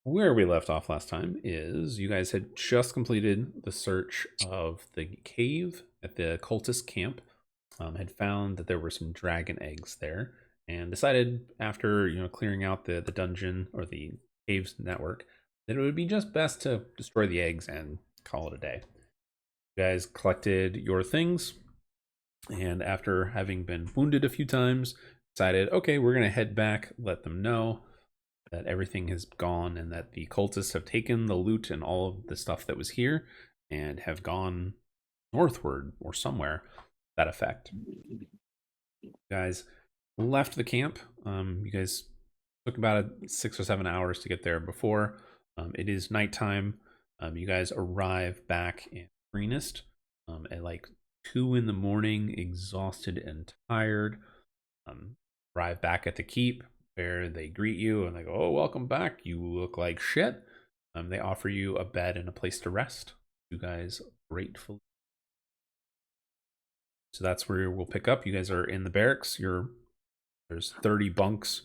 Where we left off last time is you guys had just completed the search of the cave at the cultist camp, had found that there were some dragon eggs there, and decided after clearing out the dungeon or the cave's network that it would be just best to destroy the eggs and call it a day. You guys collected your things, and after having been wounded a few times, decided, okay, we're gonna head back, let them know that everything has gone and that the cultists have taken the loot and all of the stuff that was here and have gone northward or somewhere to that effect. You guys left the camp. You guys took about 6 or 7 hours to get there before. It is nighttime. You guys arrive back in Greenest at like 2 in the morning, exhausted and tired. Arrive back at the keep where they greet you and they go, "Oh, welcome back. You look like shit." They offer you a bed and a place to rest. You guys gratefully. So that's where we'll pick up. You guys are in the barracks. There's 30 bunks.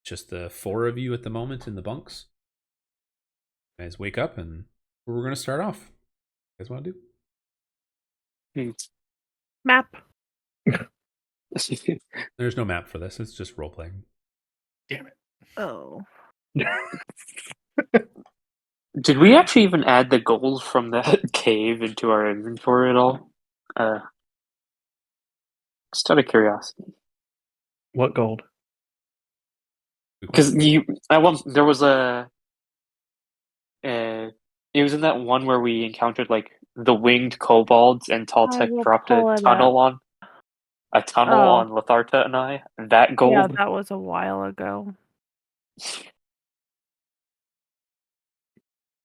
Just the four of you at the moment in the bunks. You guys wake up and we're gonna start off. You guys want to do? Map. There's no map for this. It's just role playing. Damn it. Oh. Did we actually even add the gold from that cave into our inventory at all? Just out of curiosity. What gold? Because there was it was in that one where we encountered like the winged kobolds and Talltech will dropped pull a it tunnel on Oh. Latharta and I. That gold. Yeah, that was a while ago.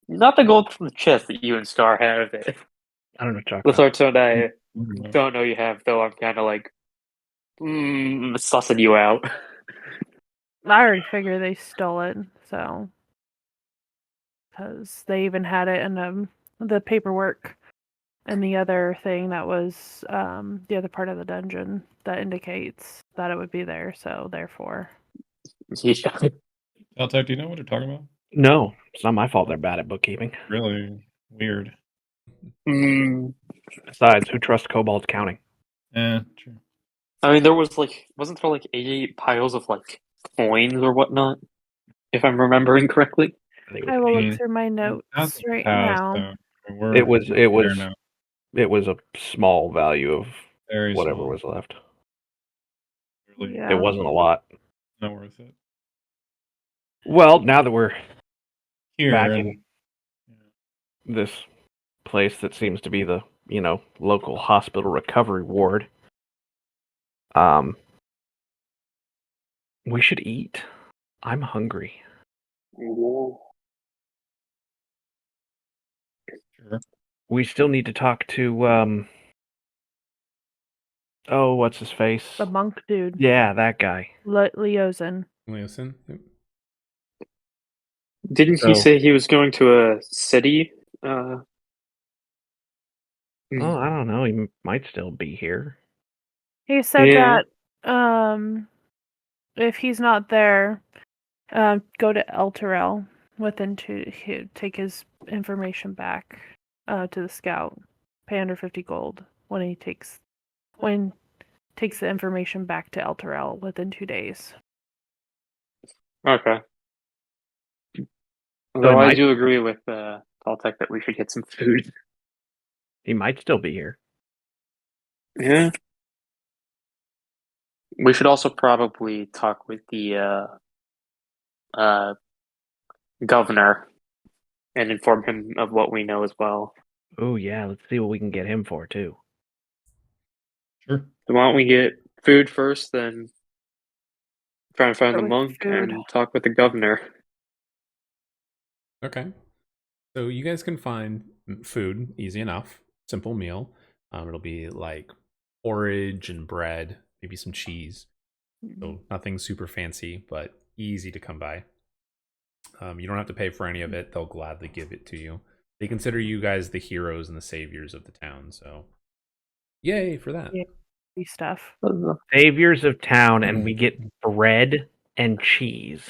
Not the gold from the chest that you and Star have. That I don't know, Chuck. Latharta and I don't know you have, though. I'm kind of like sussing you out. I already figured they stole it, so because they even had it in the paperwork and the other thing that was the other part of the dungeon that indicates that it would be there. So therefore, Yeah. Altar, do you know what you're talking about? No, it's not my fault they're bad at bookkeeping. Really weird. Besides, who trusts Kobold's counting? Yeah, true. I mean, wasn't there like 88 piles of like coins or whatnot, if I'm remembering correctly? I think it I was, will Mm. look through my notes That's right past, now. though. We're it was there now. it was a small value of Very whatever small. was left. Really Yeah. It wasn't a lot. not worth it. Well, now that we're Here back and in this place that seems to be the local hospital recovery ward, we should eat. I'm hungry. sure. We still need to talk to oh, what's his face? The monk dude, Yeah, that guy. Leosin. Listen. Yep. Didn't he So- say he was going to a city? Oh, I don't know. He might still be here. He said Yeah. that if he's not there, go to Elturel take his information back to the scout. Pay under 50 gold when takes the information back to Elturel within 2 days. Okay. Though he I might- do agree with Talltech that we should get some food. He might still be here. Yeah. We should also probably talk with the governor and inform him of what we know as well. Oh yeah, let's see what we can get him for too. Sure. So why don't we get food first, then try and find Start the with monk food. and talk with the governor. Okay. So you guys can find food easy enough. Simple meal. It'll be like porridge and bread, maybe some cheese. So nothing super fancy, but easy to come by. You don't have to pay for any of it. They'll gladly give it to you. They consider you guys the heroes and the saviors of the town. So yay for that. Yeah. Stuff. Saviors of town, and we get bread and cheese.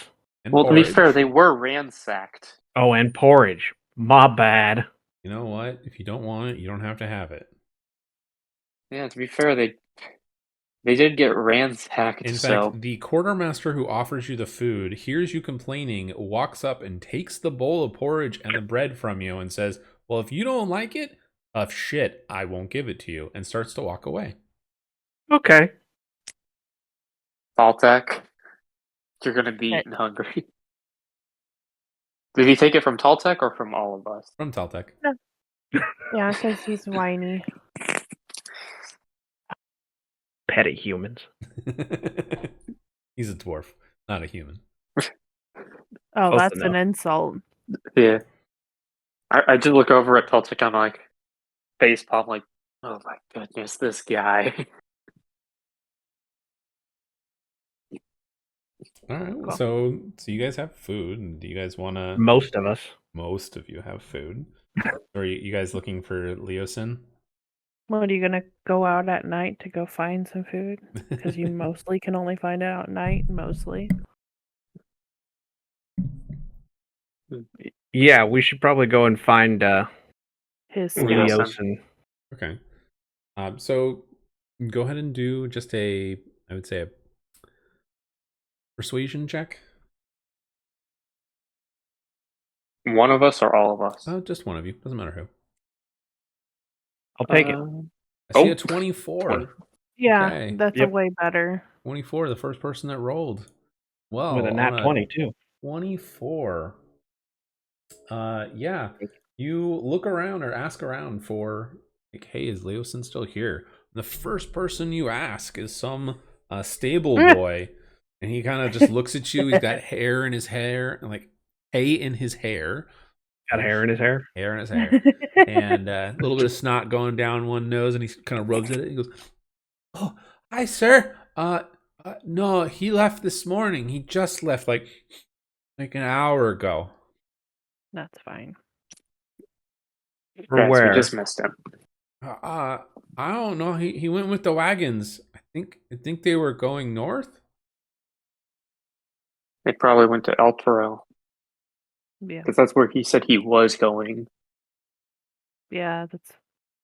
And Well, to be fair, porridge. they were ransacked. Oh, and porridge. My bad. You know what? If you don't want it, you don't have to have it. Yeah, to be fair, they did get ransacked. In So fact, the quartermaster who offers you the food hears you complaining, walks up and takes the bowl of porridge and the bread from you and says, "Well, if you don't like it, tough shit, I won't give it to you," and starts to walk away. Okay. Taltek, you're gonna be eating hungry. Did he take it from Taltek or from all of us? From Taltek. Yeah, because he's whiny. Petty humans. He's a dwarf, not a human. Oh, Close that's enough. an insult. Yeah. I just look over at Taltek and I'm like, face palm, like, oh my goodness, this guy. All right. Cool. So you guys have food, and do you guys want to? Most of us. Most of you have food. Or are you guys looking for Leosin? What, are you gonna go out at night to go find some food? Because you mostly can only find it out at night, mostly. Yeah, we should probably go and find His Yeah. scout. Leos and Okay. So go ahead and do just I would say a persuasion check. One of us or all of us? Just one of you. Doesn't matter who. I'll take it. I see Oh, a 24. 20. Yeah, Okay. that's Yep. a way better. 24, the first person that rolled. Well, With a on nat 20 too. 24. Yeah. You look around or ask around for, like, hey, is Leosin still here? The first person you ask is some stable boy, and he kind of just looks at you. He's got hair in his hair, like hay in his hair. Got hair in his hair. Hair in his hair. And a little bit of snot going down one nose, and he kind of rubs at it. He goes, "Oh, hi, sir. No, he left this morning. He just left like an hour ago." That's fine. For Guys, where? we just missed him. I don't know. He went with the wagons. I think they were going north. They probably went to Elturel Yeah, because that's where he said he was going. yeah,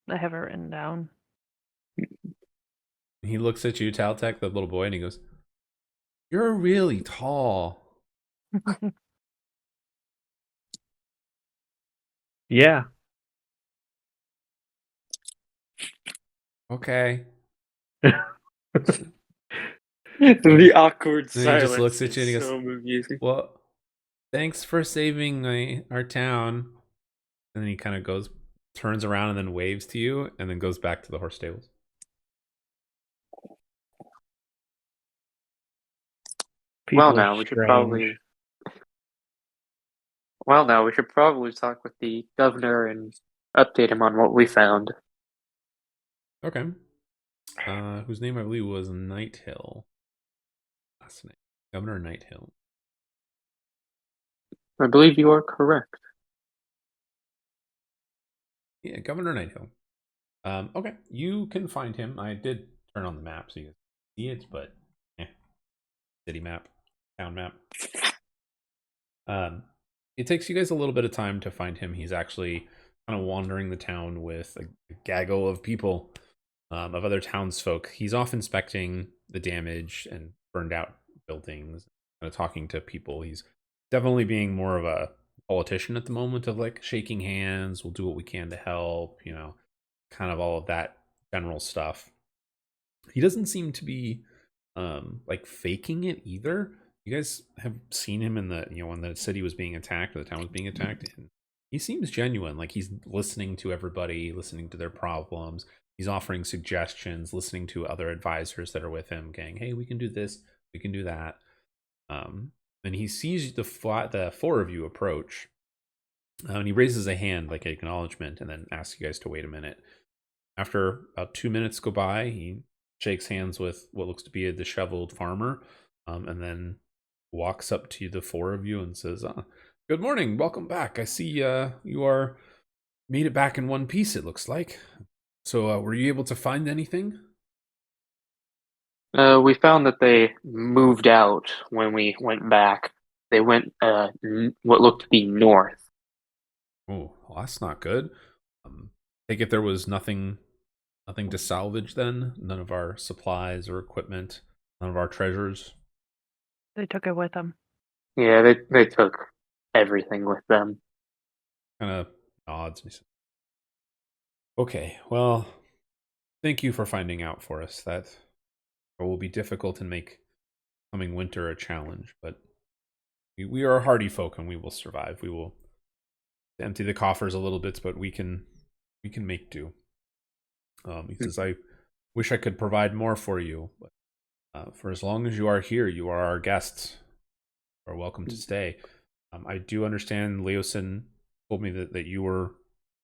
I have it written down. He looks at you, Taltek, the little boy, and he goes, "You're really tall." Yeah. Okay. The awkward Then he silence. just looks at you and he is goes, so amusing. "Well, thanks for saving our town." And then he kind of turns around and then waves to you, and then goes back to the horse stables. People Well, are now we should strange. probably. Well, now we should probably talk with the governor and update him on what we found. Okay. Whose name I believe was Nighthill. Last name. Governor Nighthill. I believe you are correct. Yeah, Governor Nighthill. Okay, you can find him. I did turn on the map so you can see it, but city map, town map. It takes you guys a little bit of time to find him. He's actually kind of wandering the town with a gaggle of people, of other townsfolk. He's off inspecting the damage and burned out buildings, kind of talking to people. He's definitely being more of a politician at the moment, of like shaking hands. We'll do what we can to help, kind of all of that general stuff. He doesn't seem to be like faking it either. You guys have seen him in when the city was being attacked or the town was being attacked, and he seems genuine. Like he's listening to everybody, listening to their problems. He's offering suggestions, listening to other advisors that are with him, going, "Hey, we can do this, we can do that." And he sees the four of you approach, and he raises a hand like an acknowledgement, and then asks you guys to wait a minute. After about 2 minutes go by, he shakes hands with what looks to be a disheveled farmer, and then walks up to the four of you and says, "Good morning, welcome back. I see you are made it back in one piece, it looks like. So were you able to find anything?" We found that they moved out when we went back. They went what looked to be north. Oh, well, that's not good. Take it there was nothing to salvage then? None of our supplies or equipment, none of our treasures? They took it with them. Yeah, they took everything with them. Kind of nods. And he said, okay, well, thank you for finding out for us. That will be difficult and make coming winter a challenge, but we are hardy folk and we will survive. We will empty the coffers a little bit, but we can make do. He says, I wish I could provide more for you, but for as long as you are here, you are our guests. You are welcome to stay. I do understand Leosin told me that you were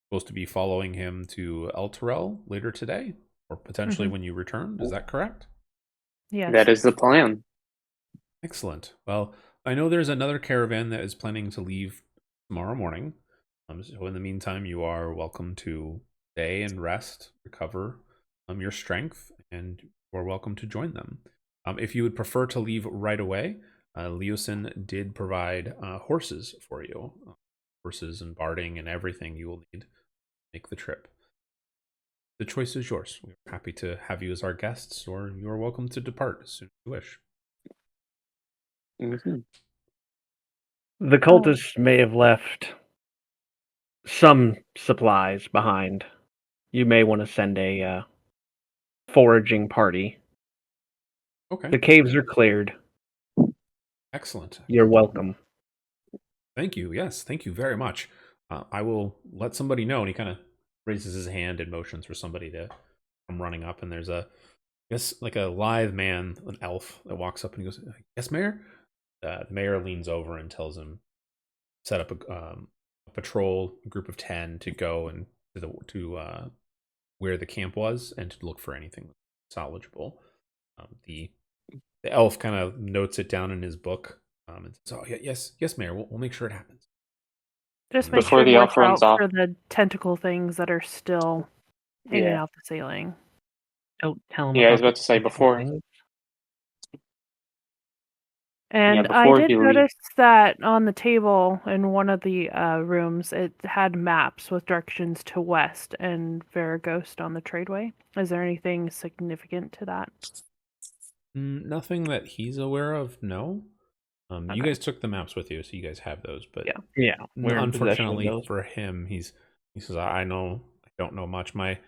supposed to be following him to Elturel later today, or potentially when you return. Is that correct? Yes. That is the plan. Excellent. Well, I know there's another caravan that is planning to leave tomorrow morning. So in the meantime, you are welcome to stay and rest, recover your strength, and you are welcome to join them. If you would prefer to leave right away, Leosin did provide horses for you. Horses and barding and everything you will need to make the trip. The choice is yours. We're happy to have you as our guests, or you are welcome to depart as soon as you wish. Mm-hmm. The cultists may have left some supplies behind. You may want to send a foraging party. Okay. The caves are cleared. Excellent. You're welcome. Thank you. Yes, thank you very much. I will let somebody know. And he kind of raises his hand and motions for somebody to come running up. And there's I guess like a lithe man, an elf, that walks up and he goes, "Yes, Mayor." The mayor leans over and tells him set up a patrol group of 10 to go and to where the camp was and to look for anything salvageable. The elf kind of notes it down in his book. And says, "Oh, yeah, yes, Mayor. We'll make sure it happens." Just make Before sure the to elf watch runs out off. for the tentacle things that are still hanging Yeah. off the ceiling. Don't tell them. Yeah, I was about to say before. And I before did you leave. notice that on the table in one of the rooms, it had maps with directions to west and Veragost on the tradeway. Is there anything significant to that? Nothing that he's aware of. No. You Okay. guys took the maps with you, so you guys have those. But Yeah. Yeah, we're in possession of unfortunately those. for him, he says, I don't know much. My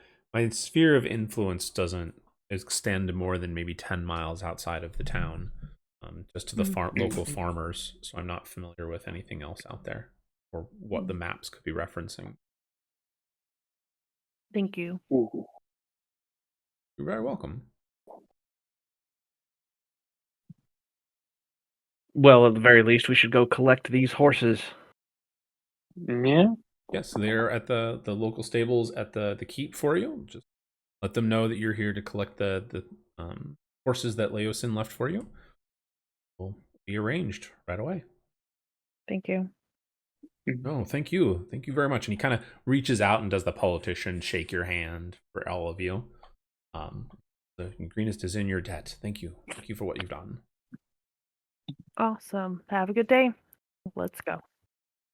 sphere of influence doesn't extend more than maybe 10 miles outside of the town, just to the local farmers. So I'm not familiar with anything else out there or what the maps could be referencing. Thank you. Ooh. You're very welcome. Well, at the very least, we should go collect these horses. Yeah. Yes, they're at the local stables at the keep for you. Just let them know that you're here to collect the horses that Leosin left for you. Will be arranged right away. Thank you. Oh, thank you. Thank you very much. And he kind of reaches out and does the politician shake your hand for all of you. The Greenest is in your debt. Thank you. Thank you for what you've done. Awesome. Have a good day. Let's go.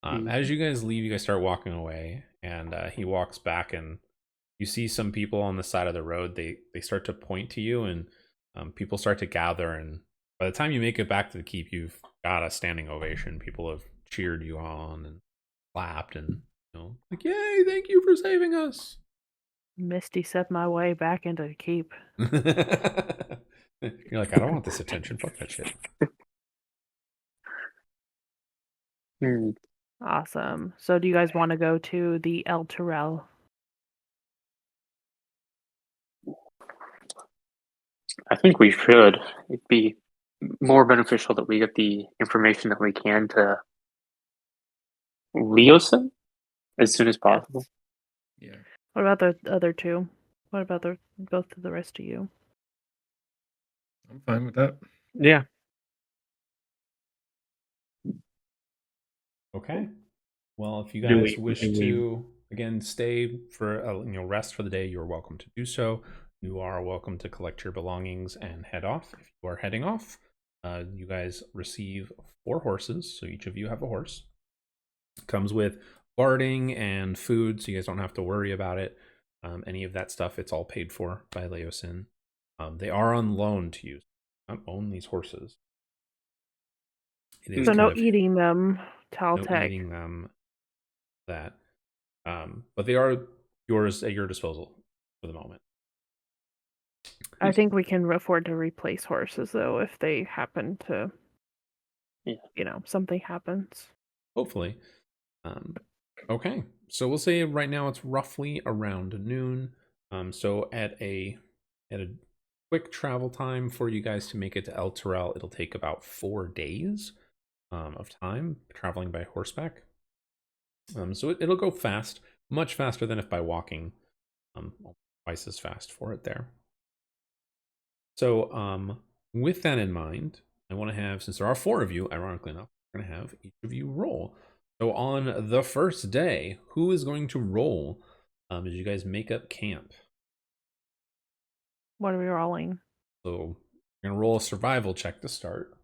As you guys leave, you guys start walking away, and he walks back, and you see some people on the side of the road. They start to point to you, and people start to gather. And by the time you make it back to the keep, you've got a standing ovation. People have cheered you on and clapped, and like, "Yay! Thank you for saving us." Misty set my way back into the keep. You're like, I don't want this attention. Fuck that shit. Awesome. So do you guys want to go to the Elturel? I think we should. It'd be more beneficial that we get the information that we can to Leosin as soon as possible. Yeah. What about the other two? What about both of the rest of you? I'm fine with that. Yeah. Okay. Well, if you Do guys we- wish do we- to again stay for rest for the day, you're welcome to do so. You are welcome to collect your belongings and head off. If you are heading off, you guys receive 4 horses, so each of you have a horse. It comes with guarding and food, so you guys don't have to worry about it. Any of that stuff, it's all paid for by Leosin. They are on loan to you. You don't own these horses. It is So no kind of eating them, no Taltech. eating them. That, but they are yours at your disposal for the moment. I think we can afford to replace horses though if they happen to, something happens. Hopefully. Okay, so we'll say right now it's roughly around noon. So at a quick travel time for you guys to make it to Elturel, it'll take about 4 days of time traveling by horseback. So it'll go fast, much faster than if by walking. Twice as fast for it there. So with that in mind, I want to have, since there are 4 of you, ironically enough, we're going to have each of you roll. So on the first day, who is going to roll as you guys make up camp? What are we rolling? So you're going to roll a survival check to start.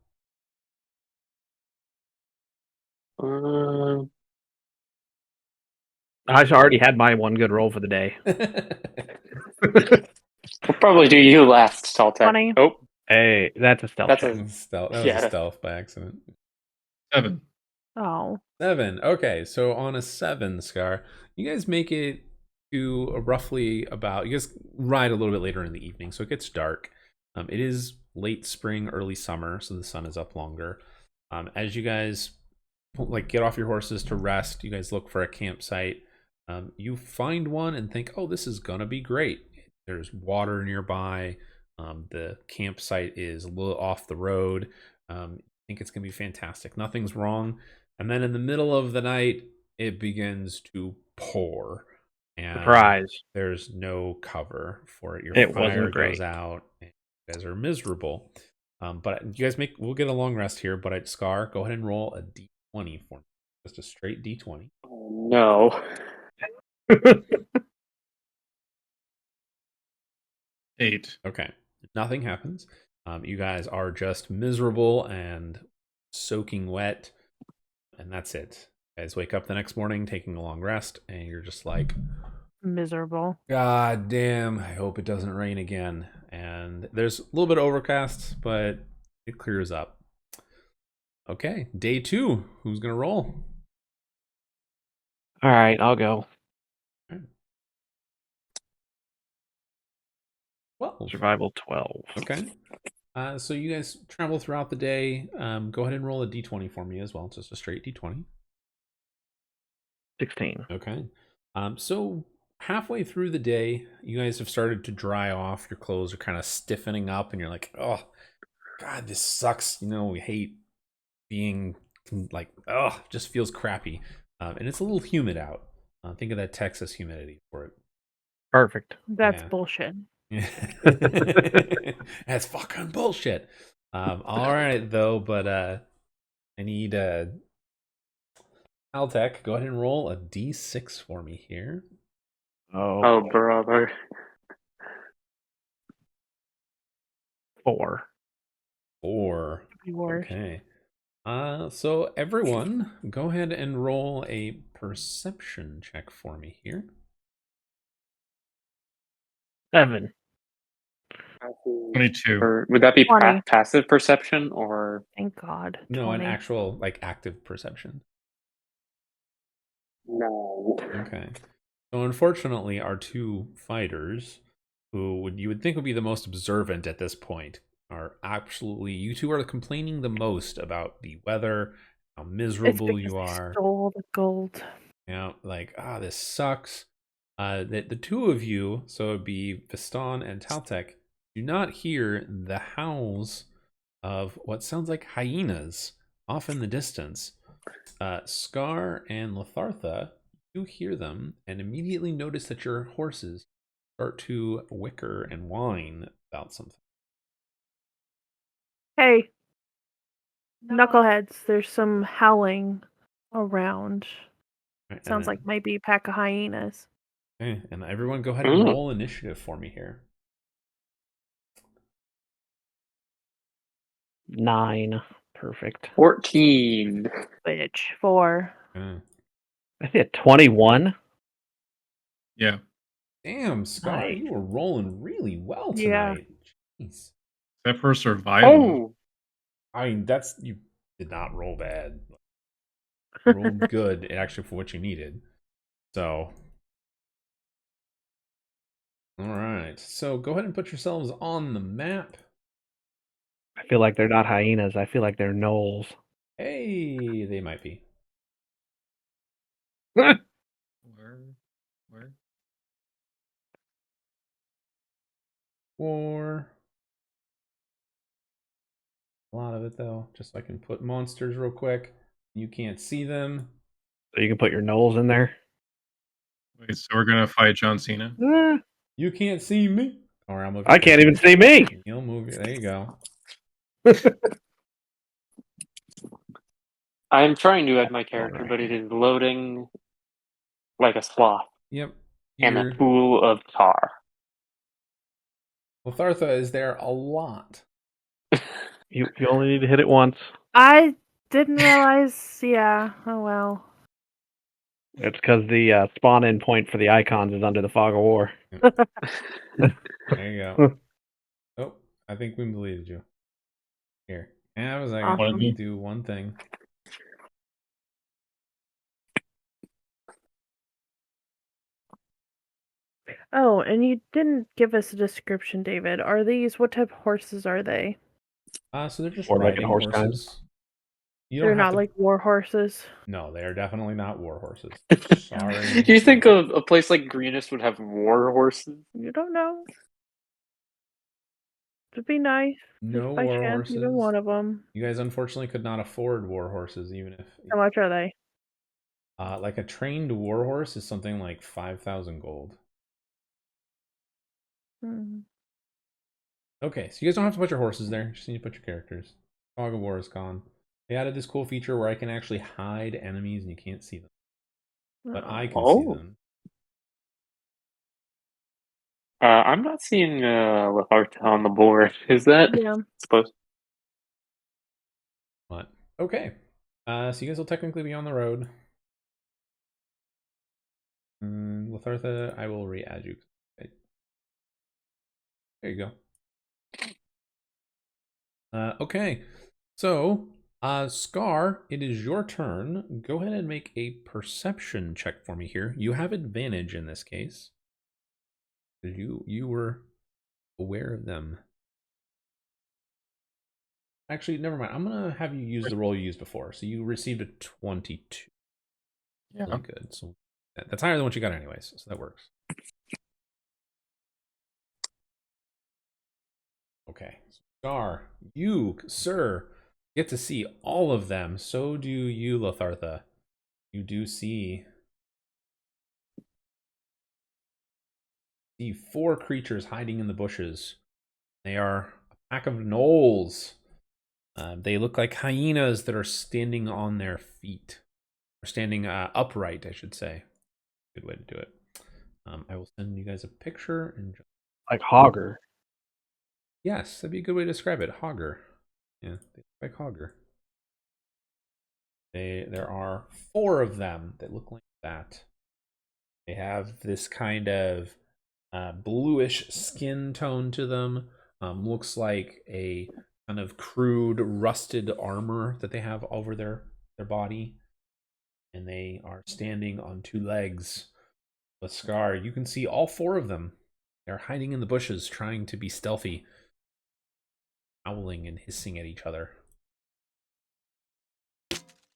I already had my one good roll for the day. We'll probably do you last, Saltec. 20. Oh, Hey, that's a stealth That's check. That was Yeah. a stealth by accident. 7. Oh. 7. Okay, so on a 7, Scar, you guys make it to roughly about, you guys ride a little bit later in the evening, so it gets dark. It is late spring, early summer, so the sun is up longer. As you guys get off your horses to rest, you guys look for a campsite. You find one and think, oh, this is gonna be great. There's water nearby. The campsite is a little off the road. I think it's gonna be fantastic. Nothing's wrong. And then in the middle of the night, it begins to pour. And Surprise. there's no cover for it. Your It fire wasn't great. goes out. And you guys are miserable. But you guys we'll get a long rest here, but at Scar, go ahead and roll a D20 for me. Just a straight D20. oh no. 8. Okay. Nothing happens. You guys are just miserable and soaking wet, and that's it. You guys wake up the next morning taking a long rest, and you're just like, Miserable. God damn, I hope it doesn't rain again. And there's a little bit of overcast, but it clears up. Okay, day 2. Who's gonna roll? All right, I'll go. 12. Survival 12. Okay. So you guys travel throughout the day. Go ahead and roll a d20 for me as well. Just a straight d20. 16. Okay. So halfway through the day, you guys have started to dry off. Your clothes are kind of stiffening up, and you're like, oh, God, this sucks. We hate being just feels crappy. And it's a little humid out. Think of that Texas humidity for it. Perfect. That's Yeah. bullshit. That's fucking bullshit. All right, though, but I need Altec. Go ahead and roll a d6 for me here. Oh, brother. 4. 4. Be worse. Okay. So everyone, go ahead and roll a perception check for me here. 7. 22. Or would that be 20. passive perception or? Thank God. No, an 20. actual active perception. No. Okay. So unfortunately, our 2 fighters, who you would think would be the most observant at this point, are absolutely, you 2 are complaining the most about the weather, how It's miserable because you they are. stole the gold. This sucks. The 2 of you, so it'd be Viston and Taltec, do not hear the howls of what sounds like hyenas off in the distance. Scar and Lathartha, you hear them and immediately notice that your horses start to whicker and whine about something. Hey, knuckleheads, there's some howling around. Right, Sounds like maybe a pack of hyenas. Okay, and everyone go ahead and roll initiative for me here. 9. Perfect. 14. Which 4. Uh, I see a 21. Yeah. Damn, Scar, Nice. you were rolling really well Yeah. tonight. Jeez. Except for survival. Oh, I mean, you did not roll bad. You rolled good, actually, for what you needed. So, all right. So go ahead and put yourselves on the map. I feel like they're not hyenas. I feel like they're gnolls. Hey, they might be. Where? Or a lot of it, though. Just so I can put monsters real quick. You can't see them. So you can put your gnolls in there. Wait, so we're gonna fight John Cena? Eh, You can't see me. Or I'll move I can't even see me. You'll move. There you go. I'm trying to add my character, Alright. but it is loading like a sloth Yep. in a Here. pool of tar. Lathartha is there a lot. You only need to hit it once. I didn't realize. Yeah. Oh well. It's because the spawn-in point for the icons is under the fog of war. There you go. Oh, I think we deleted you. Here. Have a second. Awesome. Let me do one thing. Oh, and you didn't give us a description, David. Are these what type of horses are they? So they're just Or like a riding horse horses. You They're don't have not to. like war horses. No, they are definitely not war horses. Do Sorry. you think a place like Greenest would have war horses? You don't know. It'd be nice No if by war chance even horses. one of them. You guys unfortunately could not afford war horses, even if. How much are they? Like a trained war horse is something like 5,000 gold. Hmm. Okay, so you guys don't have to put your horses there. You just need to put your characters. Fog of War is gone. They added this cool feature where I can actually hide enemies and you can't see them. But I can see Oh. them. I'm not seeing Latharta on the board. Is that Yeah. supposed? But okay. So you guys will technically be on the road. Lathartha, I will re-add you. Okay. There you go. Okay. So, Scar, it is your turn. Go ahead and make a perception check for me here. You have advantage in this case. You were aware of them. Actually, never mind. I'm gonna have you use the roll you used before. So you received a 22. Yeah. Really good. So that's higher than what you got anyways. So that works. Okay. Scar, you, sir, get to see all of them. So do you, Lathartha. You do see 4 creatures hiding in the bushes. They are a pack of gnolls. They look like hyenas that are standing on their feet. Or standing upright, I should say. Good way to do it. I will send you guys a picture. Like Hogger. Yes, that'd be a good way to describe it. Hogger. Yeah, they look like Hogger. There are 4 of them that look like that. They have this kind of bluish skin tone to them. Looks like a kind of crude, rusted armor that they have over their body. And they are standing on 2 legs. But Scar, you can see all 4 of them. They're hiding in the bushes, trying to be stealthy, howling and hissing at each other.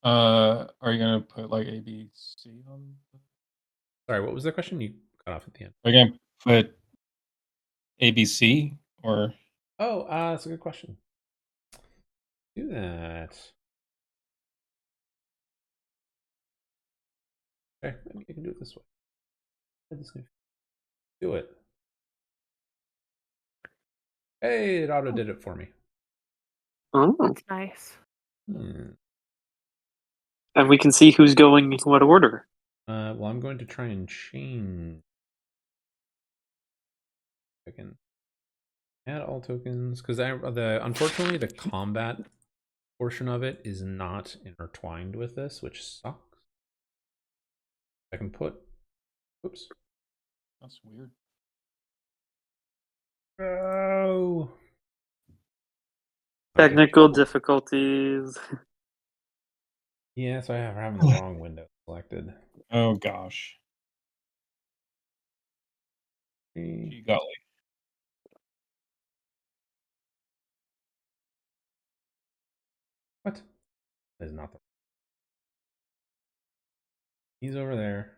Are you gonna put like A, B, C on? Sorry, what was the question? You cut off at the end. Are you gonna put ABC or? Oh, that's a good question. Do that. Okay, maybe I can do it this way. Do it. Hey, it auto did it for me. Oh, That's nice. Hmm. and we can see who's going in what order. Well, I'm going to try and change. I can Add all tokens because unfortunately the combat portion of it is not intertwined with this, which sucks. I can put. Oops. That's weird. Oh. Technical difficulties. Yeah, so I have having the wrong window selected. Oh gosh. Okay. Gee golly. What? That is not the. He's over there.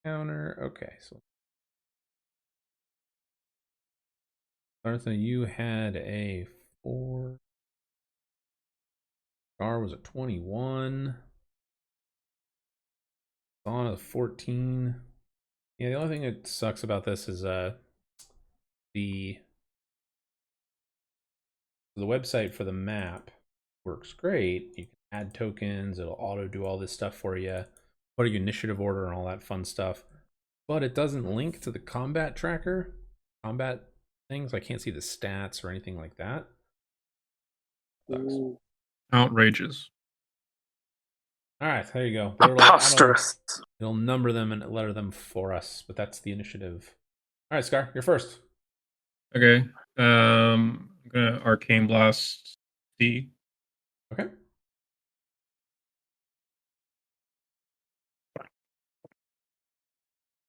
Counter. Okay, so Artha, you had a 4. Star was a 21. On a 14. Yeah, the only thing that sucks about this is the website for the map works great. You can add tokens, it'll auto do all this stuff for you, put your initiative order and all that fun stuff. But it doesn't link to the combat tracker, combat things. I can't see the stats or anything like that. Sucks. Outrageous. All right, there you go. Preposterous. It'll number them and letter them for us, but that's the initiative. All right, Scar, you're first. Okay. I'm gonna Arcane Blast C. Okay.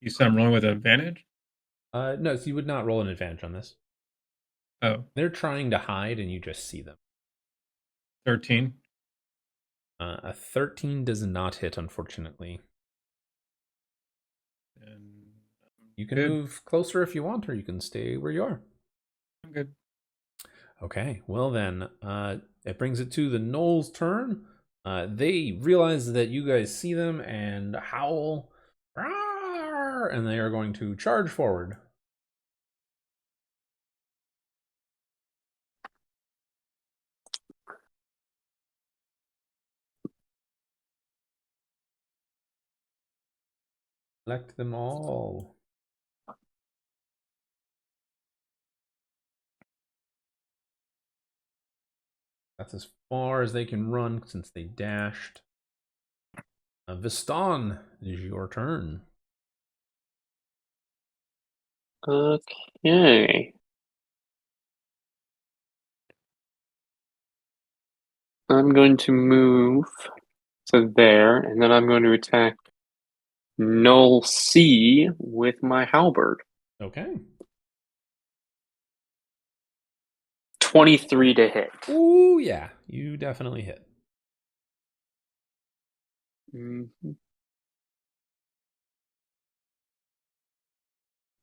You said I'm rolling with advantage? No, so you would not roll an advantage on this. Oh, They're trying to hide and you just see them. 13. A 13 does not hit, unfortunately. And You can good. move closer if you want, or you can stay where you are. I'm good. Okay, well then, it brings it to the Gnolls' turn. They realize that you guys see them and howl, "Rawr!" And they are going to charge forward. Select them all. That's as far as they can run since they dashed. Viston, it is your turn. Okay. I'm going to move to there, and then I'm going to attack Null C with my halberd. Okay. 23 to hit. Ooh, yeah, you definitely hit. Mhm.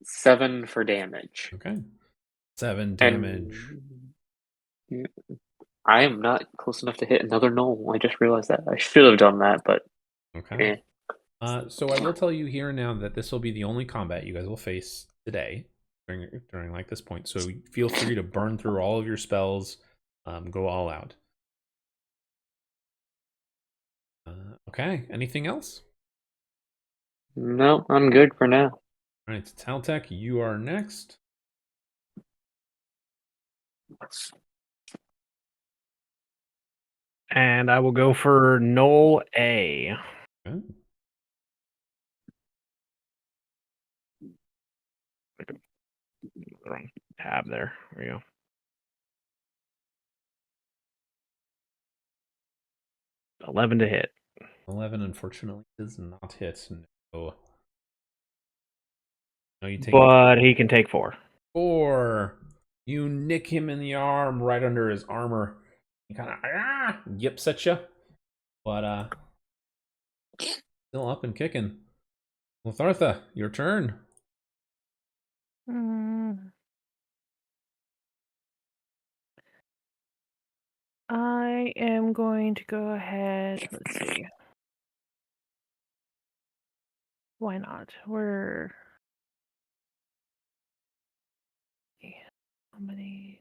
7 for damage. Okay. 7 damage. And I am not close enough to hit another null. I just realized that. I should have done that, but Okay. So I will tell you here now that this will be the only combat you guys will face today during like this point. So feel free to burn through all of your spells, go all out. Okay. Anything else? no, I'm good for now. All right, Taltech, you are next. And I will go for Null A. Okay. Wrong tab there. There we go. 11 to hit. 11, unfortunately, does not hit. No. No, you take But he can take 4. 4. You nick him in the arm right under his armor. He kind of yips at you. But still up and kicking. Lathartha, your turn. I am going to go ahead. Let's see. Why not? How many?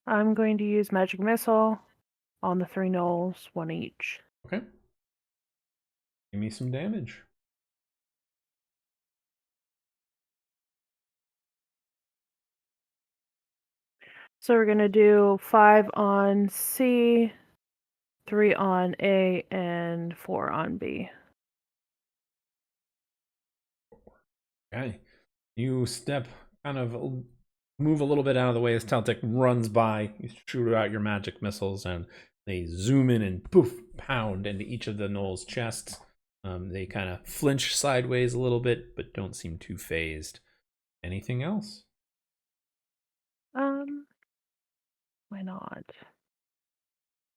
I'm going to use Magic Missile on the 3 gnolls, 1 each. Okay. Give me some damage. So we're going to do 5 on C, 3 on A, and 4 on B. Okay. You kind of move a little bit out of the way as Taltek runs by. You shoot out your magic missiles, and they zoom in and poof, pound into each of the gnolls' chests. They kind of flinch sideways a little bit, but don't seem too phased. Anything else? Why not? Let's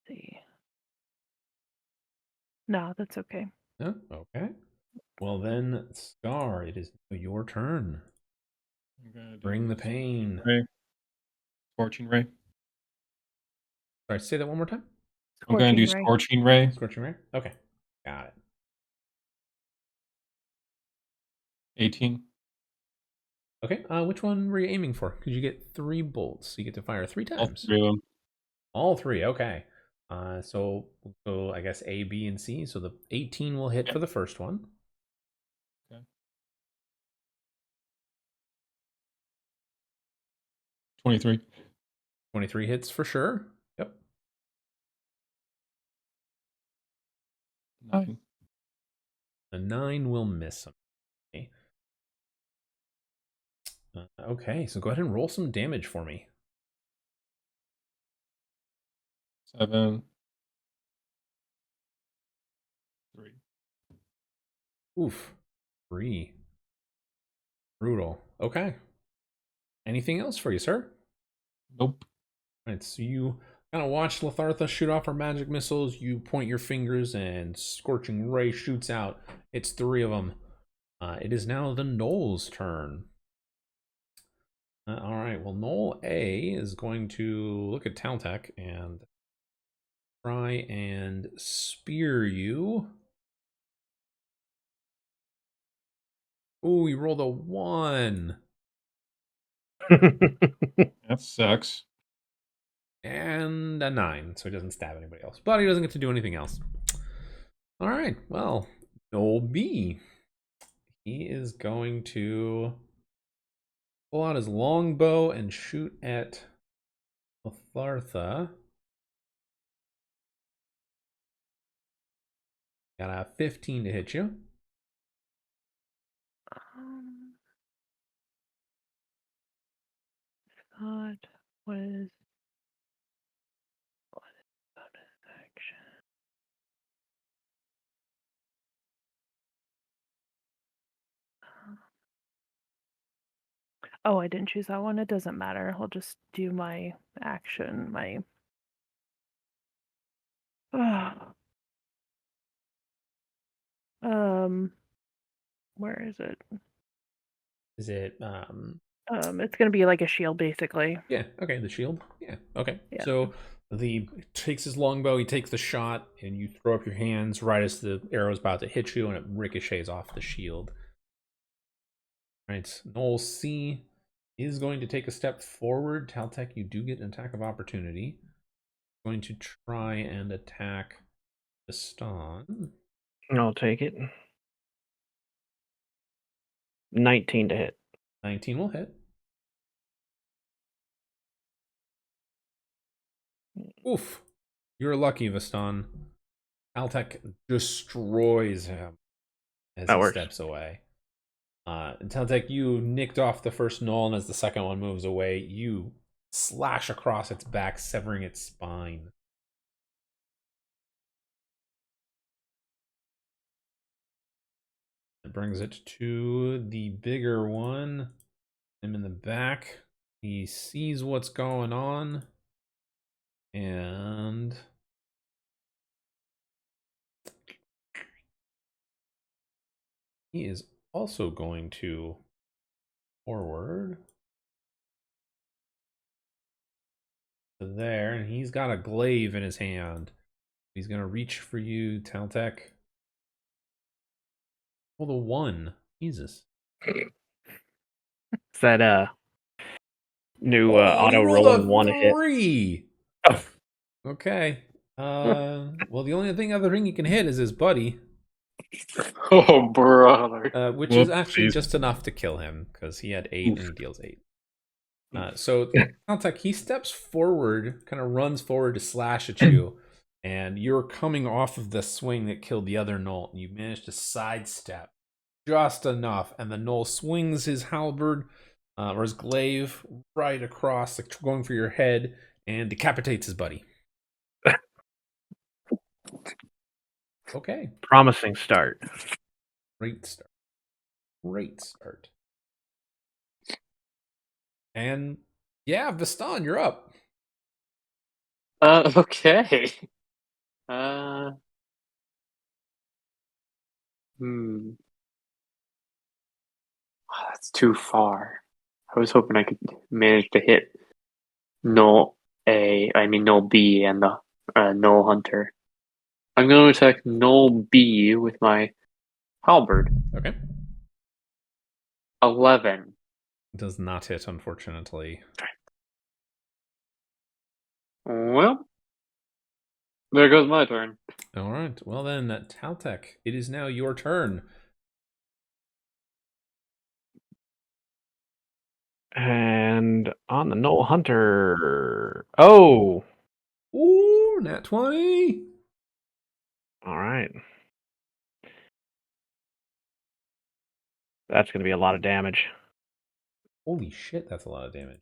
see. No, that's okay. No? Okay. Well then, Scar, it is your turn. I'm gonna Bring the do pain. Scorching Ray. Sorry, say that one more time. I'm gonna do Ray. Scorching Ray. Scorching Ray? Okay. Got it. 18. Okay, which one were you aiming for? Because you get 3 bolts. You get to fire 3 All times. 3 of them. All 3, okay. So we'll go, I guess, A, B, and C. So the 18 will hit Yep. for the first one. Okay. 23. 23 hits for sure. Yep. 9. The 9 will miss him. Okay, so go ahead and roll some damage for me. 7. 3. Oof. 3. Brutal. Okay. Anything else for you, sir? Nope. All right, so you kind of watch Lathartha shoot off her magic missiles. You point your fingers, and Scorching Ray shoots out. It's 3 of them. It is now the Knoll's turn. All right, well, Knoll A is going to look at Taltek and try and spear you. Oh, he rolled a 1. That sucks. And a 9, so he doesn't stab anybody else. But he doesn't get to do anything else. All right, well, Knoll B. He is going to pull out his longbow and shoot at Lathartha. Got a 15 to hit you. God, what is bonus action? Oh, I didn't choose that one. It doesn't matter. I'll just do my action. Where is it? Is it It's gonna be like a shield, basically. yeah, okay, the shield. Yeah, okay. Yeah. So takes his longbow, he takes the shot, and you throw up your hands right as the arrow's about to hit you, and it ricochets off the shield. All right, Knoll C is going to take a step forward. Taltek, you do get an attack of opportunity. Going to try and attack Baston. I'll take it. 19 to hit. 19 will hit. Oof. You're lucky, Vaston. Taltek destroys him as That he works. steps away. Taltek, you nicked off the first Knoll, and as the second one moves away, you slash across its back, severing its spine. That brings it to the bigger one. Him in the back. He sees what's going on. And he is also going to forward to there. And he's got a glaive in his hand. He's going to reach for you, Taltek. Oh, the 1. Jesus. Is that new Oh, auto you rolled rolling one a hit? 3. Oh, Okay. Well, the only other thing you can hit is his buddy, Oh, brother. which is Whoops, actually jeez. just enough to kill him because he had 8 Oof. and he deals 8. So Caltech, he steps forward, kind of runs forward to slash at you, and you're coming off of the swing that killed the other Knoll. And you manage to sidestep just enough, and the Knoll swings his halberd or his glaive right across, like going for your head, and decapitates his buddy. Okay, promising start. great start. Great start. And yeah, Vistan, you're up. Okay. Uh, hmm. Oh, that's too far. I was hoping I could manage to hit Null Null B and the Null Hunter. I'm going to attack Null B with my halberd. Okay. 11. Does not hit, unfortunately. Well, there goes my turn. All right. Well then, Taltech, it is now your turn. And on the Knoll Hunter. Oh, Ooh, nat 20. all right. That's going to be a lot of damage. Holy shit, that's a lot of damage.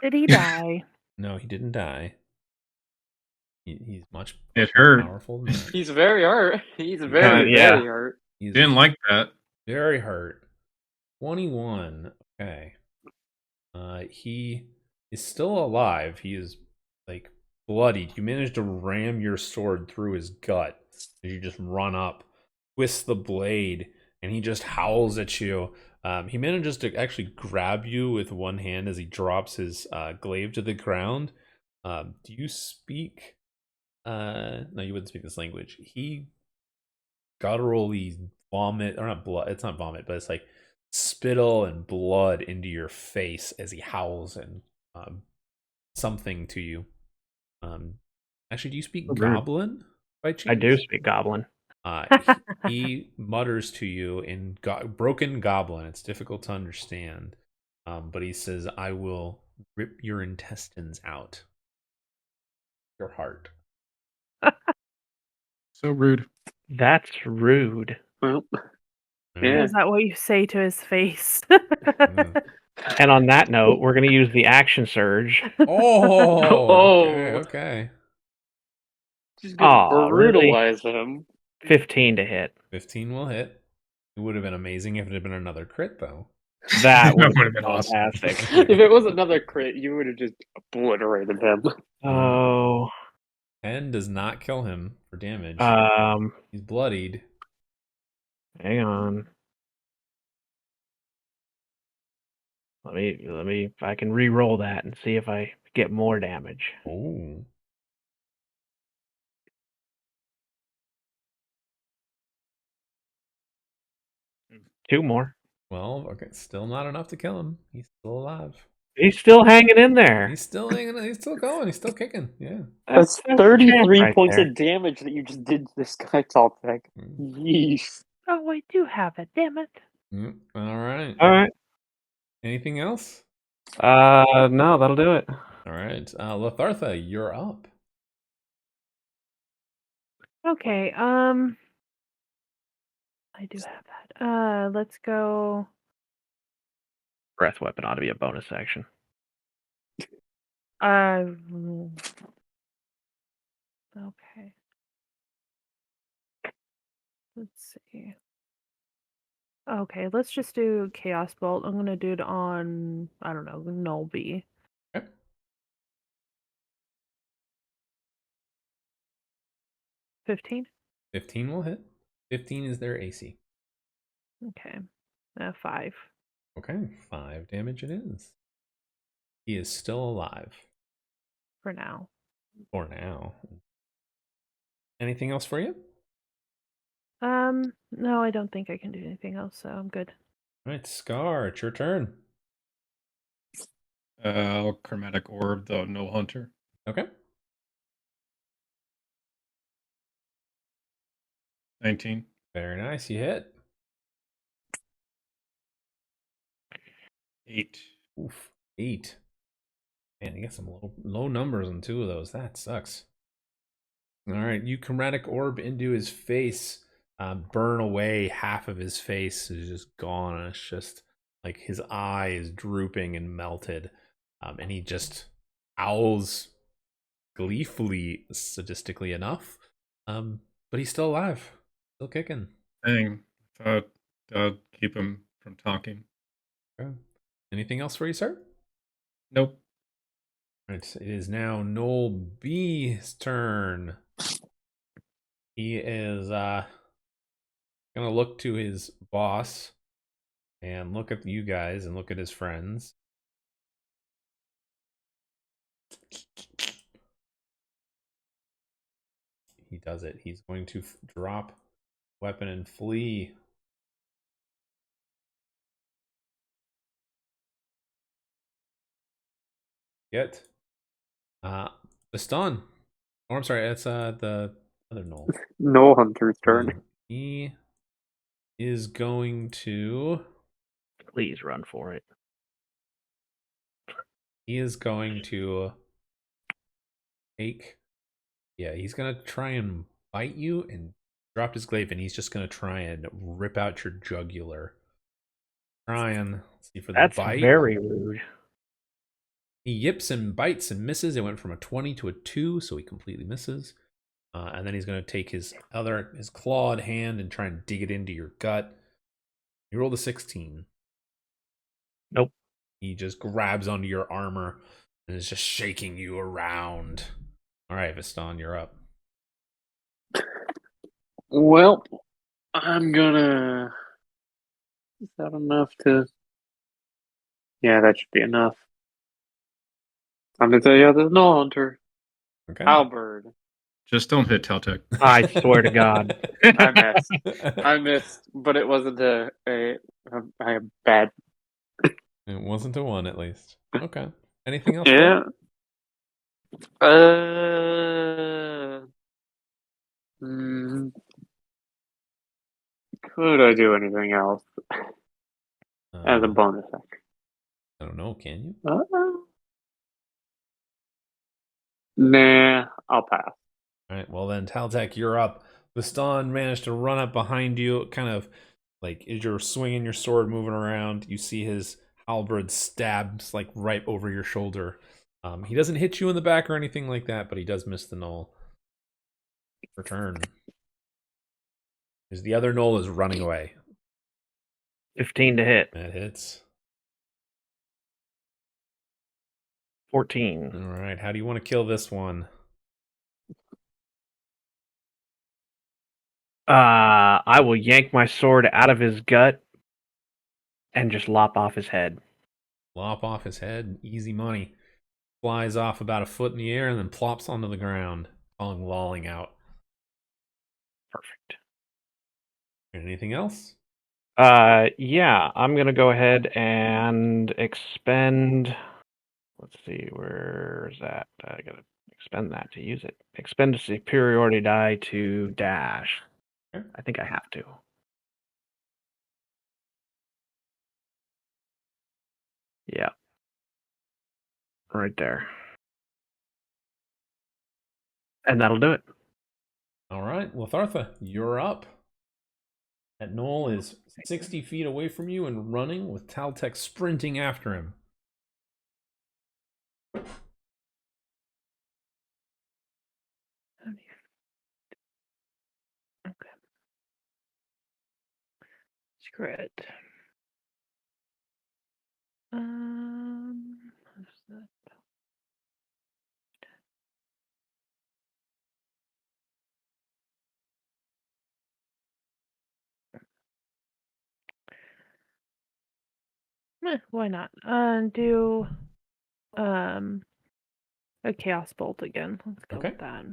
Did he die? No, he didn't die. He's much It more hurt. powerful than that. He's very hurt. He's very, yeah. very hurt. He's Didn't like that. very hurt. 21. Okay. He is still alive. He is like bloodied. You managed to ram your sword through his gut as you just run up, twist the blade, and he just howls at you. He manages to actually grab you with one hand as he drops his glaive to the ground. Do you speak? No, you wouldn't speak this language. He gutturally vomit, or not blood. It's not vomit, but it's like spittle and blood into your face as he howls and something to you. Actually, do you speak Rude. Goblin by chance? I do speak Goblin. He mutters to you in broken Goblin. It's difficult to understand, but he says, "I will rip your intestines out, your heart." So rude. That's rude. Well, Yeah. Is that what you say to his face? Mm. And on that note, we're going to use the action surge. Oh, okay, okay. just gonna Aw, really? brutalize him. 15 to hit. 15 will hit. It would have been amazing if it had been another crit, though. That would Would've have been been awesome. fantastic. If it was another crit, you would have just obliterated him. Oh, 10 does not kill him for damage. He's bloodied. hang on. Let me if I can re-roll that and see if I get more damage. Oh. Two more. Well, okay, still not enough to kill him. He's still alive. He's still hanging in there. He's still hanging. He's still going. He's still kicking. Yeah. That's a champ 33 right points there. of damage that you just did to this guy, Taltech. Yeesh. Oh, I do have it. Damn it. All right. All right. Anything else? No, that'll do it. All right. Lathartha, you're up. Okay, I do have that. Let's go. Breath weapon ought to be a bonus action. Okay. Let's see. Okay, let's just do Chaos Bolt. I'm gonna do it on, I don't know, Null B. Okay. 15? 15 will hit. 15 is their AC. Okay. 5 Okay. 5 damage it is. He is still alive. for now. For now. Anything else for you? No, I don't think I can do anything else, so I'm good. All right, Scar, it's your turn. I'll chromatic orb the no hunter. Okay. 19. Very nice. You hit. 8. Oof. 8. Man, you got some low numbers on 2 of those. That sucks. All right, you chromatic orb into his face, burn away half of his face is just gone. And it's just like his eye is drooping and melted, and he just owls gleefully, sadistically enough. But he's still alive, still kicking. Dang. Thought that'd keep him from talking. Okay. Anything else for you, sir? Nope. All right, it is now Noel B's turn. He is gonna look to his boss and look at you guys and look at his friends. He does it. He's going to drop weapon and flee. Get the stun. Oh, I'm sorry. That's the other Noel. No hunter's turn. He is going to. Please run for it. He is going to take. Yeah, he's gonna try and bite you and drop his glaive, and he's just gonna try and rip out your jugular. Trying. Let's see for the That's bite. very rude. He yips and bites and misses. It went from a 20 to a 2, so he completely misses. And then he's going to take his clawed hand and try and dig it into your gut. He rolled a 16. Nope. He just grabs onto your armor and is just shaking you around. All right, Viston, you're up. Well, I'm gonna. Is that enough to? Yeah, that should be enough. I'm gonna tell you, there's no hunter. Okay. Halberd. Just don't hit Teltec. I swear to God. I missed, but it wasn't a bad. It wasn't a 1 at least. Okay. Anything else? Yeah. Could I do anything else as a bonus action? I don't know. Can you? Nah, I'll pass. All right. Well, then, Taltec, you're up. Viston managed to run up behind you, kind of like as you're swinging your sword, moving around. You see his halberd stabs like right over your shoulder. He doesn't hit you in the back or anything like that, but he does miss the knoll. Return. Because the other knoll is running away. 15 to hit. That hits. 14. All right. How do you want to kill this one? I will yank my sword out of his gut and just lop off his head. Lop off his head. Easy money. Flies off about a foot in the air and then plops onto the ground, tongue lolling out. Perfect. Anything else? Yeah, I'm gonna go ahead and expend. Let's see, where's that? I gotta expend that to use it. Expend a superiority die to dash. Okay. I think I have to. Yeah. Right there. And that'll do it. All right, Lathartha, you're up. That knoll is 60 feet away from you and running, with Taltec sprinting after him. Okay. Screw it. What's that? Why not? Do a chaos bolt again. Let's go Okay. with that.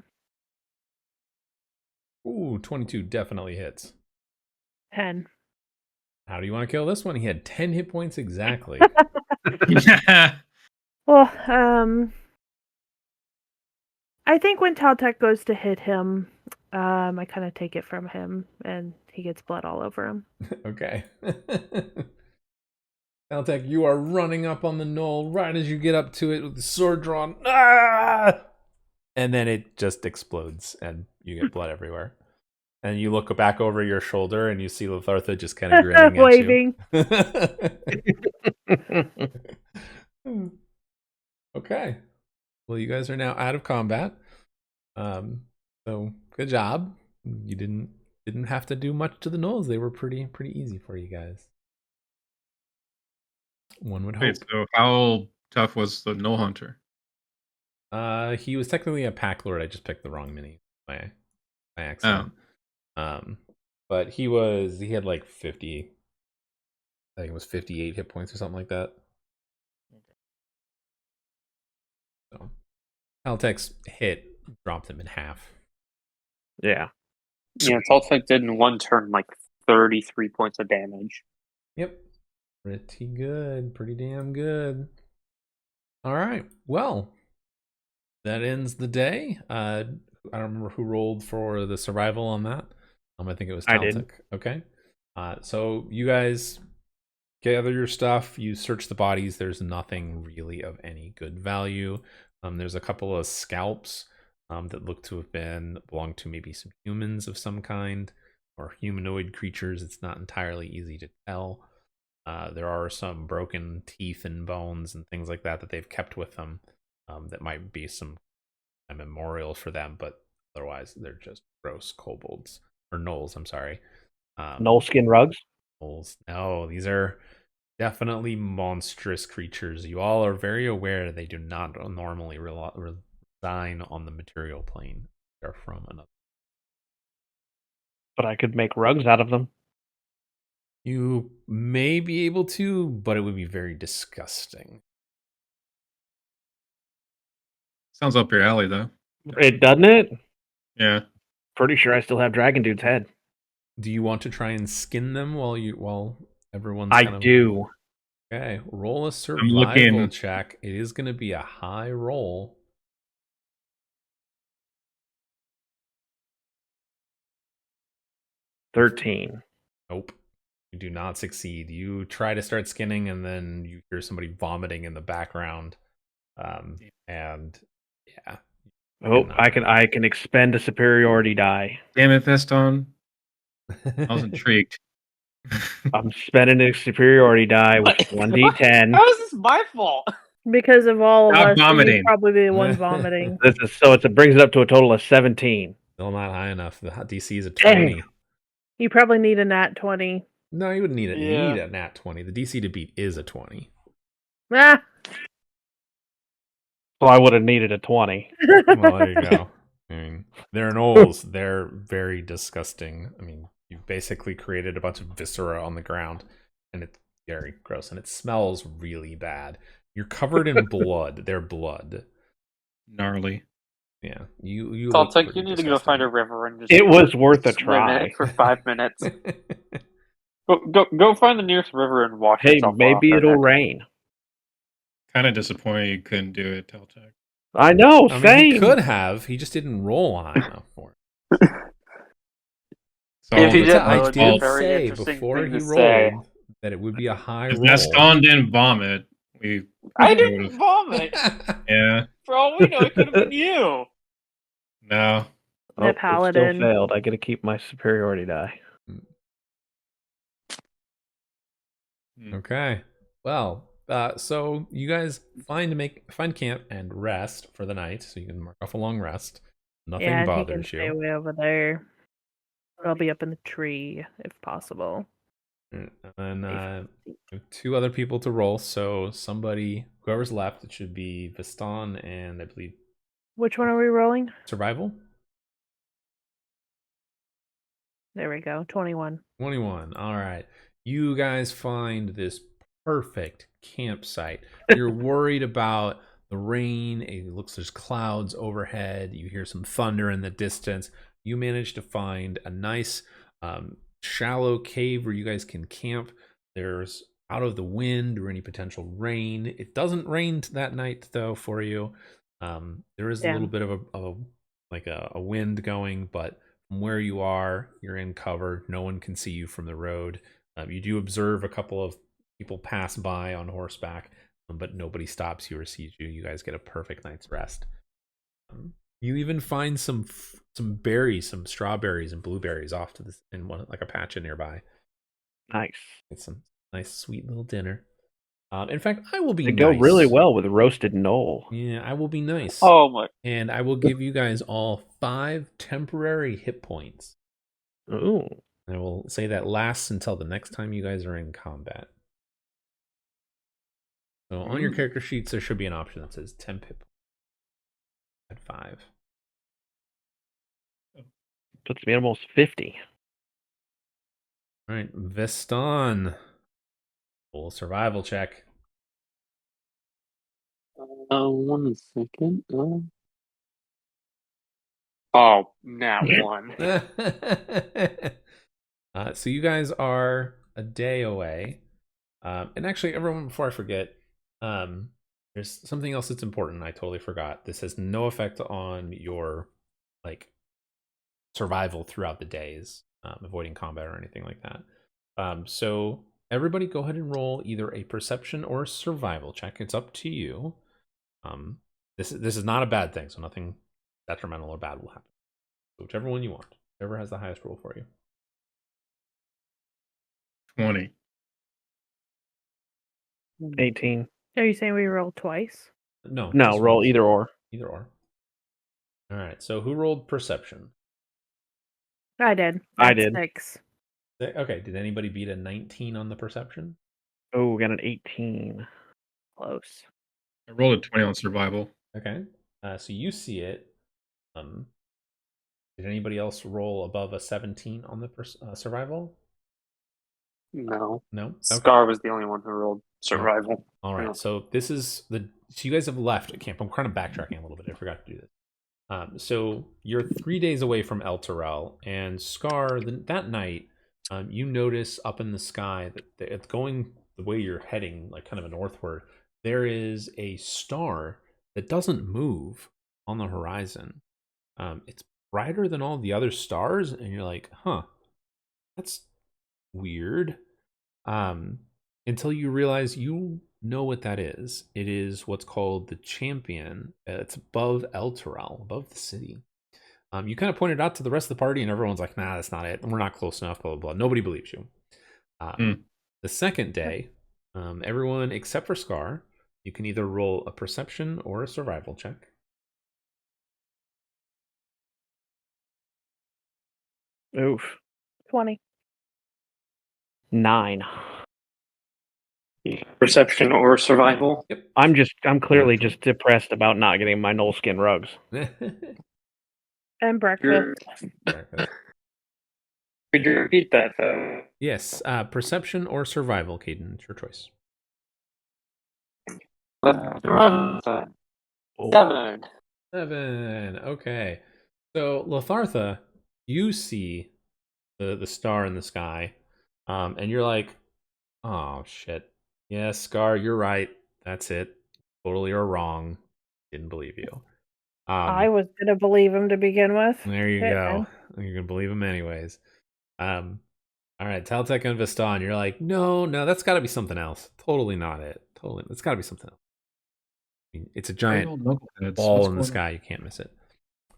Ooh, 22 definitely hits. 10. How do you want to kill this one? He had 10 hit points exactly. Well, I think when Taltek goes to hit him, I kind of take it from him, and he gets blood all over him. Okay. Eltek, you are running up on the knoll right as you get up to it with the sword drawn. Ah! And then it just explodes, and you get blood everywhere. And you look back over your shoulder, and you see Lathartha just kind of grinning Waving. at you. Okay. Well, you guys are now out of combat. So good job. You didn't have to do much to the knolls. They were pretty easy for you guys. One would hope. Wait, so how tough was the Null Hunter? He was technically a pack lord. I just picked the wrong mini by accident. But he had like 50. I think it was 58 hit points or something like that. So Caltech's hit dropped him in half. Yeah. Yeah, Taltek did in one turn like 33 points of damage. Yep. Pretty good. Pretty damn good. All right. Well, that ends the day. I don't remember who rolled for the survival on that. I think it was I did. Taltek. Okay. So you guys gather your stuff. You search the bodies. There's nothing really of any good value. There's a couple of scalps that look to have belonged to maybe some humans of some kind or humanoid creatures. It's not entirely easy to tell. There are some broken teeth and bones and things like that they've kept with them that might be some memorial for them, but otherwise they're just gross kobolds or gnolls. I'm sorry. Null skin rugs? Gnolls. No, these are definitely monstrous creatures. You all are very aware they do not normally resign on the material plane. They're from another. But I could make rugs out of them. You may be able to, but it would be very disgusting. Sounds up your alley, though. It doesn't it? Yeah. Pretty sure I still have Dragon Dude's head. Do you want to try and skin them while everyone's I kind of... do. Okay, roll a I'm survival looking. check. It is going to be a high roll. $13. Nope. You do not succeed. You try to start skinning, and then you hear somebody vomiting in the background. And yeah. Oh, I can expend a superiority die. Damn it, Veston. I was intrigued. I'm spending a superiority die with 1d10. How is this my fault? Because of all of Stop us, vomiting. he's probably the one vomiting. It brings it up to a total of 17. Still not high enough. The DC is a 20. Dang. You probably need a nat 20. No, you wouldn't need Yeah. a nat 20. The DC to beat is a 20. Ah! So I would have needed a 20. Well, there you go. I mean, they're gnolls. They're very disgusting. I mean, you've basically created a bunch of viscera on the ground, and it's very gross, and it smells really bad. You're covered in blood. They're blood. Gnarly. Yeah, you. Taltek, you need to go find a river and just. It was worth a swim in try. it for 5 minutes. Go find the nearest river and wash Hey, yourself maybe off. it'll rain. Kind of disappointed you couldn't do it, Teltec. I know, I mean, same. he could have. He just didn't roll high enough for it. So If he did, I that would be a did very say interesting before thing he to rolled say. that it would be a high if roll. Veston didn't vomit, we I would've- didn't vomit. Yeah. For all we know, it could have been you. No. Oh, it Paladin. still failed. I get to keep my superiority die. Okay. Well, so you guys find camp and rest for the night, so you can mark off a long rest. Nothing Yeah, and he can bothers stay you. way over there. I'll be up in the tree if possible. And two other people to roll. So whoever's left, it should be Viston and I believe Which one are we rolling? survival. There we go. 21. 21. All right. You guys find this perfect campsite. You're worried about the rain. It looks there's clouds overhead. You hear some thunder in the distance. You manage to find a nice shallow cave where you guys can camp. There's out of the wind or any potential rain. It doesn't rain that night though for you. There is a little bit of a wind going, but from where you are, you're in cover. No one can see you from the road. You do observe a couple of people pass by on horseback, but nobody stops you or sees you. You guys get a perfect night's rest. You even find some berries, some strawberries and blueberries off to this in one like a patch nearby. Nice. Get some nice sweet little dinner. In fact, I will be They nice. go really well with roasted knoll. Yeah, I will be nice. Oh my! And I will give you guys all 5 temporary hit points. Ooh. I will say that lasts until the next time you guys are in combat. So on your character sheets, there should be an option that says temp hit at 5. Puts me at almost 50. All right, Veston. Full survival check. 1 second. Oh, nat 1. So you guys are a day away. And actually, everyone, before I forget, there's something else that's important. I totally forgot. This has no effect on your survival throughout the days, avoiding combat or anything like that. So everybody go ahead and roll either a perception or a survival check. It's up to you. This is not a bad thing, so nothing detrimental or bad will happen. So whichever one you want. Whoever has the highest roll for you. 20. 18. Are you saying we rolled twice? No, roll once. either or. Either or. All right, so who rolled perception? I did. I That's did. 6. Okay, did anybody beat a 19 on the perception? Oh, we got an 18. Close. I rolled a 20 on survival. Okay, so you see it. Did anybody else roll above a 17 on the survival? No. No? Okay. Scar was the only one who rolled survival. All right, so this is so you guys have left at camp. I'm kind of backtracking a little bit. I forgot to do this. So you're 3 days away from Elturel, and Scar, that night, you notice up in the sky that it's going the way you're heading, like kind of northward. There is a star that doesn't move on the horizon. It's brighter than all the other stars, and you're like, huh, that's weird. Until you realize you know what that is. It is what's called the Champion. It's above Elturel, above the city. You kind of pointed out to the rest of the party, and everyone's like, nah, that's not it. We're not close enough, blah, blah, blah. Nobody believes you. The second day, everyone except for Scar, you can either roll a perception or a survival check. Oof. 20. 9. Perception or survival? Yep. I'm clearly just depressed about not getting my Knoll skin rugs. And breakfast. Could you repeat that? Yes, perception or survival, Caden. It's your choice. 7. 7. Okay. So, Lathartha, you see the star in the sky, and you're like, oh, shit. Yes, Scar, you're right. That's it. Totally are wrong. Didn't believe you. I was going to believe him to begin with. There you go. You're going to believe him anyways. All right, Taltech and Viston, you're like, no, that's got to be something else. Totally not it. Totally, it's got to be something else. I mean, it's a giant ball in the sky. You can't miss it.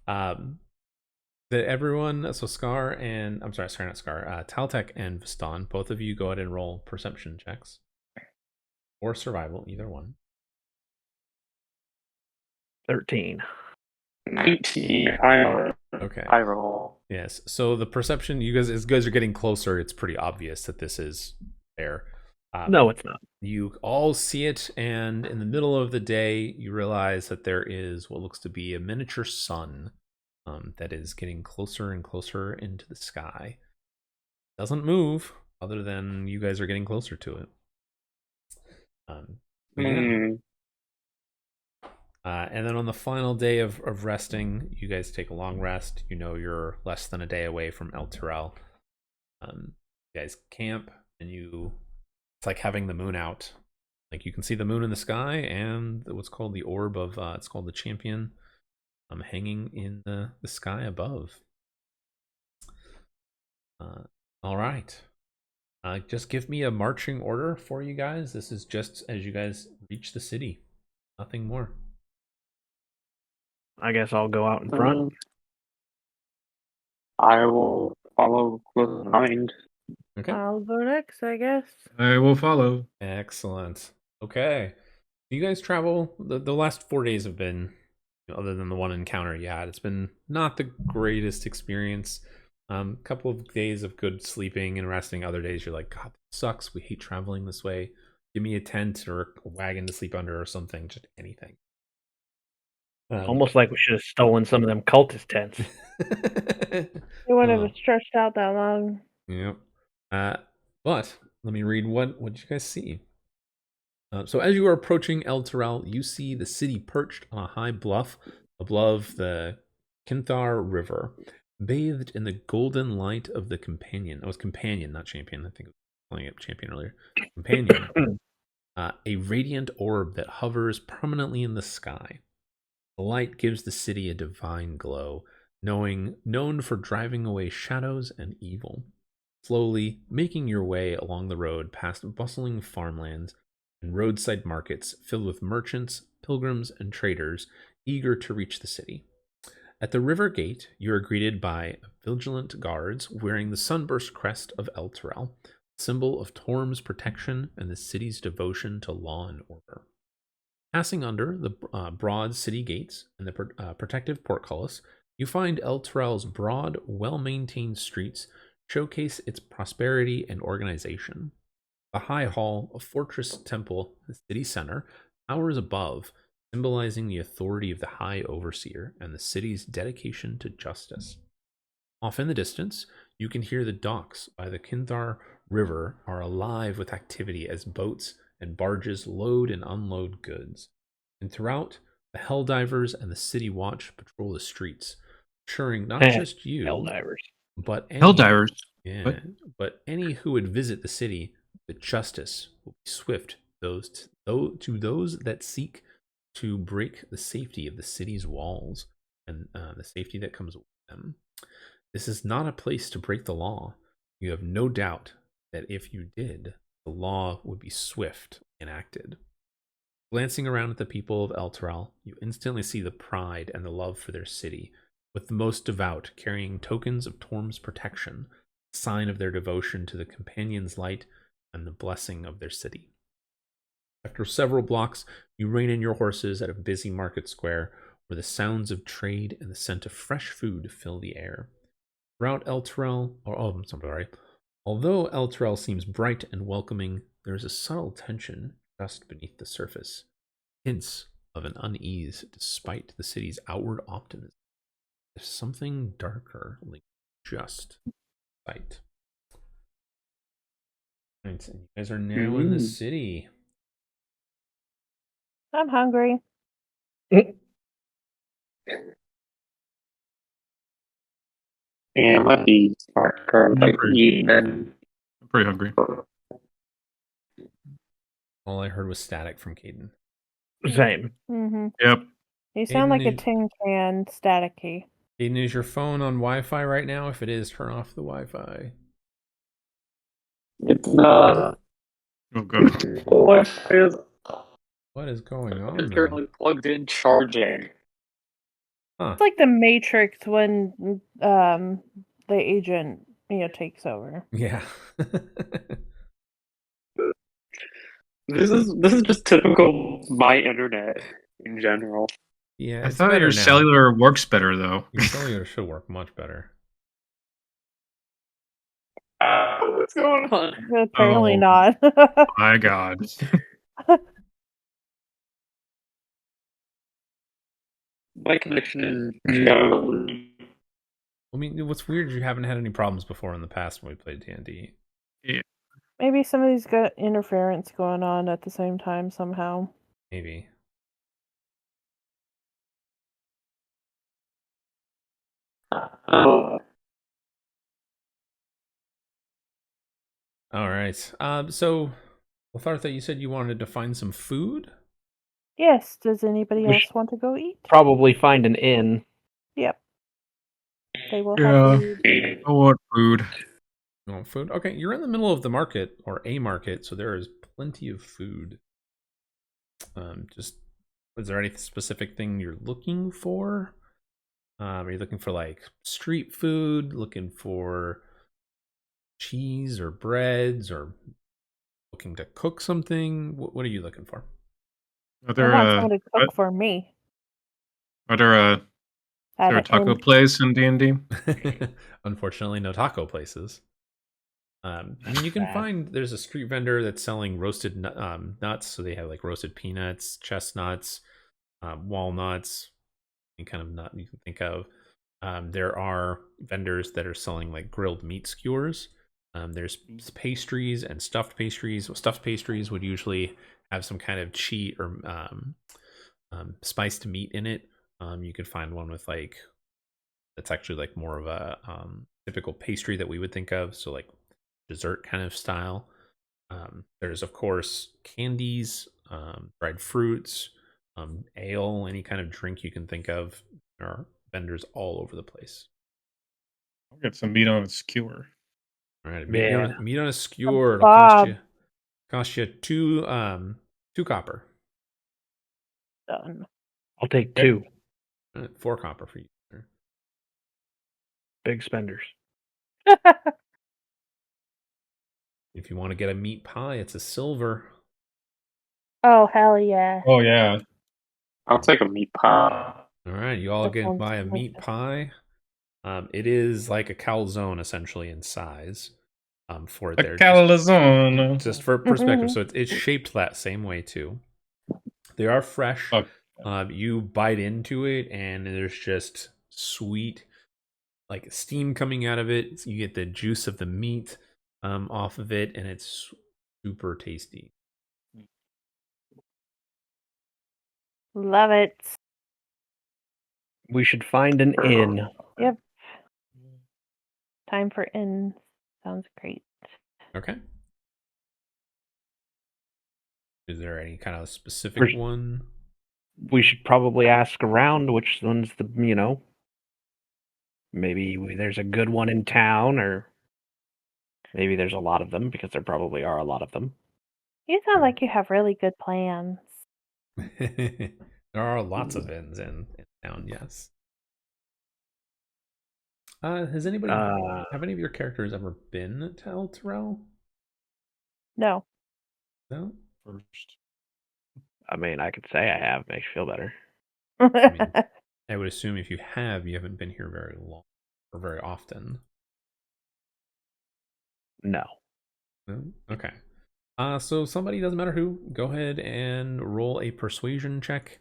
That everyone, so Scar and I'm sorry, not Scar. Taltech and Viston, both of you go ahead and roll perception checks or survival, either one. 13. 19. Okay. I roll. Yes. So the perception, as you guys are getting closer, it's pretty obvious that this is there. No, it's not. You all see it, and in the middle of the day, you realize that there is what looks to be a miniature sun that is getting closer and closer into the sky. Doesn't move, other than you guys are getting closer to it. Yeah. And then on the final day of resting, you guys take a long rest. You know you're less than a day away from Elturel. You guys camp, and it's like having the moon out. Like you can see the moon in the sky, and what's called the orb of it's called the champion, hanging in the sky above. All right. Just give me a marching order for you guys. This is just as you guys reach the city. Nothing more. I guess I'll go out in front. I will follow close behind. Okay. I'll go next, I guess. I will follow. Excellent. Okay. You guys travel. The last 4 days have been, other than the one encounter you had, it's been not the greatest experience. Couple of days of good sleeping and resting. Other days you're like, God, this sucks. We hate traveling this way. Give me a tent or a wagon to sleep under or something. Just anything. Almost like we should have stolen some of them cultist tents. It wouldn't have stretched out that long. Yep. But let me read what you guys see. So as you are approaching Elturel, you see the city perched on a high bluff above the Kinthar River, bathed in the golden light of the companion. Oh, it was companion, not champion. I think I was calling it champion earlier. Companion. A radiant orb that hovers permanently in the sky. The light gives the city a divine glow, known for driving away shadows and evil. Slowly making your way along the road past bustling farmlands and roadside markets filled with merchants, pilgrims, and traders eager to reach the city. At the river gate, you are greeted by vigilant guards wearing the sunburst crest of Elturel, symbol of Torm's protection and the city's devotion to law and order. Passing under the broad city gates and the protective portcullis, you find Elturel's broad, well-maintained streets showcase its prosperity and organization. The High Hall, a fortress temple in the city center, towers above, symbolizing the authority of the High Overseer and the city's dedication to justice. Off in the distance, you can hear the docks by the Kinthar River are alive with activity as boats and barges load and unload goods. And throughout, the Helldivers and the City Watch patrol the streets, ensuring not just you, Helldivers. but any, Helldivers. yeah, What? but any who would visit the city, that justice will be swift to those that seek to break the safety of the city's walls and the safety that comes with them. This is not a place to break the law. You have no doubt that if you did, the law would be swift enacted. Glancing around at the people of Elturel, you instantly see the pride and the love for their city, with the most devout carrying tokens of Torm's protection, a sign of their devotion to the Companion's light and the blessing of their city. After several blocks, you rein in your horses at a busy market square where the sounds of trade and the scent of fresh food fill the air. Throughout Elturel, although Elturel seems bright and welcoming, there is a subtle tension just beneath the surface, hints of an unease despite the city's outward optimism. There's something darker just sight. Right, and you guys are now in the city. I'm hungry. Yeah, let me start eating and I'm pretty hungry. All I heard was static from Caden. Same. Mm-hmm. Yep. You sound like a Aiden, tin can staticky. Caden, is your phone on Wi-Fi right now? If it is, turn off the Wi-Fi. it's not. Oh, God. What is What is going on? it's Then? currently plugged in charging? Huh. It's like the Matrix when the agent takes over. Yeah. This is just typical my internet in general. Yeah. I It's thought better your now. cellular works better, though. Your cellular should work much better. What's going on? Apparently Oh. not. My God. My connection is generally. I mean, what's weird is you haven't had any problems before in the past when we played D&D. Maybe somebody's got interference going on at the same time somehow. Maybe. All right. So, Lathartha, you said you wanted to find some food? Yes, does anybody We else should want to go eat? probably find an inn. Yep. They will Yeah. have food. I want food. You want food? Okay, you're in the middle of the market, or a market, so there is plenty of food. Just, is there any specific thing you're looking for? Are you looking for like street food? Looking for cheese or breads, or looking to cook something? What are you looking for? Are I there want someone to cook for me are there is at there a an taco inn. place in D&D? Unfortunately, no taco places. I mean, you can Bad. find there's a street vendor that's selling roasted nuts. So they have like roasted peanuts, chestnuts, walnuts, any kind of nut you can think of. There are vendors that are selling like grilled meat skewers. There's pastries and stuffed pastries. Stuffed pastries would usually have some kind of cheat or spiced meat in it. You could find one with like that's actually like more of a typical pastry that we would think of. So like dessert kind of style. There's of course candies, dried fruits, ale, any kind of drink you can think of. There are vendors all over the place. I'll get some meat on a skewer. All right, Yeah. meat on a skewer. It'll Bob. cost you two copper, Done. I'll take Okay. 2 4 copper for you. Sir. big spenders. If you want to get a meat pie, it's a silver. Oh, hell yeah. Oh yeah. I'll take a meat pie. All right, you all That get sounds buy a meat delicious. pie. It is like a calzone essentially in size. For it A there, calzone. just for perspective, so it's shaped that same way too. They are fresh. Oh, You bite into it, and there's just sweet, like steam coming out of it. You get the juice of the meat off of it, and it's super tasty. Love it. We should find an inn. Yep. Time for inn. Sounds great. Okay. Is there any kind of specific For- one? We should probably ask around which one's the, maybe there's a good one in town, or maybe there's a lot of them, because there probably are a lot of them. You sound like you have really good plans. There are lots of inns in town. Yes. Has anybody have any of your characters ever been to Elturel? No. No. first. I mean, I could say I have, makes you feel better. mean, I would assume if you have, you haven't been here very long or very often. No. No? Okay. So somebody, doesn't matter who, go ahead and roll a persuasion check.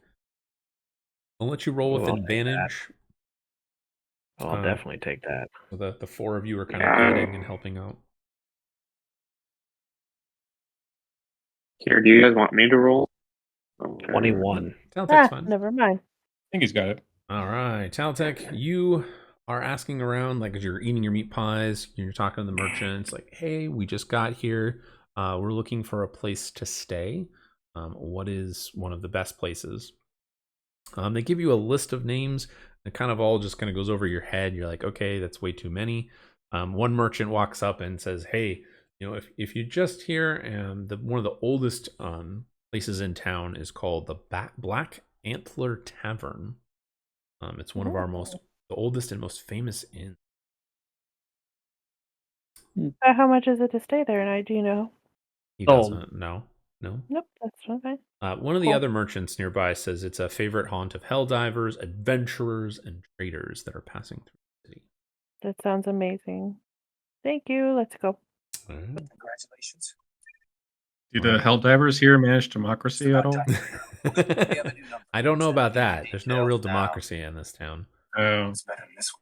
I'll let you roll with I'll take advantage. Oh, I'll definitely take that. So the 4 of you are kind of aiding and helping out. Here, do you guys want me to roll? 21. Taltek's fine. Never mind. I think he's got it. All right, Taltek, you are asking around, like as you're eating your meat pies, you're talking to the merchants, like, hey, we just got here. We're looking for a place to stay. What is one of the best places? They give you a list of names. It kind of all just kind of goes over your head. You're like, okay, that's way too many. One merchant walks up and says, hey, if you just hear, one of the oldest places in town is called the Black Antler Tavern. It's one of our the oldest and most famous inns. How much is it to stay there? And do you know? He Oh. doesn't know. No. Nope, that's okay. One of the Cool. other merchants nearby says it's a favorite haunt of hell divers, adventurers, and traders that are passing through the city. That sounds amazing. Thank you. Let's go. All right. Congratulations. Do the Helldivers here manage democracy at all? I don't know about that. There's no real democracy in this town. Oh, It's better than this one.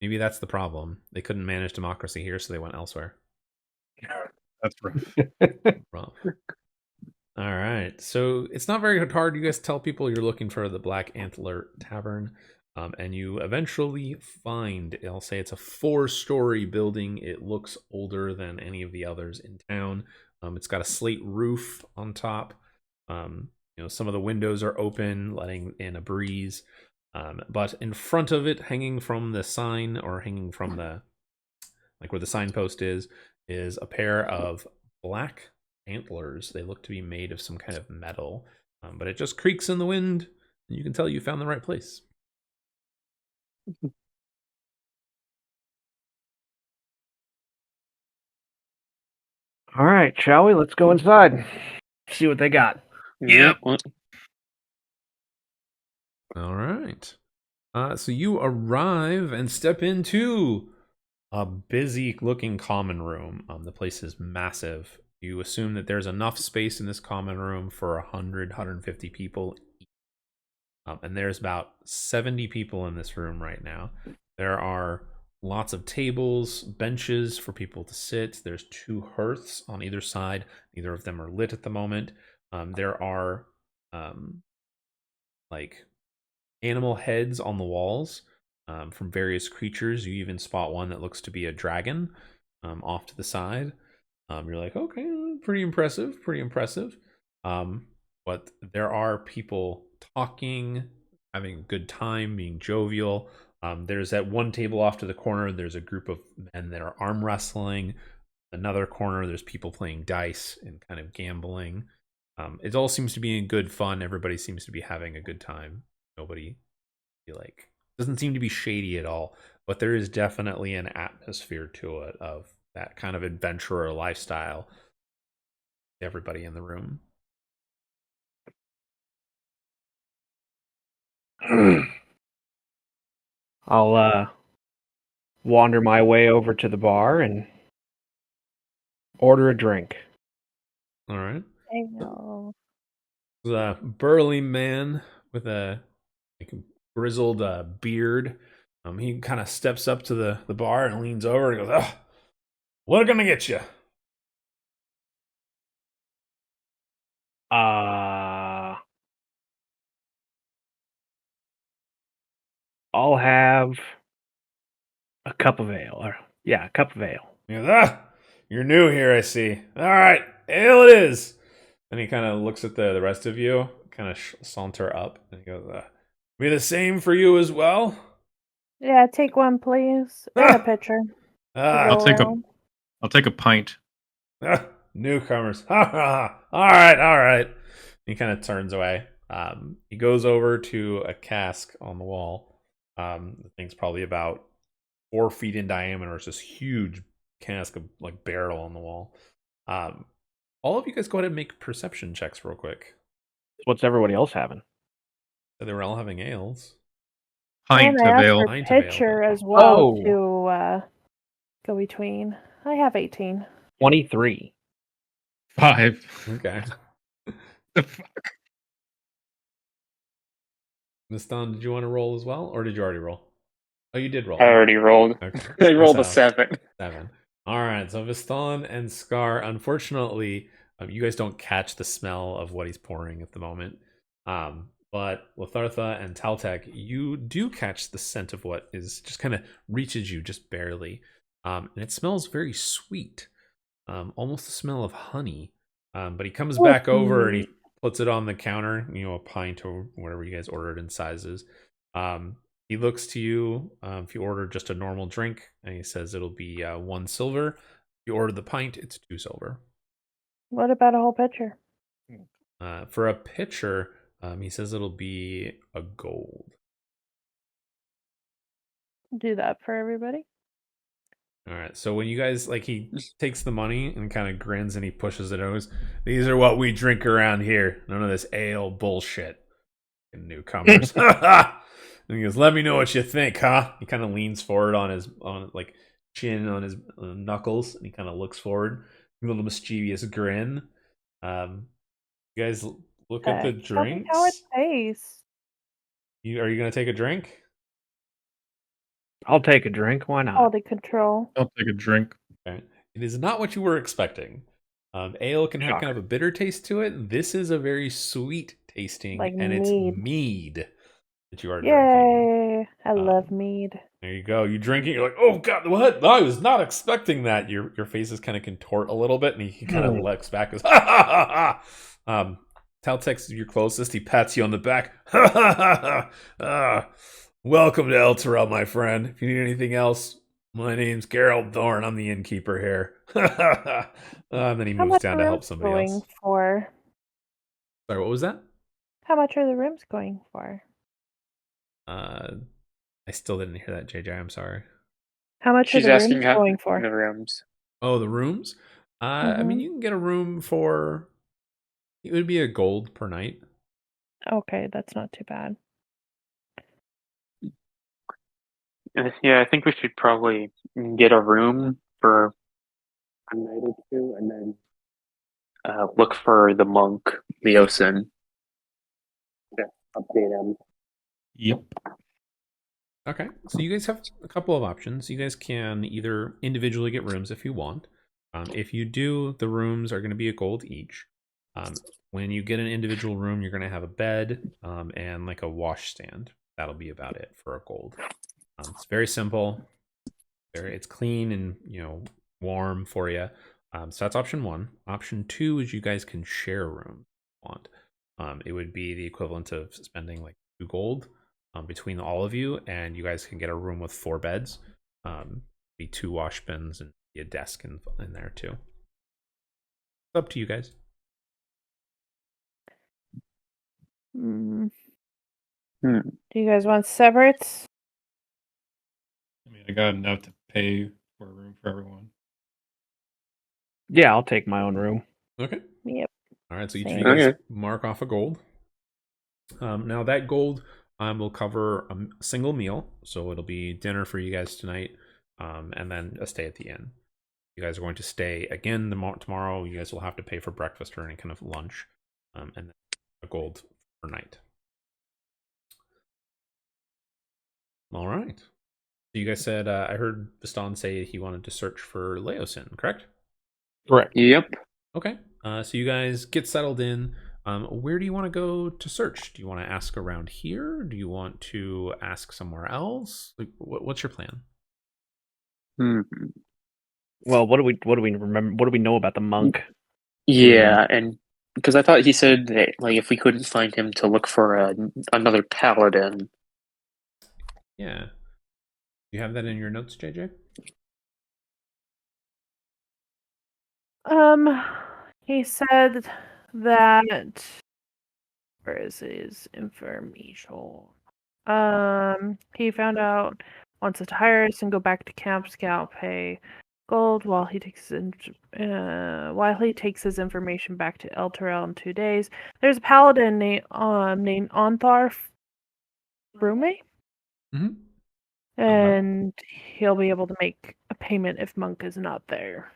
Maybe that's the problem. They couldn't manage democracy here, so they went elsewhere. that's rough. Rough. All right. So it's not very hard. You guys tell people you're looking for the Black Antler Tavern. And you eventually find, I'll say it's a 4-story building. It looks older than any of the others in town. It's got a slate roof on top. Some of the windows are open, letting in a breeze. But in front of it, hanging from the sign, or hanging from the, like where the signpost is a pair of black antlers. They look to be made of some kind of metal, but it just creaks in the wind, and you can tell you found the right place. All right, shall we? Let's go inside. See what they got. Yep. All right. So you arrive and step into a busy looking common room. The place is massive. You assume that there's enough space in this common room for 150 people. And there's about 70 people in this room right now. There are lots of tables, benches for people to sit. There's 2 hearths on either side. Neither of them are lit at the moment. There are like animal heads on the walls from various creatures. You even spot one that looks to be a dragon off to the side. You're like, okay, pretty impressive. But there are people talking, having a good time, being jovial. There's at one table off to the corner, there's a group of men that are arm wrestling. Another corner, there's people playing dice and kind of gambling. It all seems to be in good fun. Everybody seems to be having a good time. Nobody doesn't seem to be shady at all, but there is definitely an atmosphere to it of that kind of adventurer lifestyle. Everybody in the room. I'll wander my way over to the bar and order a drink. All right. I know. There's a burly man with a grizzled beard. He kind of steps up to the bar and leans over and goes, "What gonna get you?" I'll have a cup of ale. A cup of ale. He goes, "You're new here, I see. All right, ale it is." And he kind of looks at the rest of you, kind of saunter up, and he goes, "Be the same for you as well." Yeah, take one, please. And a pitcher. I'll take a pint. Newcomers. All right. He kind of turns away. He goes over to a cask on the wall. The thing's probably about 4 feet in diameter. It's this huge cask of like barrel on the wall. All of you guys go ahead and make perception checks real quick. What's everybody else having? So they were all having ales. Pint and I of asked ale. for Pint of ale. pitcher as well Oh. to go between. I have 18. 23. 5. Okay. The fuck? Miss Dawn, did you want to roll as well, or did you already roll? Oh, you did roll. I already rolled. Okay. I rolled a So, 7. 7. All right. So Viston and Scar, unfortunately, you guys don't catch the smell of what he's pouring at the moment. But Lathartha and Taltek, you do catch the scent of what is just kind of reaches you just barely. And it smells very sweet, almost the smell of honey. But he comes back over and he puts it on the counter, a pint or whatever you guys ordered in sizes. He looks to you if you order just a normal drink, and he says it'll be 1 silver. If you order the pint, it's 2 silver. What about a whole pitcher? For a pitcher, he says it'll be a gold. Do that for everybody. All right. So when you guys he takes the money and kind of grins and he pushes it over. These are what we drink around here. None of this ale bullshit. Newcomers. And he goes, "Let me know what you think, huh?" He kind of leans forward on his chin on his knuckles, and he kind of looks forward, a little mischievous grin. You guys look at the Tell me drinks. how it tastes. Are you gonna take a drink? I'll take a drink. Why not? Quality control. I'll take a drink. Okay. It is not what you were expecting. Ale can have kind of a bitter taste to it. This is a very sweet tasting, Like and mead. it's mead. that you are drinking. Yay! I love mead. There you go. You drink it. You're like, oh god, what? I was not expecting that. Your faces kind of contort a little bit, and he kind of looks back. Goes, ha ha ha ha. Taltek's your closest. He pats you on the back. Ha ha ha. Welcome to Elturel, my friend. If you need anything else, my name's Gerald Thorne. I'm the innkeeper here. And then he How moves much down are to the help rooms somebody going else. for? Sorry, what was that? How much are the rooms going for? I still didn't hear that, JJ. I'm sorry. How much She's are the asking rooms how going for? the rooms. Oh, the rooms? I mean, Mhm. you can get a room for... It would be a gold per night. Okay, that's not too bad. Yeah, I think we should probably get a room for a night or two, and then look for the monk Leosin. Yeah, update him. Yep. Okay, so you guys have a couple of options. You guys can either individually get rooms if you want. If you do, the rooms are going to be a gold each. When you get an individual room, you're going to have a bed and like a wash stand. That'll be about it for a gold. It's very simple. It's clean and warm for you. So that's option one. Option two is you guys can share rooms if you want. It would be the equivalent of spending like 2 gold between all of you, and you guys can get a room with 4 beds, be 2 wash bins, and be a desk in there too. It's up to you guys. Mm. Hmm. Do you guys want separates? I mean, I got enough to pay for a room for everyone. Yeah, I'll take my own room. Okay. Yep. All right. So each of Same. you guys Okay. mark off a gold. Now that gold will cover a single meal, so it'll be dinner for you guys tonight, and then a stay at the inn. You guys are going to stay again tomorrow. You guys will have to pay for breakfast or any kind of lunch, and then a gold per night. All right. So you guys said I heard Viston say he wanted to search for Leosin, correct? Correct. Yep. Okay. So you guys get settled in. Where do you want to go to search? Do you want to ask around here? Do you want to ask somewhere else? Like, what's your plan? Hmm. Well, what do we remember? What do we know about the monk? Yeah, and because I thought he said that like if we couldn't find him to look for another paladin. Yeah. You have that in your notes, JJ? He said that. Where is his information? He found out wants to hire us and go back to Camp Scout, pay gold while he takes his information back to Elturel in 2 days. There's a paladin named Onthar roommate, Mm-hmm. and he'll be able to make a payment if Monk is not there.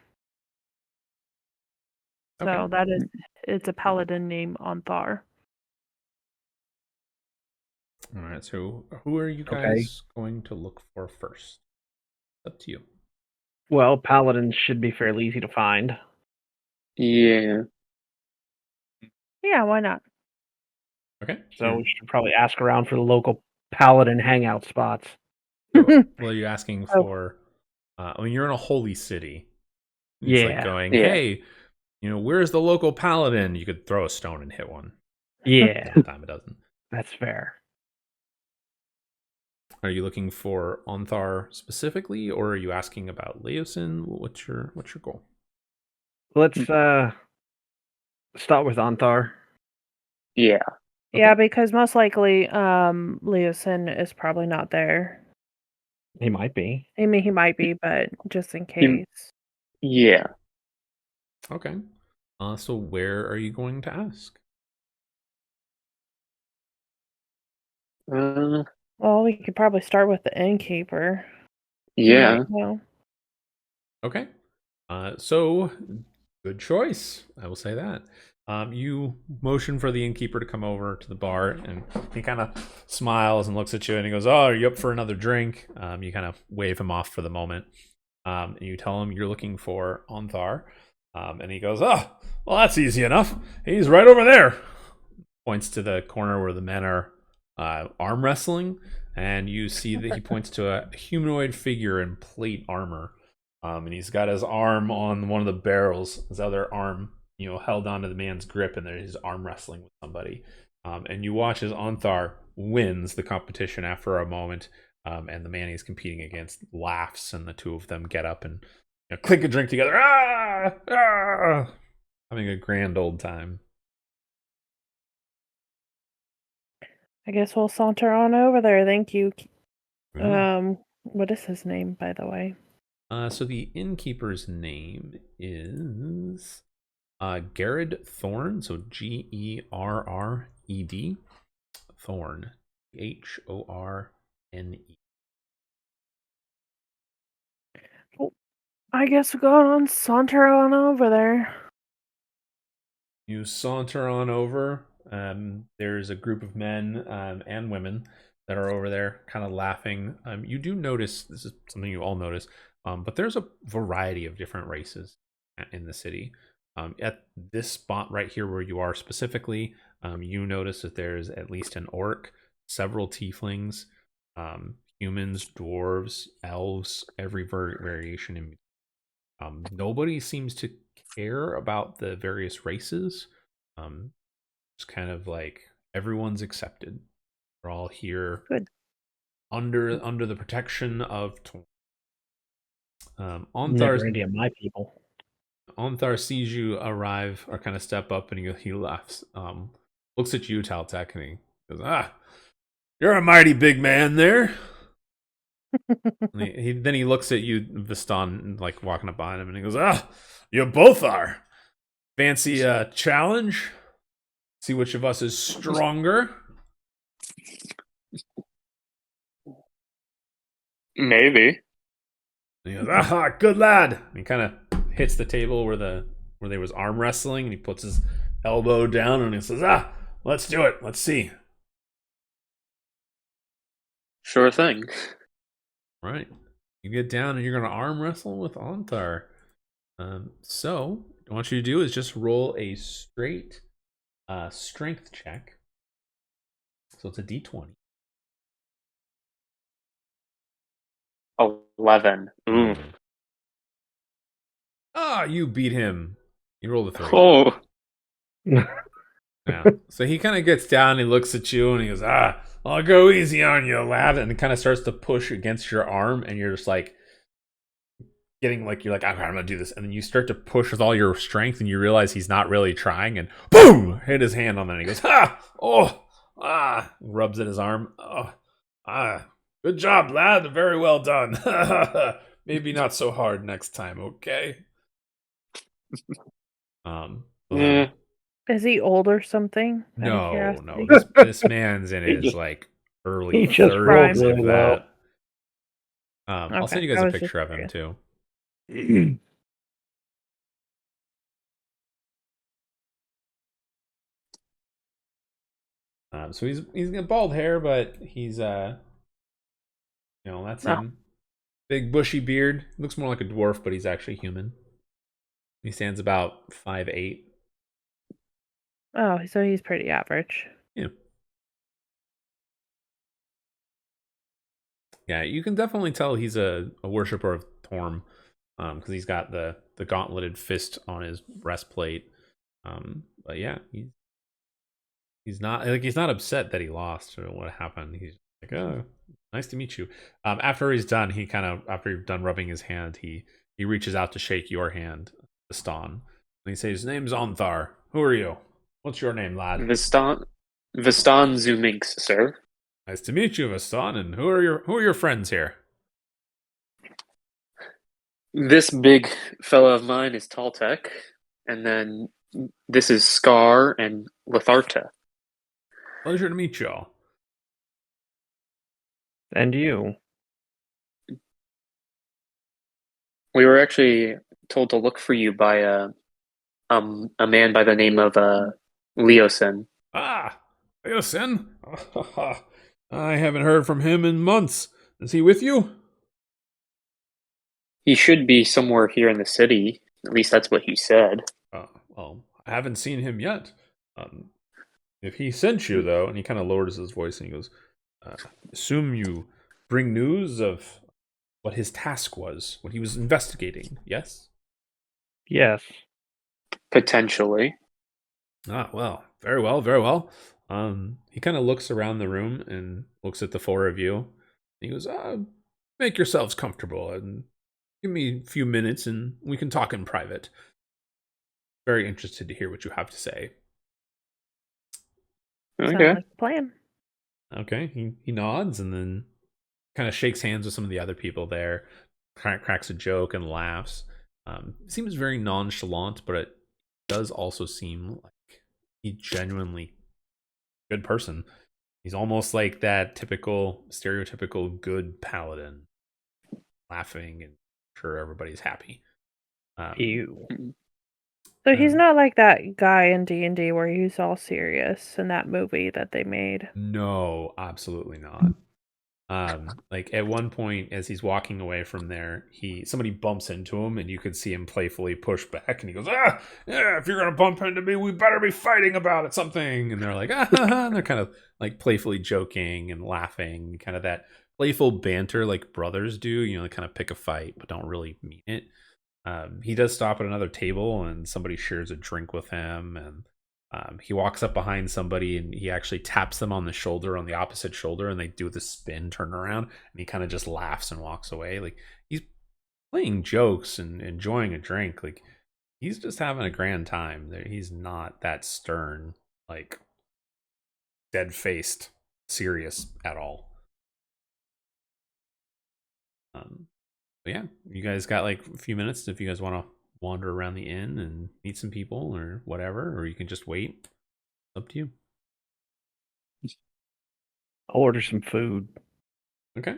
So Okay. it's a paladin named Onthar. All right. So who are you guys going to look for first? Up to you. Well, paladins should be fairly easy to find. Yeah. Yeah, why not? Okay. So we should probably ask around for the local paladin hangout spots. Well, you're asking Oh. for. I mean, you're in a holy city. It's like Yeah. going, Yeah. hey, where's the local paladin? You could throw a stone and hit one. Yeah, One time it doesn't. that's fair. Are you looking for Onthar specifically, or are you asking about Leosin? What's your goal? Let's start with Onthar. Yeah. Yeah, because most likely Leosin is probably not there. He might be. I mean, he might be, but just in case. Yeah. Okay. So where are you going to ask? Well, we could probably start with the innkeeper. Yeah. Well, Okay. So good choice. I will say that. You motion for the innkeeper to come over to the bar, and he kind of smiles and looks at you, and he goes, "Oh, are you up for another drink?" You kind of wave him off for the moment, and you tell him you're looking for Onthar, and he goes, "Oh, well, that's easy enough. He's right over there." Points to the corner where the men are arm wrestling, and you see that he points to a humanoid figure in plate armor, and he's got his arm on one of the barrels, his other arm, held onto the man's grip, and there's his arm wrestling with somebody. And you watch as Anthar wins the competition after a moment, and the man he's competing against laughs, and the two of them get up and clink a drink together, having a grand old time. I guess we'll saunter on over there. Thank you. Yeah. What is his name, by the way? So the innkeeper's name is Garrett Thorne. So Gerred Thorne, Horne. I guess we'll go on saunter on over there. You saunter on over. There's a group of men and women that are over there kind of laughing. You do notice, this is something you all notice, but there's a variety of different races in the city. At this spot right here where you are specifically, you notice that there's at least an orc, several tieflings, humans, dwarves, elves, every variation in. Nobody seems to care about the various races. It's kind of like everyone's accepted. We're all here. Good. Under the protection of Never any of my people. Onthar sees you arrive or kind of step up, and he laughs. Looks at you, Taltek, and he goes, you're a mighty big man there. Then he looks at you, Vistan, like walking up behind him, and he goes, you both are. Fancy challenge? See which of us is stronger? Maybe. And he goes, good lad. And he kind of hits the table where there was arm wrestling, and he puts his elbow down, and he says, let's do it. Let's see. Sure thing. Right. You get down, and you're going to arm wrestle with Anthar. So, what I want you to do is just roll a straight strength check. So it's a d20. 11. Ooh. You beat him. You rolled a 3. Oh. Yeah. So he kind of gets down, he looks at you, and he goes, I'll go easy on you, lad. And it kind of starts to push against your arm, and you're just like, you're like, okay, I'm going to do this. And then you start to push with all your strength, and you realize he's not really trying, and boom! Hit his hand on that, and he goes, rubs at his arm. Good job, lad. Very well done. Maybe not so hard next time, okay? Yeah. Is he old or something? No. This man's in his like early 30s, really if low. that. I'll send you guys a picture of him too. So he's got bald hair, but he's that's him. Big bushy beard. Looks more like a dwarf, but he's actually human. He stands about 5'8". Oh, so he's pretty average. Yeah. Yeah, you can definitely tell he's a worshiper of Torm, because he's got the gauntleted fist on his breastplate. But yeah, he's not upset that he lost or what happened. He's like, oh, nice to meet you. After he's done, after you've done rubbing his hand, he reaches out to shake your hand, Vistan. And he says, his name's Anthar. Who are you? What's your name, lad? Vistan Zoominx, sir. Nice to meet you, Vistan. And who are your friends here? This big fella of mine is Taltek, and then this is Scar and Letharta. Pleasure to meet y'all. And you. We were actually told to look for you by a man by the name of Leosin. Leosin? I haven't heard from him in months. Is he with you? He should be somewhere here in the city. At least that's what he said. Well, I haven't seen him yet. If he sent you, though, and he kind of lowers his voice and he goes, assume you bring news of what his task was, what he was investigating, yes? Yes. Potentially. Ah, well, very well, very well. He kind of looks around the room and looks at the four of you. He goes, make yourselves comfortable and give me a few minutes and we can talk in private. Very interested to hear what you have to say. Sounds Okay. like a plan. Okay, he nods and then kind of shakes hands with some of the other people there, cracks a joke and laughs. Seems very nonchalant, but it does also seem like he genuinely good person. He's almost like that typical, stereotypical good paladin, laughing and sure everybody's happy. Ew. So he's Um, not like that guy in D&D where he's all serious in that movie that they made. No, absolutely not. Like at one point as he's walking away from there, somebody bumps into him and you could see him playfully push back and he goes, yeah, if you're gonna bump into me, we better be fighting about it, something. And they're like, and they're kind of like playfully joking and laughing, kind of that playful banter like brothers do, they kind of pick a fight but don't really mean it. He does stop at another table and somebody shares a drink with him, and he walks up behind somebody and he actually taps them on the shoulder, on the opposite shoulder, and they do the spin turn around, and he kind of just laughs and walks away. Like he's playing jokes and enjoying a drink. Like he's just having a grand time. He's not that stern, like dead faced, serious at all. But yeah, you guys got like a few minutes if you guys want to wander around the inn and meet some people or whatever, or you can just wait. Up to you. I'll order some food. Okay.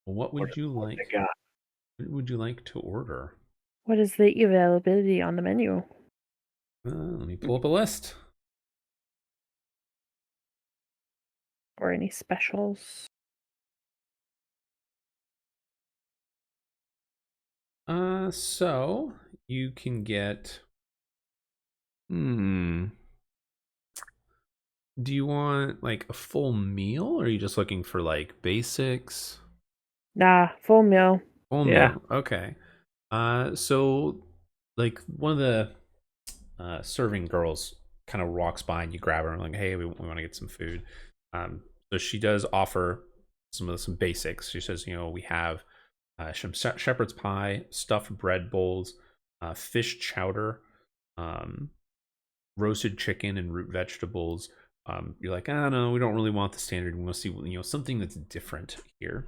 Well, what would Order you what like? they got. What would you like to order? What is the availability on the menu? Let me pull up a list. Or any specials? So you can get. Do you want like a full meal, or are you just looking for like basics? Nah, full meal. Full Yeah. meal. Okay. So like one of the serving girls kind of walks by and you grab her and like, hey, we want to get some food. So she does offer some basics. She says, we have some shepherd's pie, stuffed bread bowls, fish chowder, roasted chicken and root vegetables. You're like, no, we don't really want the standard. We want to see, something that's different here.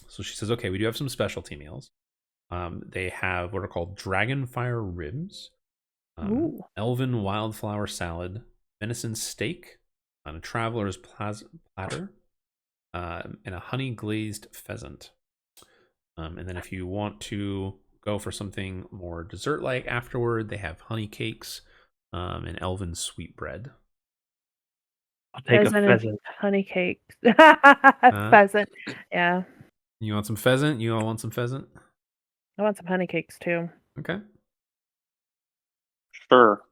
So she says, okay, we do have some specialty meals. They have what are called dragonfire ribs, elven wildflower salad, venison steak, on a traveler's platter, and a honey glazed pheasant. And then if you want to go for something more dessert like afterward, they have honey cakes and elven sweetbread. I'll take a Pheasant and pheasant. honey cakes. Pheasant. Yeah. You want some pheasant? You all want some pheasant? I want some honey cakes too. Okay. Sure.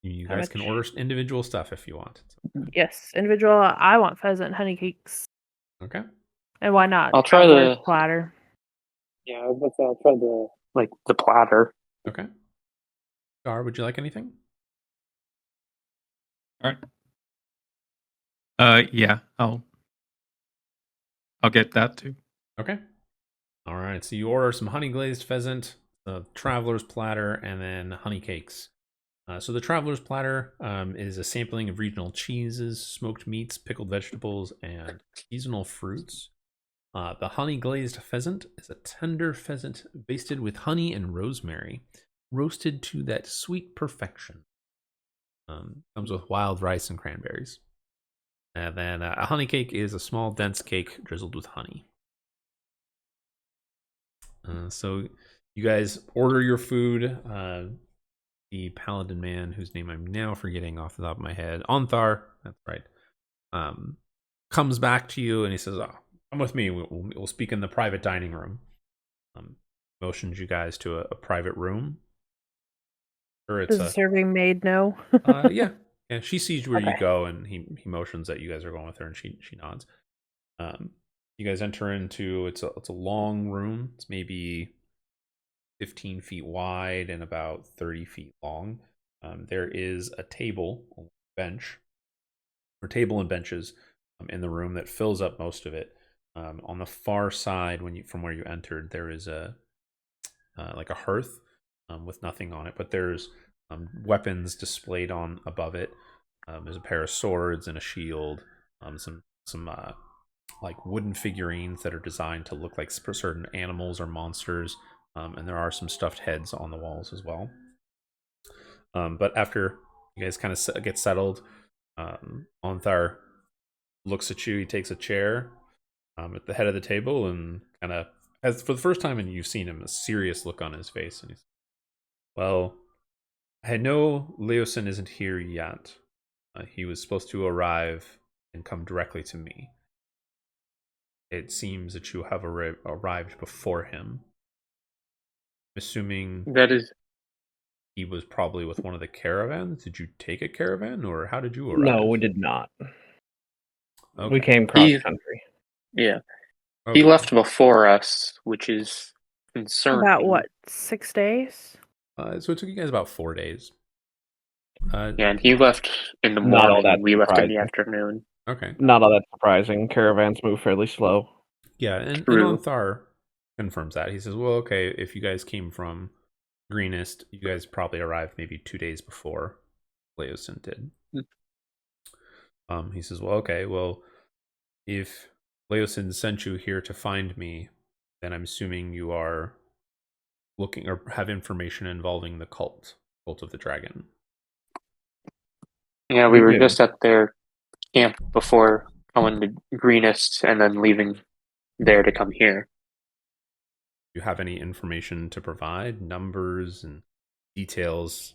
You How guys can much? order individual stuff if you want. Yes, individual. I want pheasant and honey cakes. Okay. And why not? I'll try Traveler's the platter. Yeah, I'll try the platter. Okay. Gar, would you like anything? All right. Yeah, I'll get that too. Okay. All right. So you order some honey glazed pheasant, the traveler's platter, and then honey cakes. So the traveler's platter is a sampling of regional cheeses, smoked meats, pickled vegetables, and seasonal fruits. The honey glazed pheasant is a tender pheasant basted with honey and rosemary, roasted to that sweet perfection. Comes with wild rice and cranberries. And then a honey cake is a small, dense cake drizzled with honey. So you guys order your food. The paladin man, whose name I'm now forgetting off the top of my head, Ontharr, that's right, comes back to you and he says, come with me. We'll speak in the private dining room. Motions you guys to a private room. Or it's Does the serving maid know? yeah. Yeah, she sees where you Okay. go, and he motions that you guys are going with her, and she nods. You guys enter into it's a long room. It's maybe 15 feet wide and about 30 feet long. There is a table, bench, or table and benches in the room that fills up most of it. On the far side, from where you entered, there is a like a hearth with nothing on it, but there's weapons displayed on above it. There's a pair of swords and a shield, some like wooden figurines that are designed to look like certain animals or monsters, and there are some stuffed heads on the walls as well. But after you guys kind of get settled, Onthar looks at you. He takes a chair at the head of the table and kind of has, for the first time, and you've seen him, a serious look on his face, and he's, well, I know Leosin isn't here yet. He was supposed to arrive and come directly to me. It seems that you have arrived before him. Assuming That is he was probably with one of the caravans. Did you take a caravan, or how did you arrive? No, we did not. Okay. We came cross country. Yeah. Okay. He left before us, which is concerning. About what, 6 days? So it took you guys about 4 days. Yeah, and he left in the Not all morning. that We left in the surprising. afternoon. Okay. Not all that surprising. Caravans move fairly slow. Yeah, and True. Onthar confirms that. He says, well, okay, if you guys came from Greenest, you guys probably arrived maybe 2 days before Leosin did. He says, well, okay, well, if Leosin sent you here to find me, then I'm assuming you are looking or have information involving the cult of the dragon. Yeah, we were do. just at their camp before coming to Greenest and then leaving there to come here. Do you have any information to provide? Numbers and details?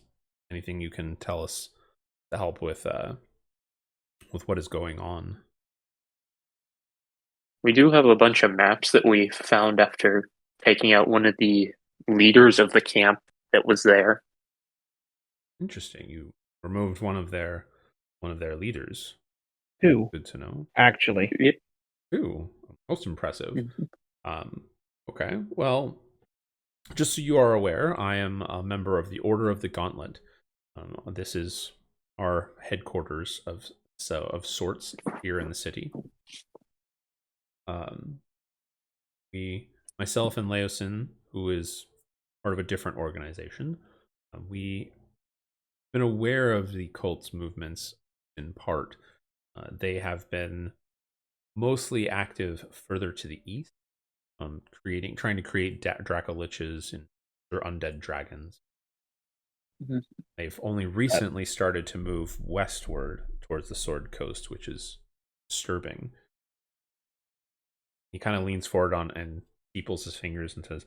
Anything you can tell us to help with what is going on? We do have a bunch of maps that we found after taking out one of the leaders of the camp that was there. Interesting. You removed one of their leaders. 2, Good to know. actually. Yep. 2. Most impressive. Mhm. Okay. Well, just so you are aware, I am a member of the Order of the Gauntlet. This is our headquarters of sorts here in the city. Myself and Leosin, who is part of a different organization, we been aware of the cult's movements in part. They have been mostly active further to the east, trying to create Dracoliches and or undead dragons. Mhm. They've only recently started to move westward towards the Sword Coast, which is disturbing. He kind of leans forward and peoples his fingers and says,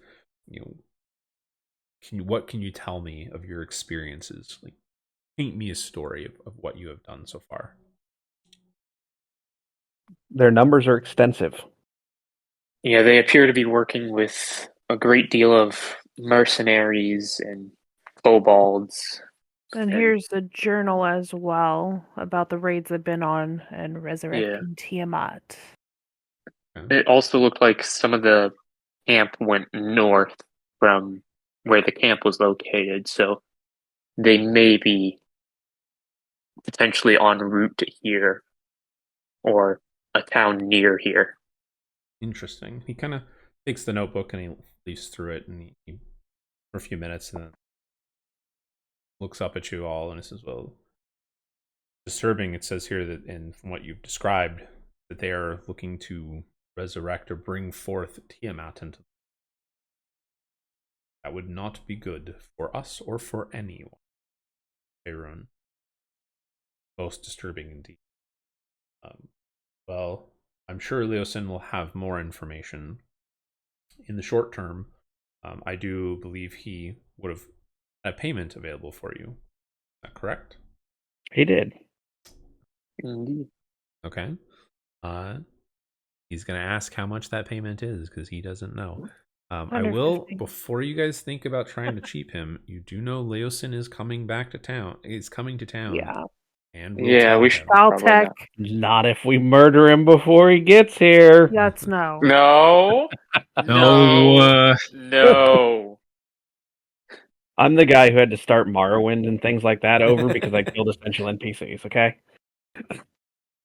what can you tell me of your experiences? Like, paint me a story of what you have done so far. Their numbers are extensive. Yeah, they appear to be working with a great deal of mercenaries and kobolds. And here's the journal as well about the raids they've been on and resurrecting Tiamat. It also looked like some of the camp went north from where the camp was located, so they may be potentially en route to here or a town near here. Interesting. He kind of takes the notebook and he leaves through it and he for a few minutes and then looks up at you all and he says, well, disturbing, it says here that, and from what you've described, that they are looking to resurrect or bring forth Tiamat into. That would not be good for us or for anyone. Faerun. Most disturbing indeed. Well, I'm sure Leosin will have more information. In the short term, I do believe he would have a payment available for you. Is that correct? He did. Indeed. Okay. He's going to ask how much that payment is because he doesn't know. I will, 150. before you guys think about trying to cheap him, you do know Leosin is coming back to town. He's coming to town. Yeah. And we'll Yeah, tell we should him. probably Caltech. Not if we murder him before he gets here. That's no. No. No, No. I'm the guy who had to start Morrowind and things like that over because I killed essential NPCs, okay?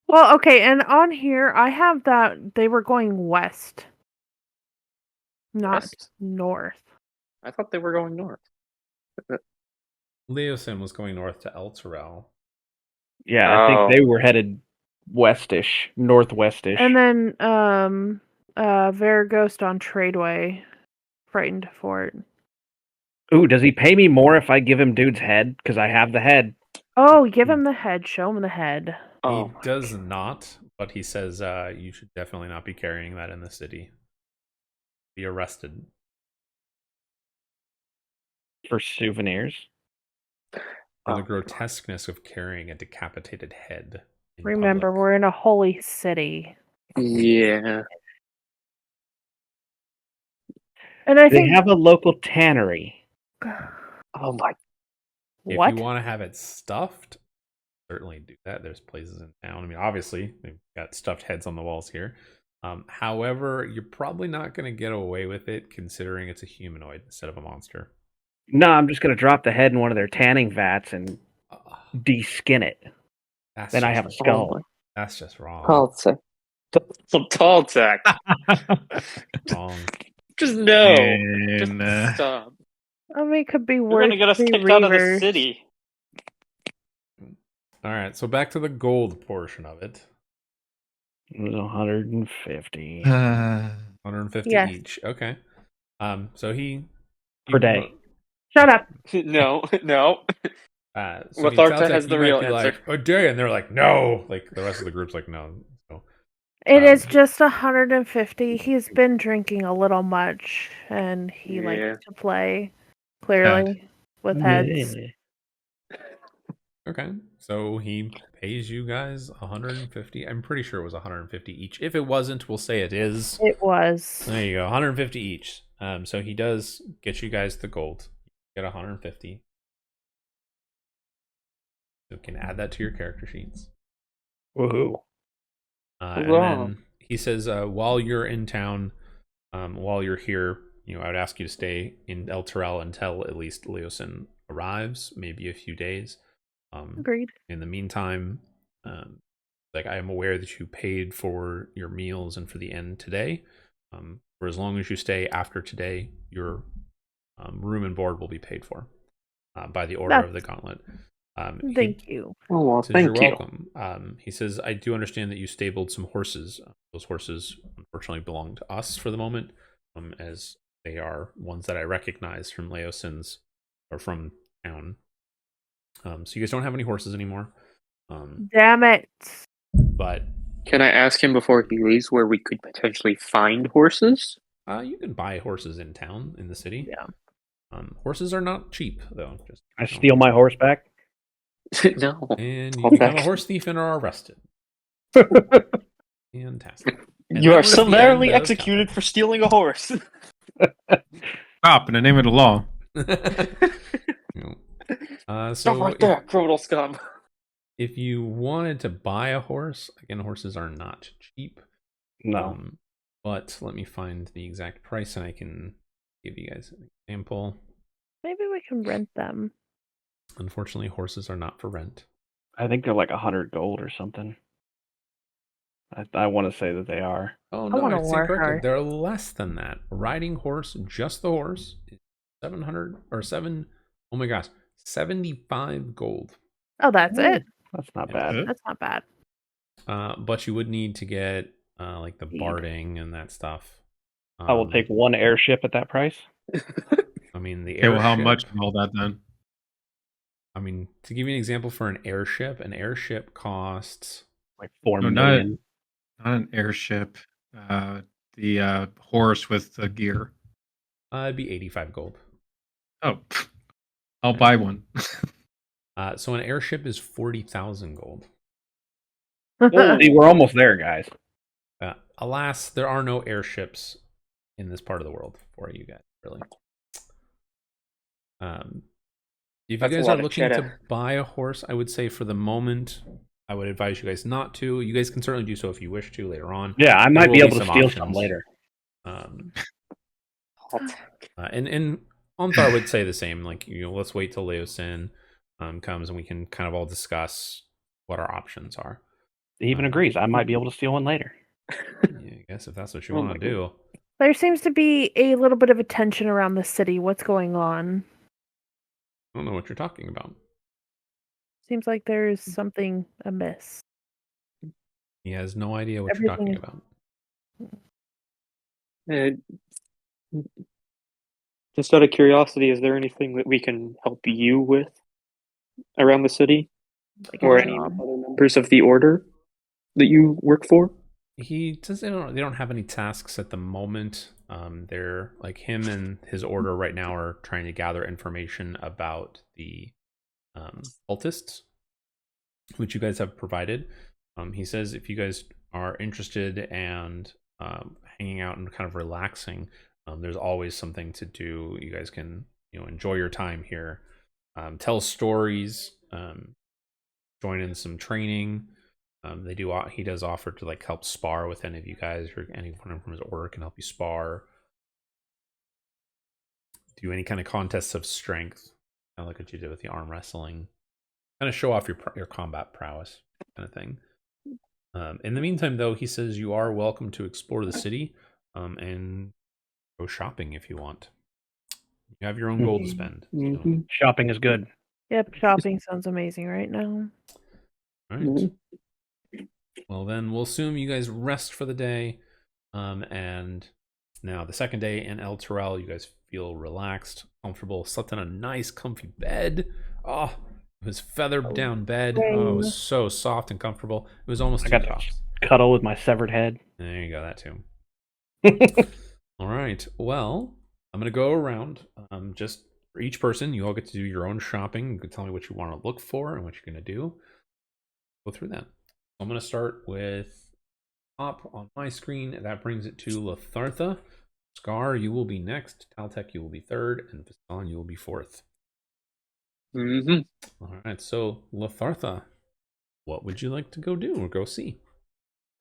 Well, okay, and on here I have that they were going west, not West? north. I thought they were going north. Leosin was going north to Elturel. Yeah, I think they were headed westish, northwestish. And then Varaghost on Tradeway, Frightened Fort. Ooh, does he pay me more if I give him dude's head? Because I have the head. Oh, give him the head. Show him the head. Oh, He does not, but he says you should definitely not be carrying that in the city. Be arrested. For souvenirs. For the Oh. grotesqueness of carrying a decapitated head. In Remember, public. we're in a holy city. yeah. And I They think have a local tannery. Oh my. what? If you want to have it stuffed, certainly do that. There's places in town. I mean, obviously, they've got stuffed heads on the walls here. However, you're probably not going to get away with it considering it's a humanoid instead of a monster. No, I'm just going to drop the head in one of their tanning vats and Uh, de-skin it. that's Then I just have a wrong. skull. That's just wrong. Caltech. Some Caltech. Wrong. Just no. and, Just stop. I mean, it could be You're worse. gonna get us to kicked out of the Reavers. city. All right, so back to the gold portion of it. It was 150 150 Yes. each. Okay. So he per day. Shut up. No, no. So Letharta has the you might real be answer. like, a day, and they're like, no. Like the rest of the group's like, no. So, It is Um, just 150. He's been drinking a little much, and he Yeah. likes to play, clearly, with heads. okay. So he pays you guys 150. I'm pretty sure it was 150 each. If it wasn't, we'll say it is. It was. There you go, 150 each. So he does get you guys the gold. You get 150. You can add that to your character sheets. Woohoo. And Wow. then he says, while you're in town, while you're here, I would ask you to stay in Elturel until at least Leosin arrives, maybe a few days. Agreed. In the meantime, like I am aware that you paid for your meals and for the inn today. For as long as you stay after today, your room and board will be paid for by the order of the gauntlet. Thank you. Oh well, Says, thank you're you. welcome. He says, I do understand that you stabled some horses. Those horses unfortunately belong to us for the moment, as they are ones that I recognize from Leosin's or from town. So you guys don't have any horses anymore. Damn it. But Can I ask him before he leaves where we could potentially find horses? you can buy horses in town, in the city. Yeah. Horses are not cheap, though. Just I steal my horse back. No. and you I'll become a back. horse thief and are arrested. Fantastic. And You that are was the summarily end of executed for stealing a horse. Stop in the name of the law. So Stop right there, criminal scum. if you wanted to buy a horse, again, horses are not cheap. No. But let me find the exact price and I can give you guys an example. Maybe we can rent them. Unfortunately, horses are not for rent. I think they're like 100 gold or something. I want to say that they are. Oh I no, want a I stand corrected. warhorse. They're less than that. Riding horse, just the horse, is 700 or 7. Oh my gosh, 75 gold. Oh, that's it. That's not Yeah. bad. That's not bad. But you would need to get like the Speed. barding and that stuff. I will take one airship at that price. I mean, the Okay, well, how airship- much and all that then? I mean, to give you an example for an airship costs. Like 4 No, million. Not an airship. The horse with the gear. It'd be 85 gold. Oh, I'll buy one. So an airship is 40,000 gold. See, we're almost there, guys. Alas, there are no airships in this part of the world for you guys, really. If you That's a guys lot are of looking to cheddar. buy a horse, I would say for the moment, I would advise you guys not to. You guys can certainly do so if you wish to later on. Yeah, I There might will be able to some steal some options. later. I'll take. And Onthar would say the same. Like, let's wait till Leosin comes and we can kind of all discuss what our options are. He even agrees. I might be able to steal one later. Yeah, I guess if that's what you Oh want my to do. There seems to be a little bit of a tension around the city. What's going on? I don't know what you're talking about. Seems like there's something amiss. He has no idea what you're talking about. Just out of curiosity, is there anything that we can help you with around the city, Like or a any job. other members of the order that you work for? He does. They don't have any tasks at the moment. They're like him and his order right now are trying to gather information about the cultists, which you guys have provided. He says if you guys are interested and hanging out and kind of relaxing, there's always something to do. You guys can enjoy your time here, tell stories, join in some training. He does offer to like help spar with any of you guys, or anyone from his order can help you spar. Do any kind of contests of strength, kind of like what you did with the arm wrestling. Kind of show off your combat prowess, kind of thing. In the meantime, though, he says you are welcome to explore the city and go shopping if you want. You have your own gold to spend. So. Shopping is good. Yep, shopping sounds amazing right now. All right. Well, then we'll assume you guys rest for the day. And now the second day in Elturel, you guys feel relaxed, comfortable, slept in a nice, comfy bed. Oh, it was feathered down bed. Oh, it was so soft and comfortable. It was almost I too got soft. to cuddle with my severed head. There you go, that too. All right. Well, I'm going to go around. Just for each person, you all get to do your own shopping. You can tell me what you want to look for and what you're going to do. Go through that. I'm going to start with top on my screen. That brings it to Lathartha. Scar, you will be next. Taltek, you will be third. And Viston, you will be fourth. All right. So, Lathartha, what would you like to go do or go see?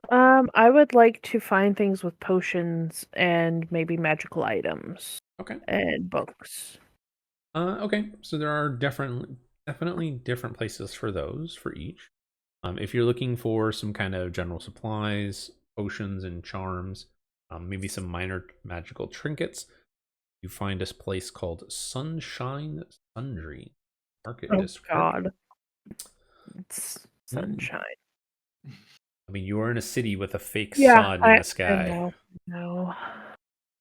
I would like to find things with potions and maybe magical items. Okay. And books. Okay. So there are definitely different places for those for each. If you're looking for some kind of general supplies, potions and charms, maybe some minor magical trinkets, you find this place called Sunshine Sundry. Market District. God. It's sunshine. I mean, you are in a city with a fake sun in the sky. No.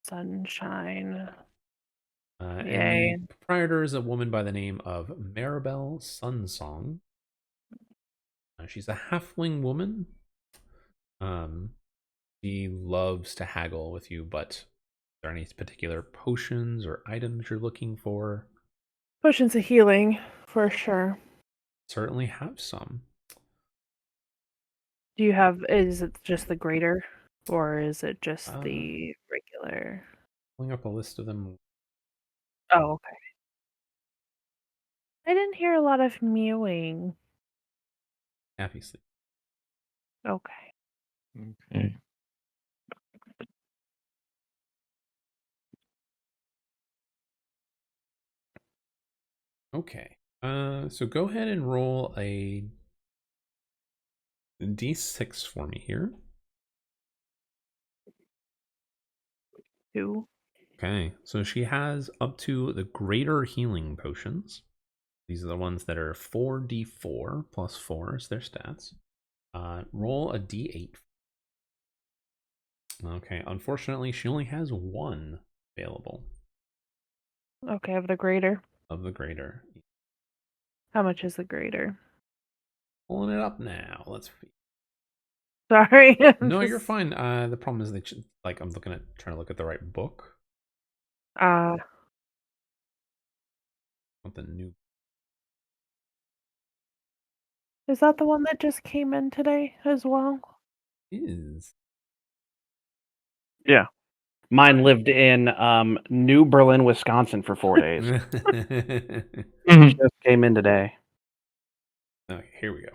Sunshine. And the proprietor is a woman by the name of Maribel Sunsong. She's a halfling woman. She loves to haggle with you, but are there any particular potions or items you're looking for? Potions of healing, for sure. Certainly have some. Do you have, is it just the greater, or is it just the regular? Pulling up a list of them. Oh, okay. I didn't hear a lot of mewing. Happy sleep. Okay. Okay. Okay. So go ahead and roll a d6 for me here. 2. Okay, so she has up to the greater healing potions. These are the ones that are 4d4 plus 4 is their stats. Roll a d8. Okay, unfortunately, she only has one available. Okay, of the greater. Of the greater. How much is the greater? Pulling it up now. Let's see. Sorry. No, you're fine. The problem is that like I'm trying to look at the right book. Want the new. Is that the one that just came in today as well? Is. Yeah. Mine lived in New Berlin, Wisconsin for 4 days. Just came in today. Okay, here we go.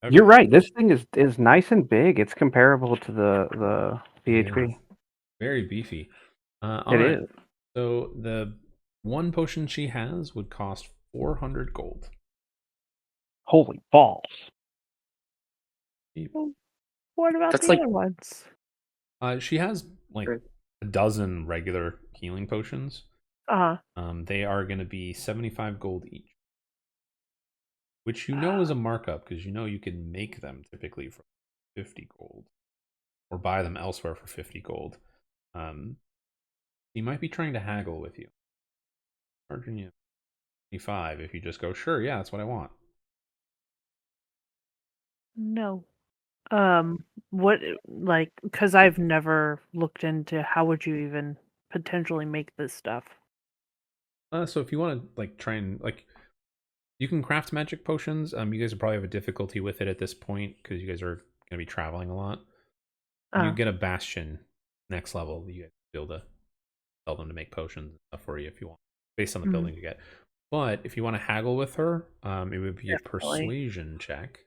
Okay. You're right. This thing is nice and big. It's comparable to the PHP. Yeah, very beefy. All It right. is. So the one potion she has would cost 400 gold. Holy balls! What about That's the like- other ones? She has like Right. a dozen regular healing potions. They are going to be 75 gold each, which you know is a markup because you know you can make them typically for 50 gold or buy them elsewhere for 50 gold. He might be trying to haggle with you, charging you 25 if you just go, sure, yeah, that's what I want. No. What, like, because I've never looked into how would you even potentially make this stuff. So if you want to like try and like, you can craft magic potions. You guys will probably have a difficulty with it at this point because you guys are going to be traveling a lot. You get a bastion next level. You guys will be able to tell them to make potions and stuff for you if you want, based on the building you get. But if you want to haggle with her, it would be a persuasion check.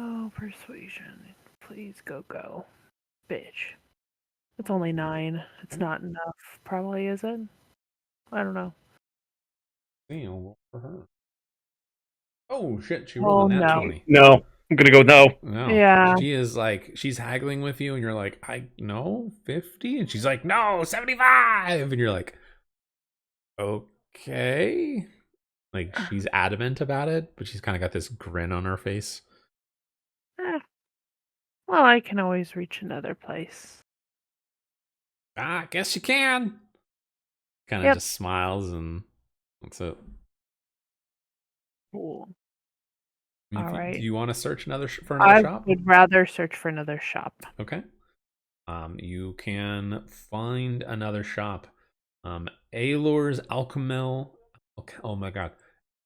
Oh, persuasion. Please go. Bitch. It's only 9. It's not enough, probably, is it? I don't know. I'll roll for her. Oh shit, she rolled a nat 20. No, I'm gonna go no. No. Yeah. She is like, she's haggling with you, and you're like, I no 50, and she's like, no 75, and you're like, okay. Like she's adamant about it, but she's kind of got this grin on her face. Well, I can always reach another place. I guess you can. Kind of just smiles, and that's it. Cool. I mean, All right. Do you want to search for another shop? I would rather search for another shop. Okay. You can find another shop. Aelor's Alchemel. Oh my god.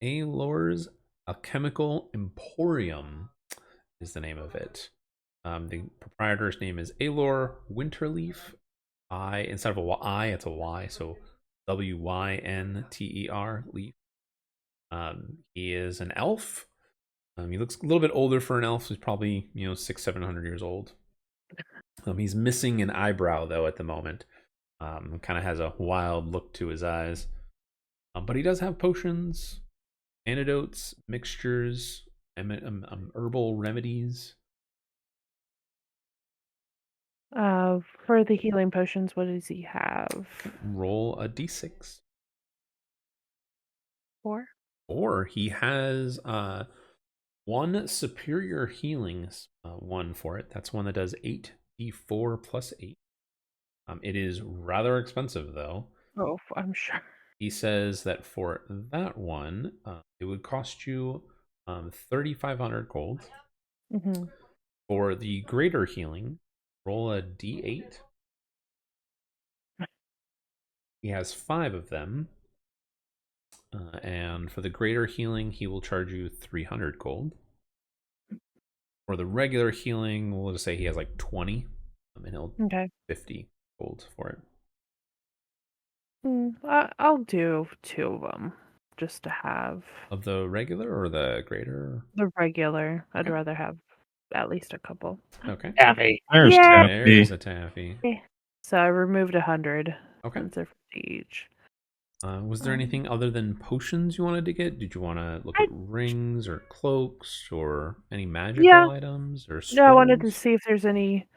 Aelor's Alchemical Emporium is the name of it. The proprietor's name is Aelor Winterleaf. Instead of a I, it's a Y, so Wynter Leaf. He is an elf. He looks a little bit older for an elf. He's probably 600-700 years old. He's missing an eyebrow though at the moment. Kind of has a wild look to his eyes. But he does have potions, antidotes, mixtures, herbal remedies. For the healing potions, what does he have? Roll a d6. 4? Or he has one superior healing one for it. That's one that does 8d4 plus 8. It is rather expensive though. Oh, I'm sure. He says that for that one, it would cost you 3,500 gold. Mm-hmm. For the greater healing, roll a d8. He has 5 of them. And for the greater healing, he will charge you 300 gold. For the regular healing, we'll just say he has like 20. And he'll 50 gold for it. I'll do 2 of them just to have. Of the regular or the greater? The regular. I'd rather have at least a couple. Okay. Taffy. There's Yeah. Taffy. There's a taffy. So I removed 100. Okay. Since they're 50 each. Was there anything other than potions you wanted to get? Did you want to look at rings or cloaks or any magical items or scrolls? No, I wanted to see if there's any.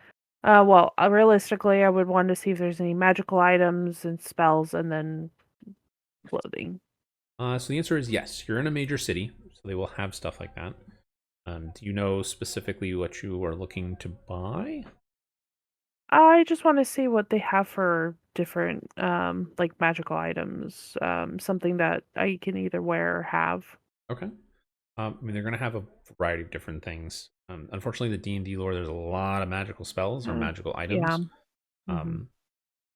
Well, realistically, I would want to see if there's any magical items and spells, and then clothing. So the answer is yes. You're in a major city, so they will have stuff like that. Do you know specifically what you are looking to buy? I just want to see what they have for different, like magical items. Something that I can either wear or have. Okay. I mean, they're going to have a variety of different things. Unfortunately, the D&D lore, there's a lot of magical spells or magical items. Yeah.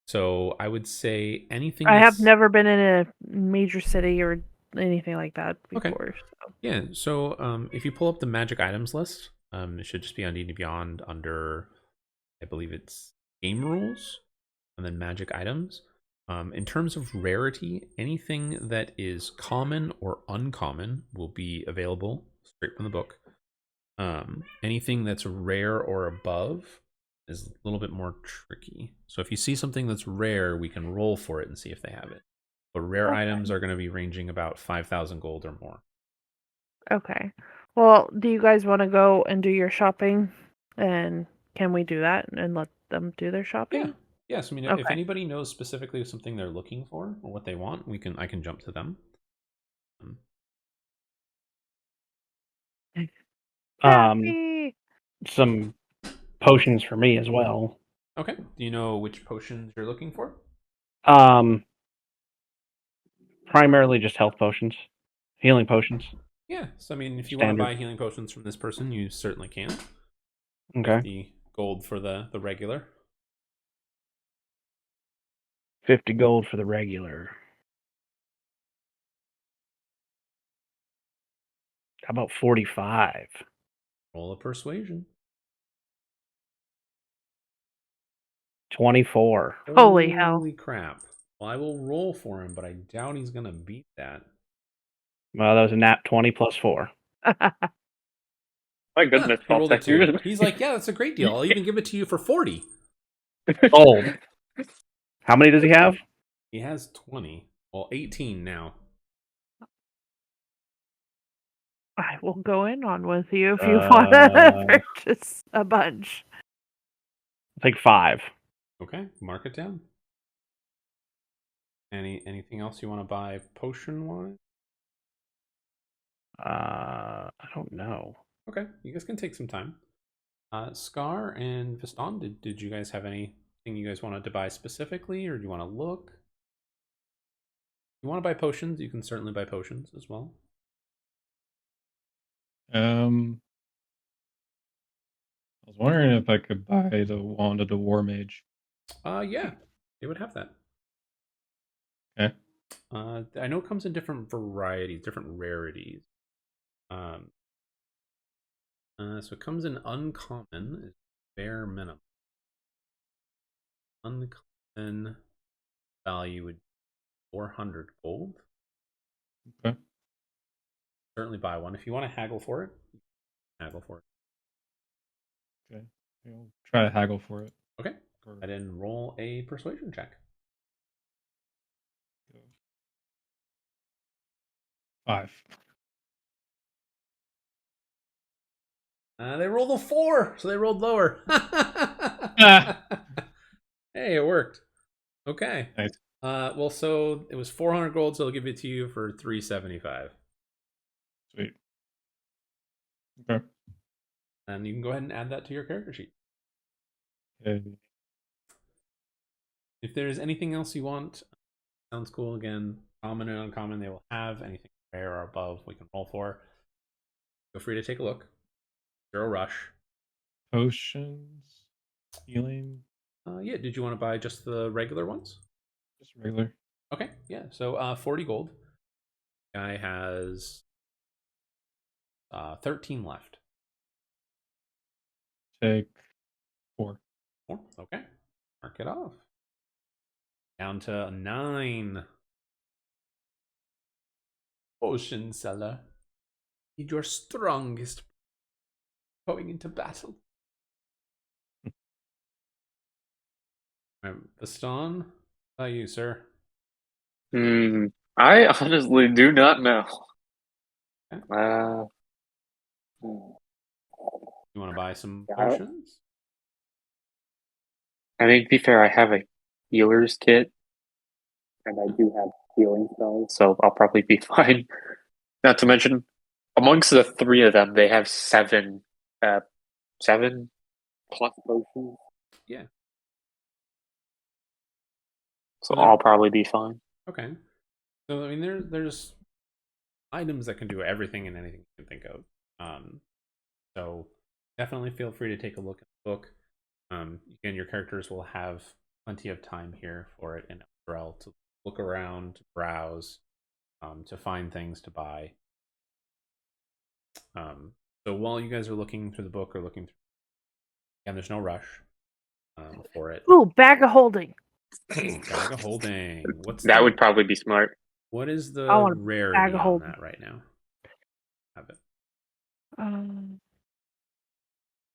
So I would say anything. I have never been in a major city or anything like that before. Okay. So. Yeah. So if you pull up the magic items list, it should just be on D&D Beyond under, I believe it's game rules, and then magic items. In terms of rarity, anything that is common or uncommon will be available straight from the book. Anything that's rare or above is a little bit more tricky. So if you see something that's rare, we can roll for it and see if they have it. But rare items are going to be ranging about 5,000 gold or more. Okay. Well, do you guys want to go and do your shopping? And can we do that and let them do their shopping? Yeah. Yes. I mean, if Okay. anybody knows specifically something they're looking for or what they want, I can jump to them. Happy! Some potions for me as well. Okay. Do you know which potions you're looking for? Primarily just health potions, healing potions. Yeah. So I mean, if you want to Standard. buy healing potions from this person, you certainly can. Okay. 50 gold for the regular. 50 gold for the regular. How about 45? Roll a persuasion. 24. Holy hell. Holy crap. Well, I will roll for him, but I doubt he's going to beat that. Well, that was a nat 20 plus 4. My goodness, He rolled a Baltic. 2. He's like, yeah, that's a great deal. I'll even give it to you for 40. Gold. How many does he have? He has 20. Well, 18 now. I will go in on with you if you want to purchase a bunch. I think 5. Okay, mark it down. Anything else you want to buy potion-wise? I don't know. Okay, you guys can take some time. Scar and Viston, did you guys have anything you guys wanted to buy specifically, or do you want to look? If you want to buy potions, you can certainly buy potions as well. I was wondering if I could buy the Wand of the War Mage. Yeah, they would have that. Okay. I know it comes in different varieties, different rarities. So it comes in uncommon, is bare minimum. Uncommon value would be 400 gold. Okay. Certainly buy one. If you want to haggle for it, haggle for it. Okay. I'll try to haggle for it. Okay. I didn't roll a persuasion check. 5. They rolled a 4, so they rolled lower. Hey, it worked. Okay. Nice. Well, so it was 400 gold, so I'll give it to you for 375. Sweet. Okay. And you can go ahead and add that to your character sheet. Okay. If there's anything else you want, sounds cool. Again, common and uncommon, they will have anything rare or above we can roll for. Feel free to take a look. Zero rush. Potions, healing, Yeah, did you want to buy just the regular ones? just regular. Okay, yeah. So 40 gold. Guy has 13 left. Take 4. 4. Okay. Mark it off. Down to 9. Potion seller. Need your strongest going into battle. Viston, how about you, sir? I honestly do not know. Okay. Hmm. You want to buy some Yeah, potions? I mean, to be fair, I have a healer's kit, and I do have healing spells, so I'll probably be fine. Not to mention, amongst the 3 of them, they have 7 plus potions, Yeah. so So I'll probably be fine. Okay. So I mean, there's items that can do everything and anything you can think of. So definitely feel free to take a look at the book. Again, your characters will have plenty of time here for it in Elturel to look around, to browse, to find things to buy. So while you guys are looking through the book or looking through, again, there's no rush for it. Ooh, bag of holding. Bag of holding. What's That the, would probably be smart. what is I the want a bag rarity of on holding. that right now? Have it. Um,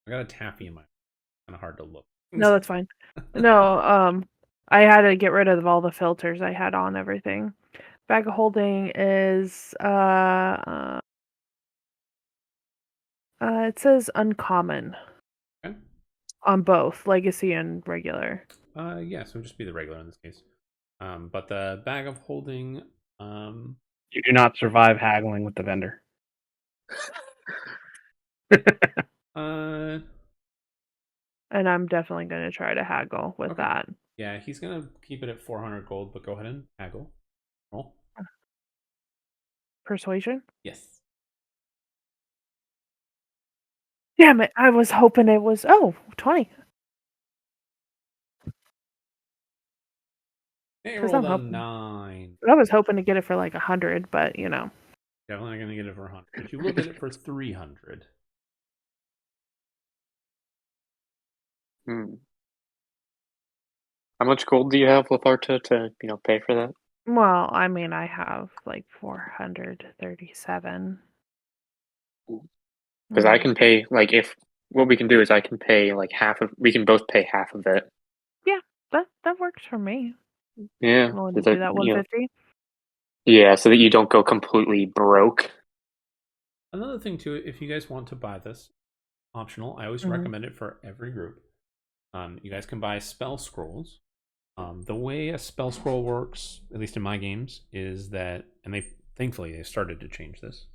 I got a taffy in my. Kind of hard to look. no, that's fine. No, I had to get rid of all the filters I had on everything. Bag of holding is it says uncommon Okay. on both legacy and regular. Yeah, so it would just be the regular in this case. But the bag of holding, You do not survive haggling with the vendor. uh, And I'm definitely going to try to haggle with Okay. that. yeah, he's gonna keep it at 400 gold, but go ahead and haggle. Roll. Persuasion? Yes. Damn it, I was hoping it was 20. They 'Cause rolled I'm a hoping- 9. I was hoping to get it for like 100, but you know. Definitely not gonna get it for 100, but you will get it for 300. Hmm. How much gold do you have, Letharta, to pay for that? Well, I mean, I have like 437. Because I can pay if what we can do is I can pay like half of. We can both pay half of it. Yeah, that works for me. Yeah. I'm willing to Is that, do that 150. yeah, so that you don't go completely broke. Another thing too, if you guys want to buy this, optional. I always recommend it for every group. You guys can buy spell scrolls. The way a spell scroll works, at least in my games, is that, and thankfully they started to change this.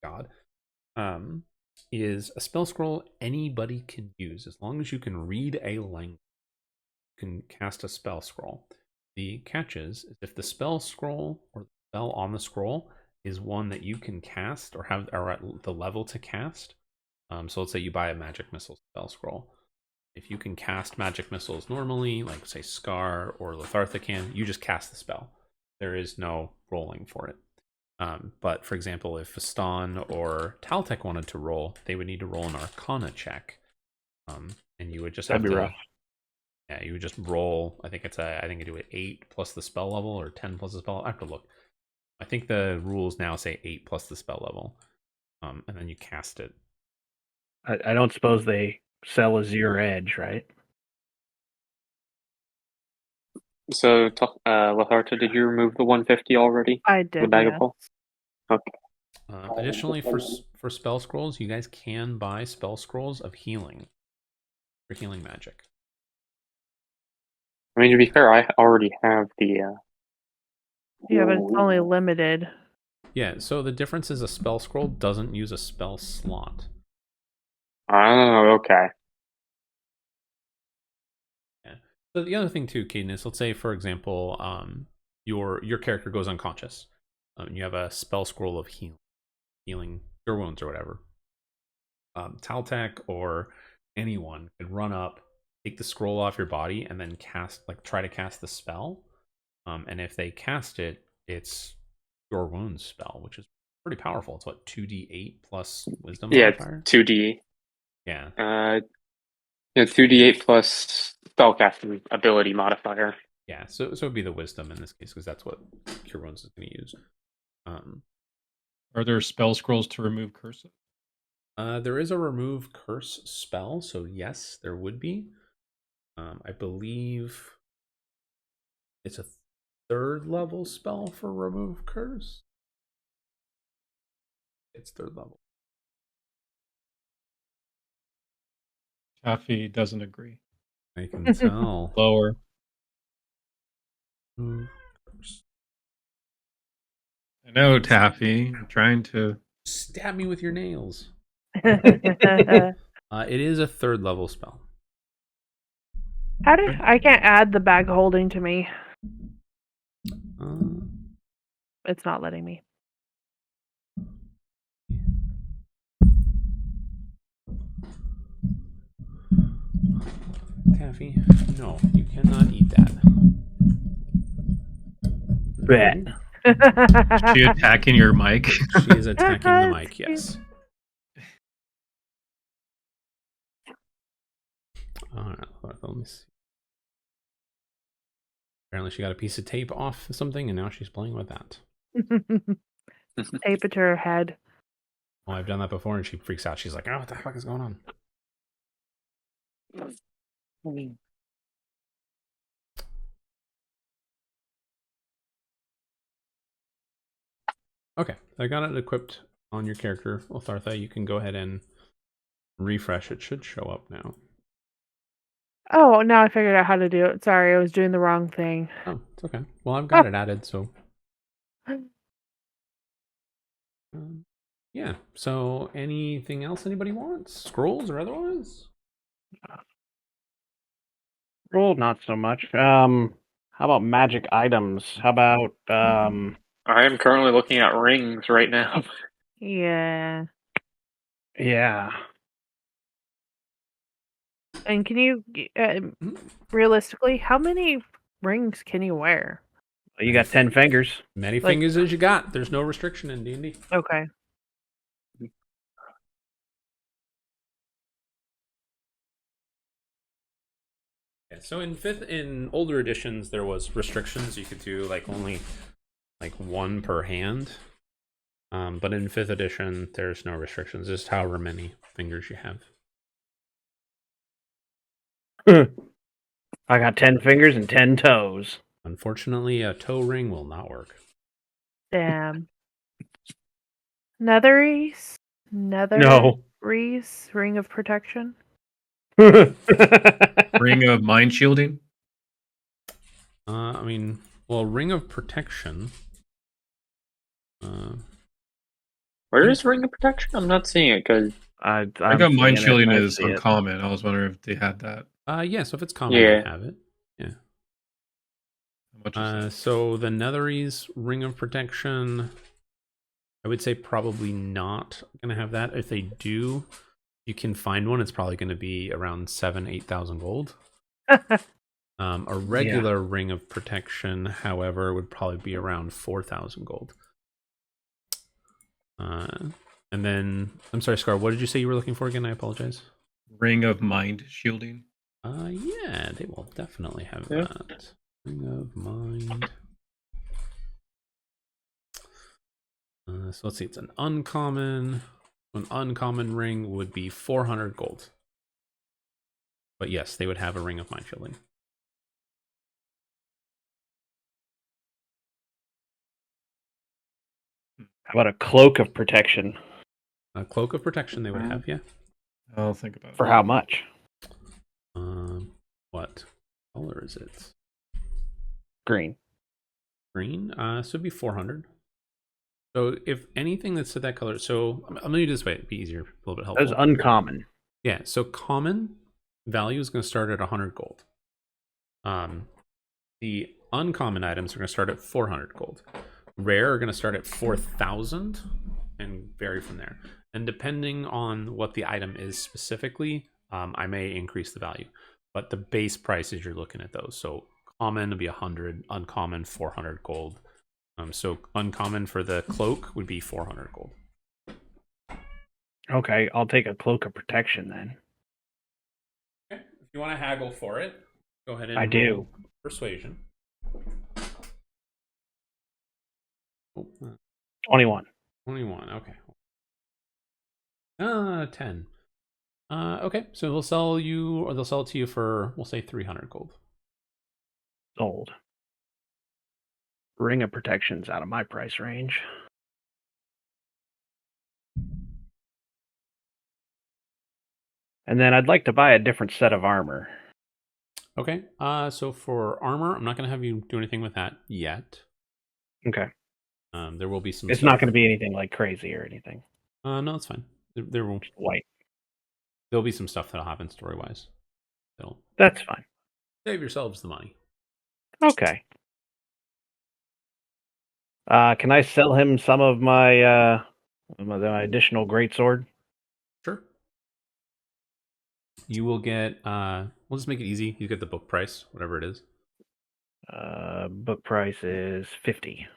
God, is a spell scroll anybody can use as long as you can read a language. You can cast a spell scroll. The catch is if the spell scroll or the spell on the scroll is one that you can cast or are at the level to cast. So let's say you buy a magic missile spell scroll. If you can cast magic missiles normally, like say Scar or Lethartha can, you just cast the spell. There is no rolling for it. But for example, if Fastan or Taltek wanted to roll, they would need to roll an Arcana check, and you would just That'd have be to. rough. Yeah, you would just roll. I think you do it 8 plus the spell level or 10 plus the spell. I have to look. I think the rules now say 8 plus the spell level, and then you cast it. I don't suppose they sell a zero edge, right? So, Letharta, did you remove the 150 already? I The did, bag yes. of holding? Okay. Additionally, for spell scrolls, you guys can buy spell scrolls of healing for healing magic. I mean, to be fair, I already have the. Yeah, but it's only limited. Yeah, so the difference is a spell scroll doesn't use a spell slot. Oh, okay. Yeah. So the other thing too, Caden, is let's say for example, your character goes unconscious. You have a spell scroll of healing your wounds or whatever. Taltek or anyone could run up, take the scroll off your body, and then try to cast the spell. And if they cast it, it's your wounds spell, which is pretty powerful. It's what, 2d8 plus wisdom modifier? 2d. Yeah. 2d8 plus spellcasting ability modifier. Yeah, so it'd be the wisdom in this case because that's what Cure Wounds is going to use. Are there spell scrolls to remove curses? There is a remove curse spell, so yes, there would be. I believe it's a 3rd level spell for remove curse. It's 3rd level. Taffy doesn't agree. I can tell. Lower. Remove curse. I know, Taffy. I'm trying to. Stab me with your nails. How It is a 3rd level spell. did I can't add the bag holding to me? Uh, It's not letting me. Taffy, no, you cannot eat that. Bet. Is she attacking your mic? She is attacking the mic, yes. Alright, let me see. Apparently she got a piece of tape off something and now she's playing with that. Tape it to her head. Well, I've done that before and she freaks out. She's like, oh, what the fuck is going on? Okay, I got it equipped on your character, Othartha. You can go ahead and refresh. It should show up now. Oh, now I figured out how to do it. Sorry, I was doing the wrong thing. Oh, it's okay. Well, I've got it added, so... yeah, so anything else anybody wants? Scrolls or otherwise? Roll, not so much. How about magic items? How about I am currently looking at rings right now. Yeah. yeah. And can you, realistically, how many rings can you wear? You got 10 fingers. Many Like- fingers as you got. There's no restriction in D&D. Okay. Yeah, so in older editions, there was restrictions. You could do like only like one per hand. But in 5th edition, there's no restrictions. Just however many fingers you have. I got 10 fingers and 10 toes. Unfortunately, a toe ring will not work. Damn. Netheries? No. Reese, Ring of Protection? Ring of mind shielding. I mean, well, Ring of Protection. Where is Ring of Protection? I'm not seeing it because I got mind shielding is is uncommon. I was wondering if they had that. Yeah, so if it's common, Yeah. they have it. Yeah. How much is that? So the Netheries Ring of Protection, I would say probably not going to have that. If they do, you can find one. It's probably going to be around 8,000 gold. A regular Ring of Protection, however, would probably be around 4,000 gold. And then, I'm sorry, Scar, what did you say you were looking for again? I apologize. Ring of mind shielding. Yeah, they will definitely have Yeah. that. Ring of Mind. So let's see, it's an uncommon. An uncommon ring would be 400 gold. But yes, they would have a Ring of Mind shielding. How about a cloak of protection? A Cloak of Protection they would have, yeah. I'll think about it. For how much? What color is it? Green. Green? So it'd be 400. So if anything that's to that color, so I'm gonna do this way, it'd be easier, a little bit helpful. That's uncommon. Yeah, so common value is going to start at 100 gold. The uncommon items are going to start at 400 gold. Rare are going to start at 4,000 and vary from there. And depending on what the item is specifically, I may increase the value. But the base prices you're looking at those. So common would be 100, uncommon 400 gold. So uncommon for the cloak would be 400 gold. Okay, I'll take a cloak of protection then. Okay. If you want to haggle for it, go ahead and I do. roll persuasion. Oh, 21. 21. Okay. 10. Okay, so they'll sell you, or they'll sell it to you for, we'll say 300 gold. Sold. Ring of protection's out of my price range. And then I'd like to buy a different set of armor. Okay, so for armor, I'm not going to have you do anything with that yet. Okay. There will be some. It's stuff. not going to be anything like crazy or anything. No, it's fine. There will. White. There'll be some stuff that'll happen story-wise. That'll That's fine. save yourselves the money. Okay. Can I sell him some of my my additional greatsword? Sure. You will get. We'll just make it easy. You get the book price, whatever it is. Book price is 50.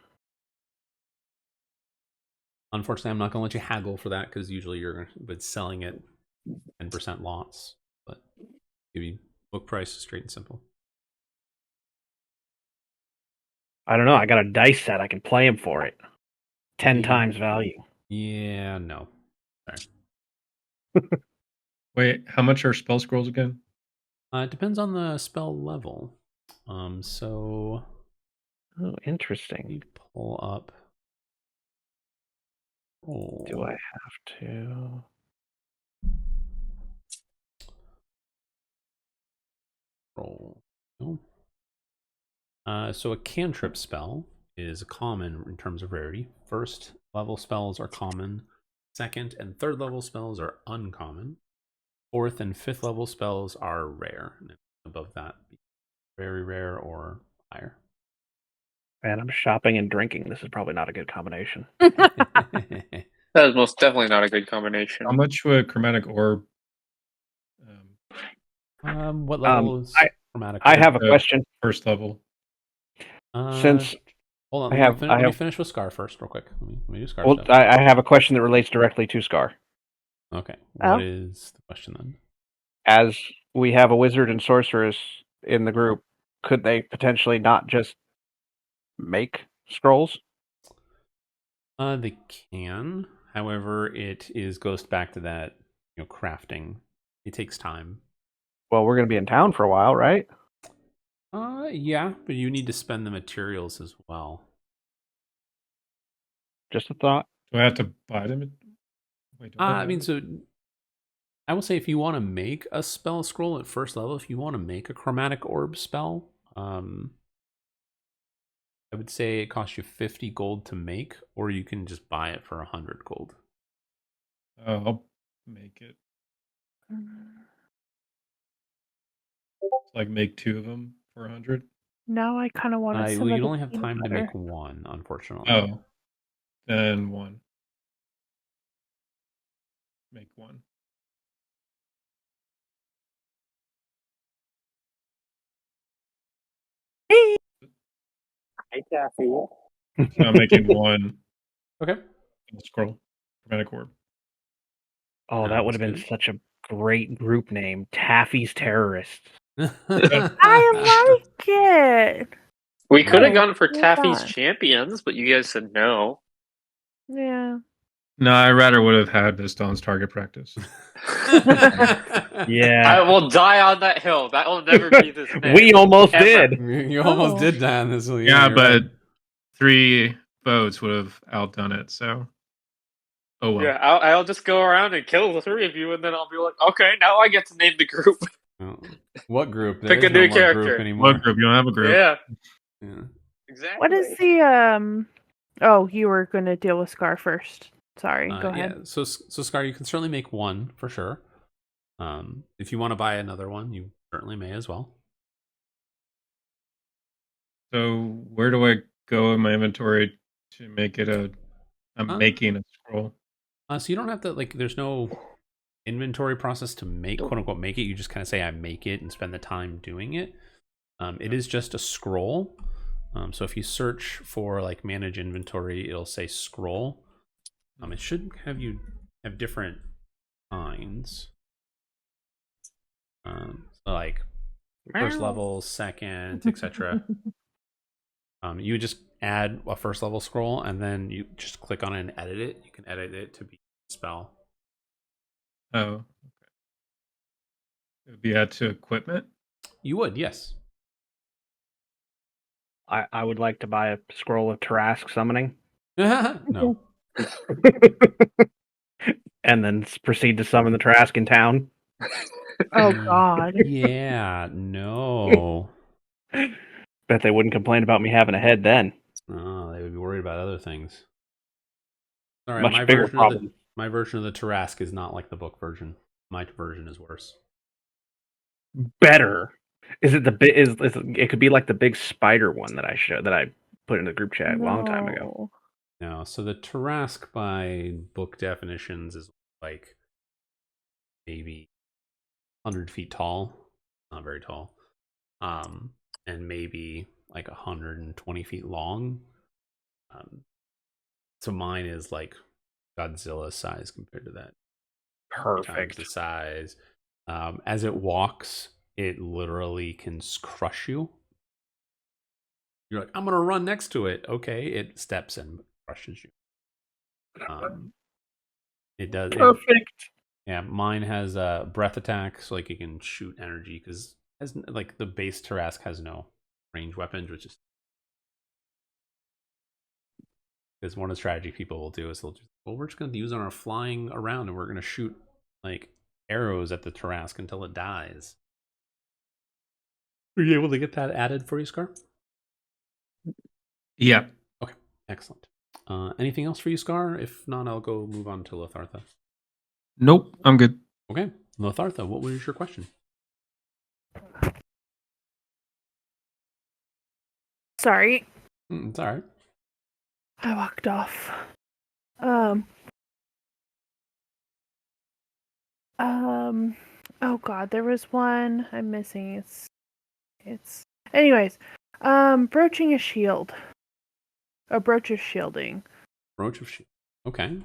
Unfortunately, I'm not going to let you haggle for that because usually you're selling it 10% lots. But give you book price straight and simple. I don't know. I got a dice set. I can play him for it. 10 times value. Yeah, no. Sorry. Wait, how much are spell scrolls again? It depends on the spell level. So Oh, let interesting. me pull up. Do I have to? Roll? No. So a cantrip spell is common in terms of rarity. First level spells are common. Second and third level spells are uncommon. Fourth and fifth level spells are rare. And above that, very rare or higher. Man, I'm shopping and drinking. This is probably not a good combination. That is most definitely not a good combination. How much would chromatic orb? What level is chromatic? I have a the question. First level. Since hold on, I let me finish with Scar first, real quick. Let me do Scar well, stuff. I have a question that relates directly to Scar. Okay, Oh. what is the question then? As we have a wizard and sorceress in the group, could they potentially not just make scrolls? They can. However, it goes back to that, crafting. It takes time. Well, we're going to be in town for a while, right? Yeah, but you need to spend the materials as well. Just a thought. Do I have to buy them? Wait, do I mean, so I will say if you want to make a spell scroll at first level, if you want to make a chromatic orb spell, I would say it costs you 50 gold to make, or you can just buy it for 100 gold. I'll make it. Like make 2 of them for 100. Now I kind of want to. Well, you only have time to make one, unfortunately. Oh, then 1. Make 1. Hi, Taffy. So I'm making 1 Okay. scroll. Chromatic orb. Oh, that would have been good. such a great group name. Taffy's Terrorists. I like it. We could have No. gone for Well Taffy's done. Champions, but you guys said no. Yeah. No, I rather would have had Viston's target practice. Yeah. I will die on that hill. That will never be this name. We almost Ever. did. You almost Oh. did die on this one. Yeah, you're but right. 3 votes would have outdone it. So, oh well. Yeah, I'll just go around and kill the 3 of you, and then I'll be like, okay, now I get to name the group. Oh. What group? Pick There is a new no more character. group anymore. What group? You don't have a group. Yeah, Yeah. exactly. What is the Oh, you were going to deal with Scar first. Sorry. Go ahead. Yeah. So Scar, you can certainly make 1 for sure. If you want to buy another one, you certainly may as well. So where do I go in my inventory to make it I'm making a scroll? So you don't have to, there's no inventory process to make, quote unquote, make it. You just kind of say, I make it, and spend the time doing it. It is just a scroll. So if you search for manage inventory, it'll say scroll. It should have different kinds. So first level, second, etc. You would just add a first level scroll, and then you just click on it and edit it. You can edit it to be a spell. Oh, okay. It would be add to equipment. You would, yes. I would like to buy a scroll of Tarask summoning. No. And then proceed to summon the Tarask in town. Oh, God. Yeah, no. Bet they wouldn't complain about me having a head then. Oh, they would be worried about other things. Sorry, Much bigger problem. my version of the Tarask is not like the book version. My version is worse. Better. Is it it could be like the big spider one that I put in the group chat a long time ago. No, so the Tarask by book definitions is maybe 100 feet tall, not very tall, and maybe 120 feet long. So mine is Godzilla size compared to that. Perfect. The size. As it walks, it literally can crush you. You're like, I'm gonna run next to it. Okay, it steps and crushes you. It does. Perfect. Yeah, mine has a breath attack, so like it can shoot energy because like the base Tarask has no range weapons, which is because one of the strategy people will do is they'll just, well, we're just going to use on our flying around and we're going to shoot like arrows at the Tarask until it dies. Were you able to get that added for you, Scar? Yeah. Okay, excellent. Anything else for you, Scar? If not, I'll go move on to Lothartha. Nope, I'm good. Okay, Lothartha, what was your question? Sorry, It's all right. I walked off. Oh god, there was one I'm missing. It's anyways. Broaching a shield. A brooch of shielding. Brooch of Shield. Okay.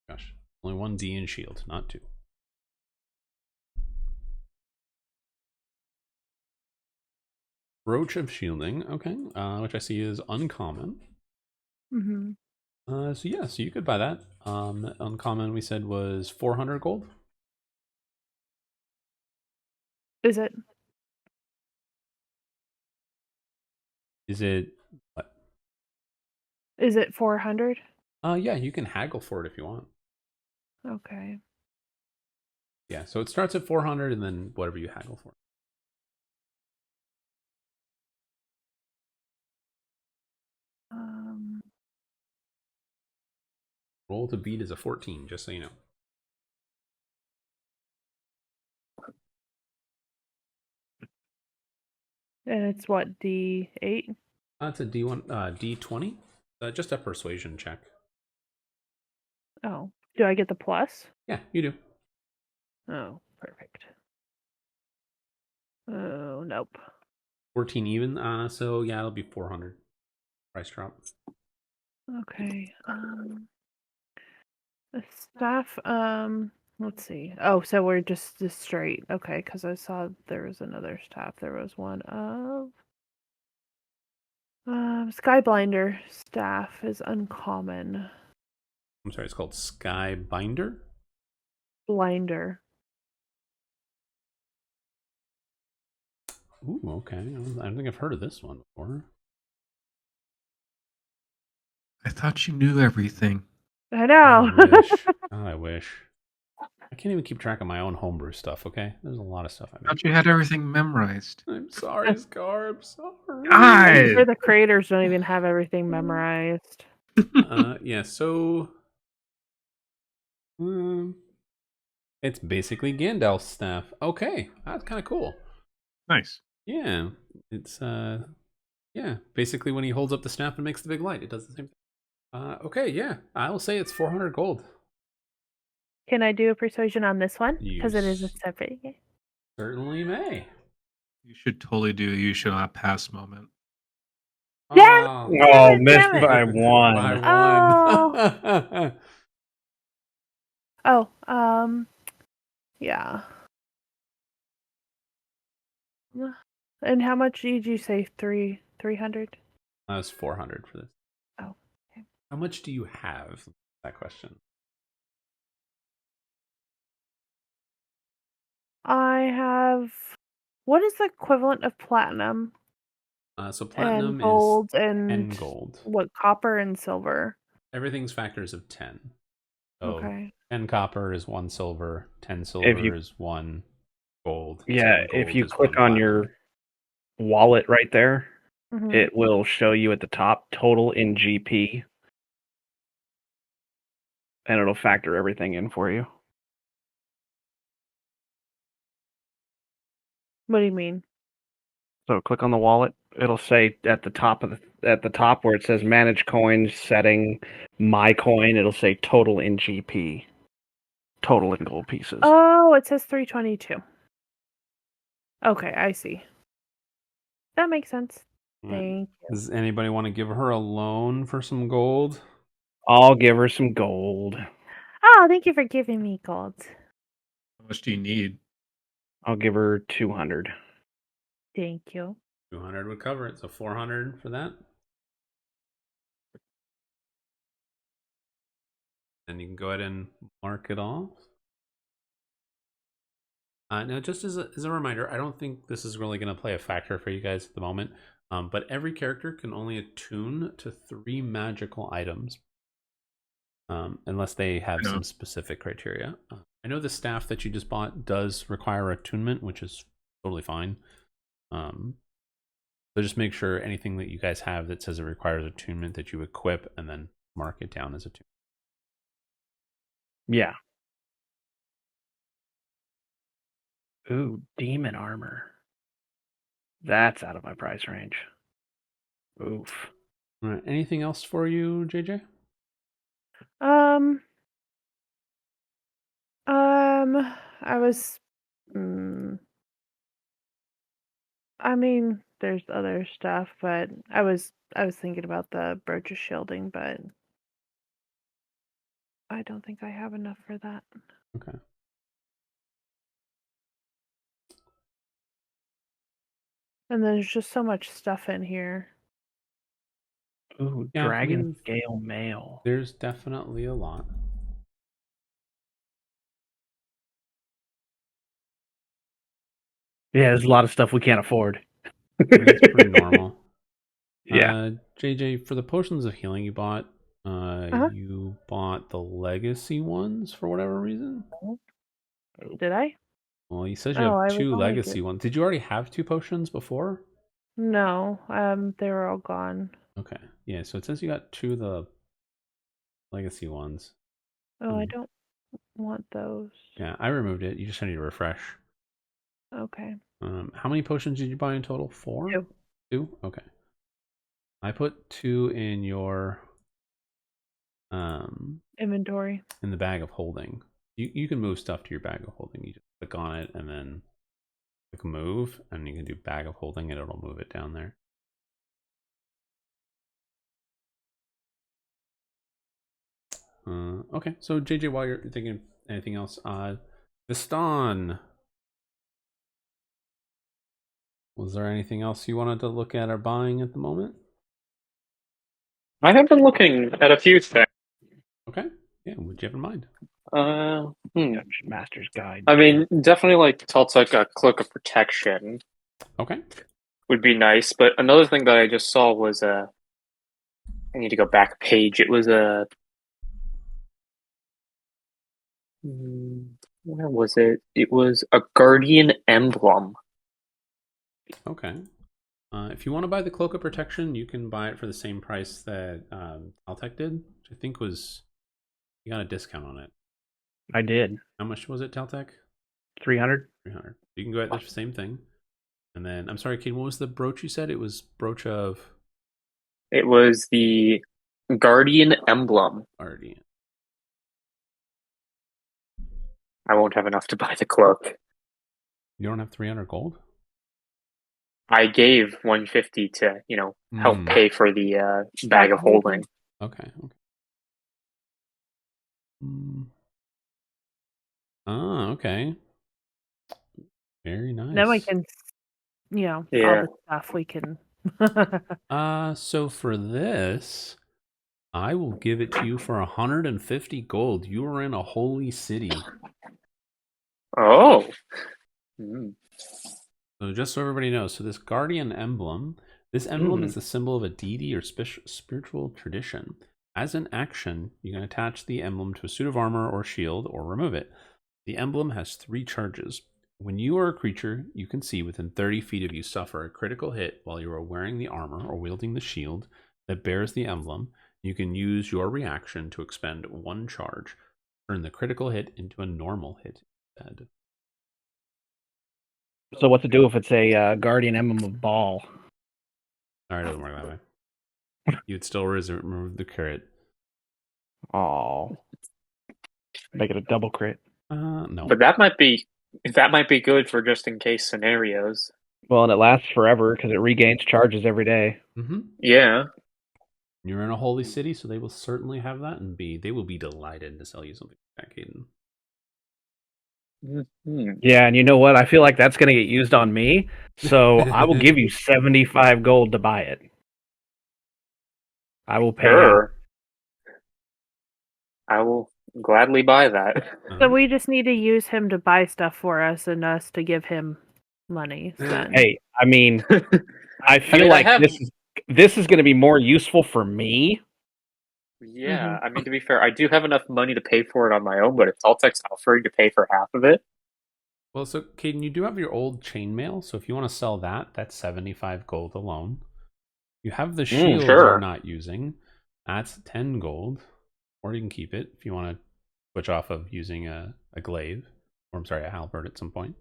Gosh, only one D in shield, not two. Brooch of Shielding, okay, which I see is uncommon. Mm-hmm. So yeah, so you could buy that. Uncommon we said was 400 gold. Is it? Is it what? Is it 400? Yeah, you can haggle for it if you want. Okay. Yeah, so it starts at 400 and then whatever you haggle for. Roll to beat is a 14, just so you know. And it's what, D8? It's a D1, D20. Just a persuasion check. Oh. Do I get the plus? Yeah, you do. Oh, perfect. Oh, nope. 14 even. So yeah, it'll be 400. Price drop. Okay. The staff, let's see. Oh, so we're just straight. Okay, because I saw there was another staff. There was one of Skyblinder staff is uncommon. I'm sorry, it's called Sky Binder. Blinder. Ooh, okay. I don't think I've heard of this one before. I thought you knew everything. I know. I wish. I wish. I can't even keep track of my own homebrew stuff, okay? There's a lot of stuff I I make. thought you had everything memorized. I'm sorry, Scar. I'm sorry. I'm sure the creators don't even have everything memorized. Yeah, so it's basically Gandalf's staff. Okay, that's kind of cool. Nice. Yeah, it's yeah, basically when he holds up the staff and makes the big light, it does the same thing. Okay, yeah, I will say it's 400 gold. Can I do a persuasion on this one? Because it is a Yes. separate. Certainly may. You should totally do you should not pass moment. Yeah! Oh, Oh, Damn missed it. by one. By one. Oh, yeah. And how much did you say? 300? That was 400 for this. Oh, okay. How much do you have? That question. I have. What is the equivalent of platinum? So platinum And gold is and 10 gold. what, copper and silver? Everything's factors of 10. So Okay. 10 copper is 1 silver, 10 silver is 1 gold. Yeah, 10 if gold you is click 1 on platinum. your wallet right there, Mhm. it will show you at the top total in GP. And it'll factor everything in for you. What do you mean? So click on the wallet. It'll say at the top where it says manage coins setting my coin, it'll say total in GP. Total in gold pieces. Oh, it says 322. Okay, I see. That makes sense. Thank you. Does anybody want to give her a loan for some gold? I'll give her some gold. Oh, thank you for giving me gold. How much do you need? I'll give her 200. Thank you. 200 would cover it, so 400 for that. And you can go ahead and mark it off. Now, just as a reminder, I don't think this is really going to play a factor for you guys at the moment, but every character can only attune to 3 magical items, unless they have Yeah. some specific criteria. I know the staff that you just bought does require attunement, which is totally fine. So just make sure anything that you guys have that says it requires attunement that you equip and then mark it down as attunement. Yeah. Ooh, demon armor. That's out of my price range. Oof. All right. Anything else for you, JJ? I was. I mean, there's other stuff, but I was thinking about the brooch of shielding, but I don't think I have enough for that. Okay. And there's just so much stuff in here. Ooh, Yeah, dragon scale mail. There's definitely a lot. Yeah, there's a lot of stuff we can't afford. It's pretty normal. Yeah. JJ, for the potions of healing you bought, you bought the legacy ones for whatever reason. Did I? Well, you said you Oh, I have was 2 only legacy ones. Did you already have 2 potions before? No, they were all gone. Okay. Yeah, so it says you got 2 of the legacy ones. Oh, I don't want those. Yeah, I removed it. You just need to refresh. Okay. How many potions did you buy in total? 4? 2. 2? Okay. I put 2 in your Inventory. in the bag of holding. You can move stuff to your bag of holding. You just click on it and then click move, and you can do bag of holding, and it'll move it down there. Okay, so JJ, while you're thinking anything else, Viston, was there anything else you wanted to look at or buying at the moment? I have been looking at a few things. Okay, yeah, what'd you have in mind? Dungeon Master's Guide. I mean, definitely like Teltec a Cloak of Protection Okay. would be nice, but another thing that I just saw was I need to go back a page. It was a where was it? It was a Guardian Emblem. Okay. If you want to buy the Cloak of Protection, you can buy it for the same price that Altec did, which I think was, you got a discount on it. I did. How much was it, Taltec? 300. 300. You can go at the same thing. And then, I'm sorry, Kate, what was the brooch you said? It was brooch of It was the Guardian Emblem. Guardian. I won't have enough to buy the cloak. You don't have 300 gold? I gave 150 to, help pay for the bag of holding. Okay. Oh, okay. Very nice. Then we can, all the stuff we can. So for this, I will give it to you for 150 gold. You are in a holy city. Oh. So just so everybody knows, so this Guardian emblem, this emblem is the symbol of a deity or spiritual tradition. As an action, you can attach the emblem to a suit of armor or shield or remove it. The emblem has 3 charges. When you are a creature you can see within 30 feet of you suffer a critical hit while you are wearing the armor or wielding the shield that bears the emblem, you can use your reaction to expend 1 charge. Turn the critical hit into a normal hit instead. So what to do if it's a Guardian Emblem of Ball? Alright, it doesn't work that way. You'd still remove the crit. Oh. Make it a double crit. No. But that might be good for just in case scenarios. Well, and it lasts forever because it regains charges every day. Mm-hmm. Yeah. You're in a holy city, so they will certainly have that, and they will be delighted to sell you something like that, Caden. Mhm. Yeah, and you know what? I feel like that's going to get used on me, so I will give you 75 gold to buy it. I will pay half. Sure. I will gladly buy that. So we just need to use him to buy stuff for us and us to give him money. Then. Hey, I mean, I feel mean, I like have- this is going to be more useful for me. Yeah, I mean, to be fair, I do have enough money to pay for it on my own, but if Altek's offering to pay for half of it, Well, so Caden, you do have your old chainmail, so if you want to sell that, that's 75 gold alone. You have the shield sure. you're not using. That's 10 gold. Or you can keep it if you want to switch off of using a glaive. Or I'm sorry, a halberd at some point.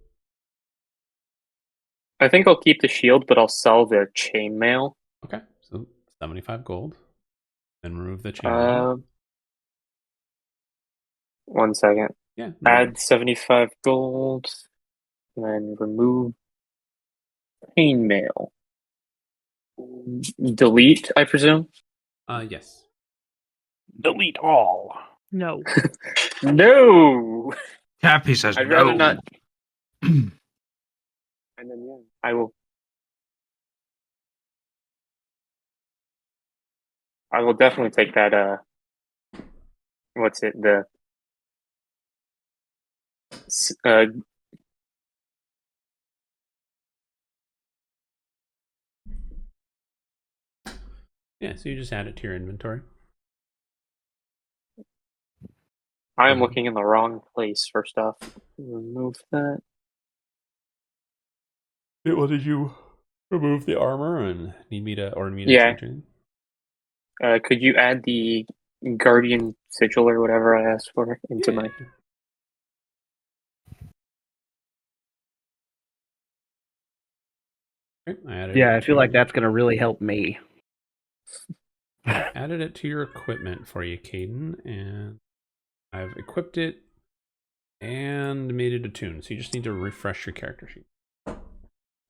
I think I'll keep the shield, but I'll sell the chainmail. Okay, so 75 gold. Then remove the chainmail. 1 second. Yeah. No Add worries. 75 gold, and then remove chainmail. Delete, I presume? Yes. Delete all. No. No! Tappy says I'd no. rather not. And then, yeah, I will definitely take that, what's it, Yeah, so you just add it to your inventory. I am looking in the wrong place for stuff. Remove that. Well, did you remove the armor and need me to Yeah. change anything? Could you add the Guardian Sigil or whatever I asked for into my... Okay, I added Yeah, it I feel like that's going to really help me. added it to your equipment for you, Caden, and I've equipped it and made it attuned. So you just need to refresh your character sheet.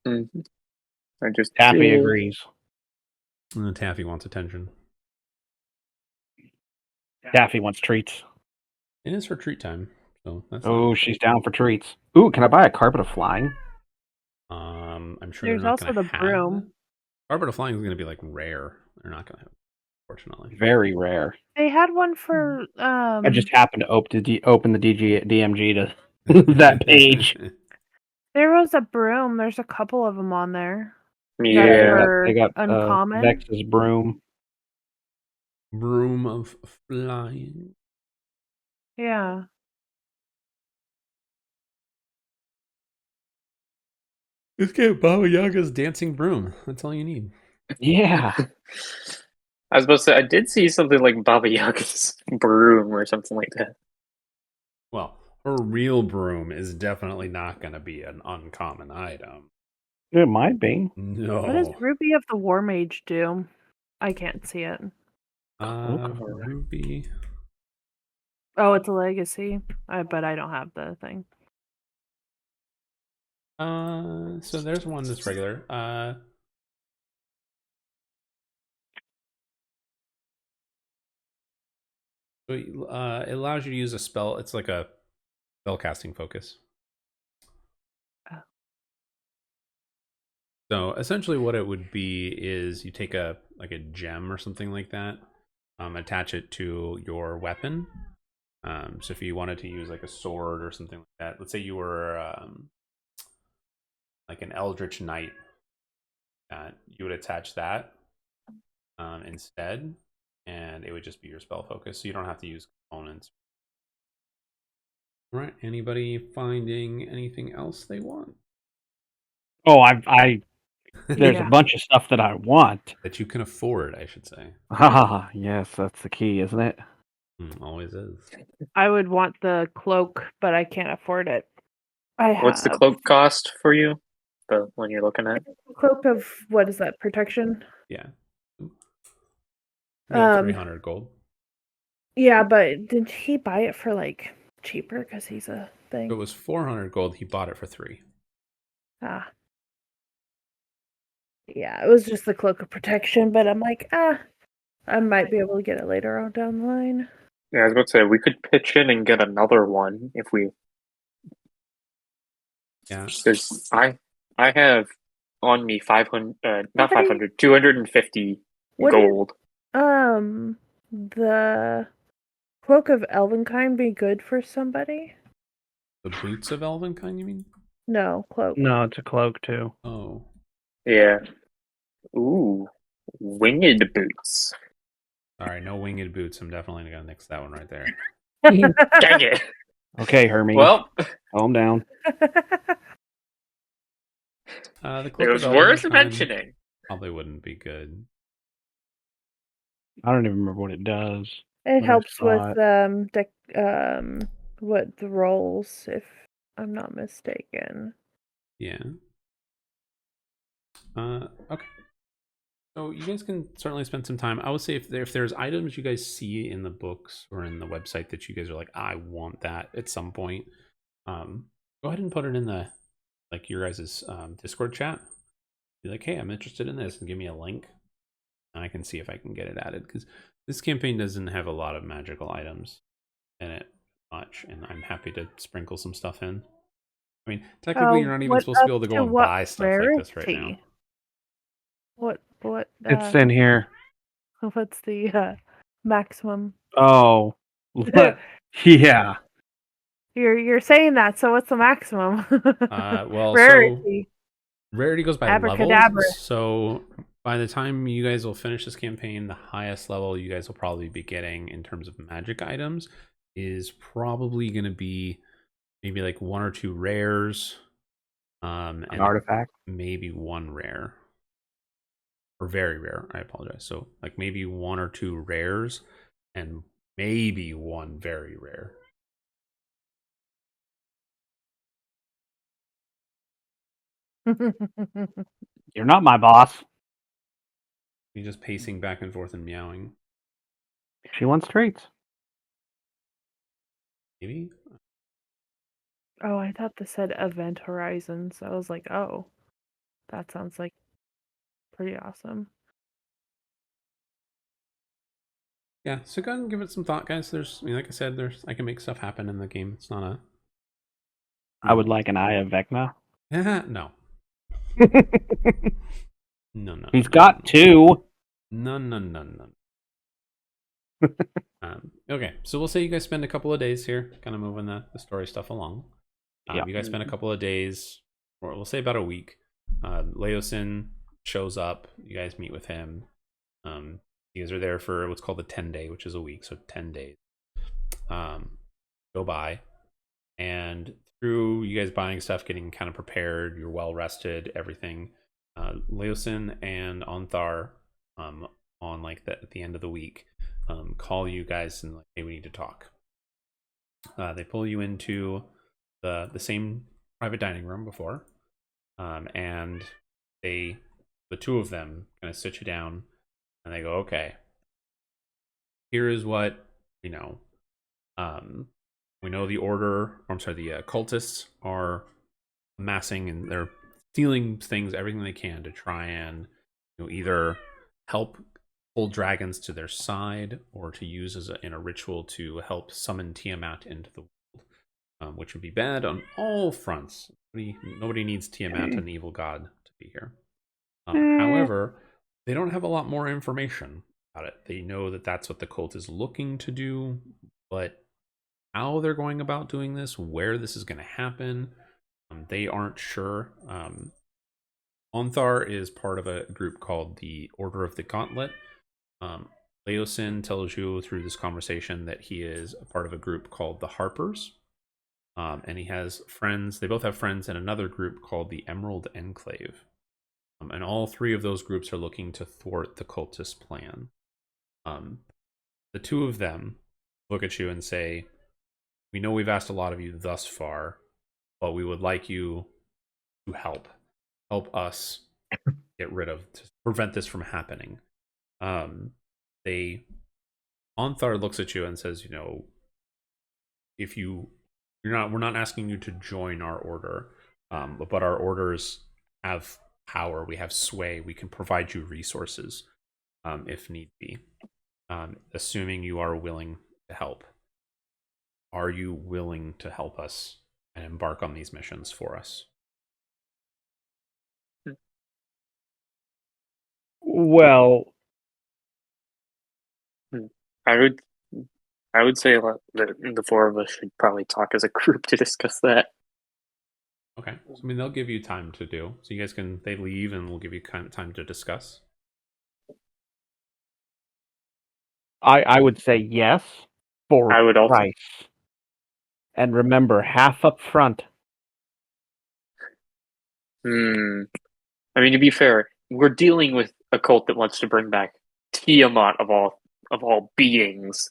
Mm-hmm. I just Taffy did. agrees. And then Taffy wants attention. Taffy wants treats. It is her treat time, so that's. Oh, she's down for treats. Ooh, can I buy a carpet of flying? I'm sure There's they're not also going to the have broom. that. Carpet of Flying is going to be like rare. They're not going to have it, unfortunately. Very rare. They had one for I just happened to open the DMG to that page. There was a broom. There's a couple of them on there. Yeah. They got uncommon. Vex's broom. Broom of Flying. Yeah. Just get Baba Yaga's dancing broom. That's all you need. Yeah. I was about to say, I did see something like Baba Yaga's broom or something like that. Well, her real broom is definitely not going to be an uncommon item. It might be. No. What does Ruby of the War Mage do? I can't see it. Ruby. Oh, it's a legacy. But I don't have the thing. So there's one that's regular. So it allows you to use a spell. It's like a spell casting focus. Oh. So essentially, what it would be is you take a gem or something like that, attach it to your weapon. So if you wanted to use like a sword or something like that, let's say you were like an Eldritch Knight, you would attach that instead, and it would just be your spell focus. So you don't have to use components. All right. Anybody finding anything else they want? Oh, there's Yeah. a bunch of stuff that I want. That you can afford, I should say. Ah, yes, that's the key, isn't it? Always is. I would want the cloak, but I can't afford it. What's the cloak cost for you? The one you're looking at? Cloak of, what is that, protection? Yeah. About 300 gold. Yeah, but did he buy it for like cheaper because he's a thing? If it was 400 gold, he bought it for 3. Ah. Yeah, it was just the cloak of protection, but I'm like, I might be able to get it later on down the line. Yeah, I was about to say we could pitch in and get another one if we. Yeah. There's I have on me 500, not Somebody- 500, 250 Wouldn't gold. the cloak of Elvenkind be good for somebody? The boots of Elvenkind, you mean? No, cloak. No, it's a cloak too. Oh. Yeah. Ooh, winged boots. Sorry, no winged boots. I'm definitely gonna nix that one right there. Dang it. Okay, Hermes. Well, Calm down. The it cloak was of worth Elvenkind mentioning. probably wouldn't be good. I don't even remember what it does. It But I helps saw with what the rolls, if I'm not mistaken. Yeah. Okay. So you guys can certainly spend some time. I would say if there's items you guys see in the books or in the website that you guys are like, I want that at some point, go ahead and put it in the your guys' Discord chat. Be like, hey, I'm interested in this, and give me a link, and I can see if I can get it added, because this campaign doesn't have a lot of magical items in it much, and I'm happy to sprinkle some stuff in. I mean, technically, you're not even supposed to be able to go and buy stuff like this right now. What it's in here. what's the maximum? Oh. Yeah. You're saying that, so what's the maximum? Well, Rarity. so rarity goes by Abracadabra. levels. So by the time you guys will finish this campaign, the highest level you guys will probably be getting in terms of magic items is probably going to be maybe like 1 or 2 rares, An and artifact. maybe 1 rare, or very rare. I apologize. So like maybe 1 or 2 rares, and maybe 1 very rare. You're not my boss. You're just pacing back and forth and meowing. She wants treats. Maybe. Oh, I thought this said Event Horizon, so I was like, oh, that sounds like pretty awesome. Yeah, so go ahead and give it some thought, guys. Like I said, I can make stuff happen in the game. It's not a. I would like an Eye of Vecna. No. No. He's got 2. No. Okay, so we'll say you guys spend a couple of days here, kind of moving the story stuff along. Yeah. You guys spend a couple of days, or we'll say about a week. Leosin shows up. You guys meet with him. You guys are there for what's called the 10-day, which is a week, so 10 days. Go by, and through you guys buying stuff, getting kind of prepared, you're well rested, everything. Leosin and Onthar, on at the end of the week, call you guys and like, hey, we need to talk. They pull you into the same private dining room before, and the 2 of them kind of sit you down, and they go, okay, here is what we know. We know the the cultists are amassing, and they're stealing things, everything they can, to try and either help pull dragons to their side, or to use in a ritual to help summon Tiamat into the world, which would be bad on all fronts. Nobody needs Tiamat, an evil god, to be here. However, they don't have a lot more information about it. They know that that's what the cult is looking to do, but how they're going about doing this, where this is going to happen, they aren't sure. Onthar is part of a group called the Order of the Gauntlet. Leosin tells you through this conversation that he is a part of a group called the Harpers. And he has friends. They both have friends in another group called the Emerald Enclave. And all 3 of those groups are looking to thwart the cultist plan. The 2 of them look at you and say, we know we've asked a lot of you thus far, but we would like you to help us get rid of, to prevent this from happening. Onthar looks at you and says, if we're not asking you to join our order, but our orders have power, we have sway, we can provide you resources if need be. Assuming you are willing to help. Are you willing to help us and embark on these missions for us? Well, I would say the four of us should probably talk as a group to discuss that. Okay. So, I mean, they'll give you time to do. So you guys they leave and we'll give you kind of time to discuss. I would say yes for I would also. price. And remember, half up front. I mean, to be fair, we're dealing with a cult that wants to bring back Tiamat of all beings,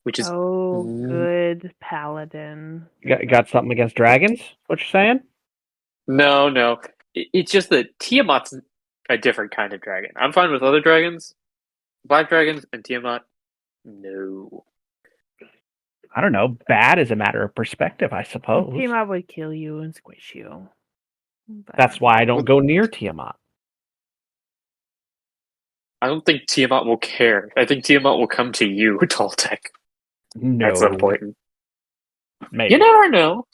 which is Oh, good paladin. Got something against dragons? What you're saying? no. It's just that Tiamat's a different kind of dragon. I'm fine with other dragons, black dragons, and Tiamat. No. I don't know. Bad is a matter of perspective, I suppose. Tiamat would kill you and squish you. But That's why I don't go near Tiamat. I don't think Tiamat will care. I think Tiamat will come to you, Toltec, No. at some point. Maybe. You never know.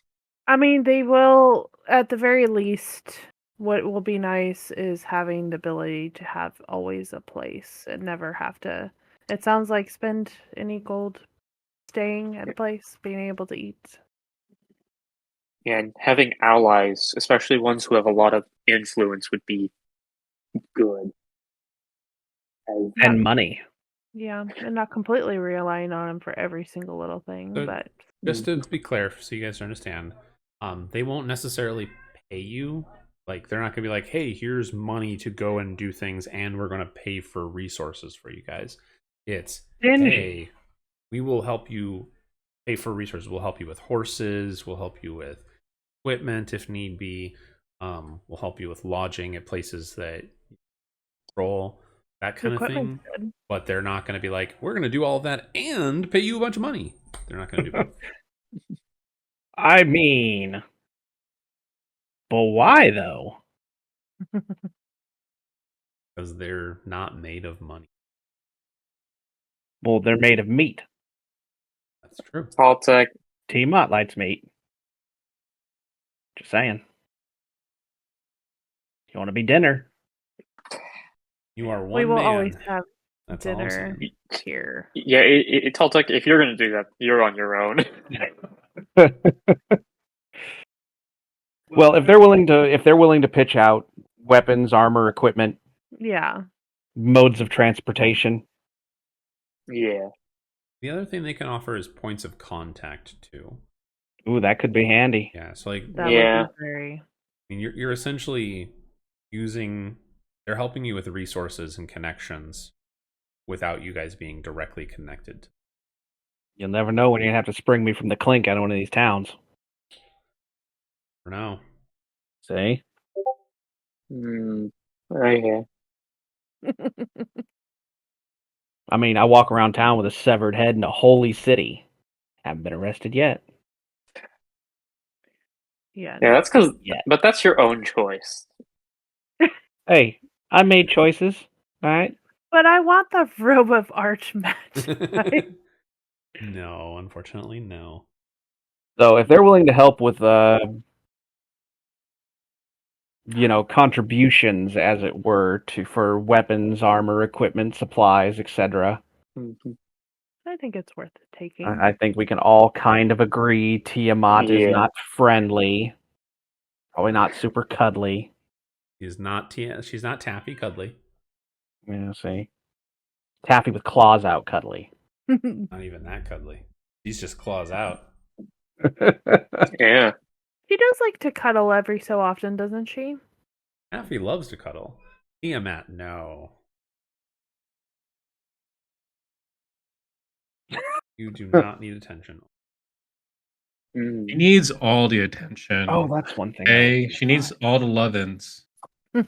I mean, they will, at the very least, what will be nice is having the ability to have always a place and never have to, it sounds like, spend any gold staying at a place, being able to eat. And having allies, especially ones who have a lot of influence, would be good. And money. Yeah, and not completely relying on them for every single little thing, So, but just to be clear, so you guys understand, they won't necessarily pay you. Like, they're not going to be like, hey, here's money to go and do things, and we're going to pay for resources for you guys. It's, hey, we will help you pay for resources. We'll help you with horses. We'll help you with equipment if need be. We'll help you with lodging at places that you control, that kind of thing. good. But they're not going to be like, we're going to do all of that and pay you a bunch of money. They're not going to do both. I mean, but why though? Because they're not made of money. Well, they're made of meat. That's true. Toltec. Tiamat likes meat. Just saying. You want to be dinner? You are one We will man. always have That's all I'm dinner saying. here. Yeah, Toltec, if you're going to do that, you're on your own. Well, if they're willing to pitch out weapons, armor, equipment, Yeah. modes of transportation. Yeah. The other thing they can offer is points of contact too. Ooh, that could be handy. Yeah, so like, That Yeah. would be very. I mean, you're essentially using. They're helping you with resources and connections without you guys being directly connected. You'll never know when you're gonna have to spring me from the clink out of one of these towns. For now. See? Okay. I mean, I walk around town with a severed head in a holy city. Haven't been arrested yet. Yeah. Yeah, that's because. Yeah. But that's your own choice. Hey, I made choices, all right? But I want the robe of Archmat. Right? No, unfortunately, no. So if they're willing to help with, contributions, as it were, for weapons, armor, equipment, supplies, etc., I think it's worth taking. I think we can all kind of agree Tiamat is Yeah. not friendly. Probably not super cuddly. She's not taffy cuddly. Yeah, see? Taffy with claws out cuddly. Not even that cuddly. She's just claws out. Yeah. She does like to cuddle every so often, doesn't she? Taffy loves to cuddle. Tiamat, no. You do not need attention. She needs all the attention. Oh, that's one thing. Hey, she needs all the lovin's. I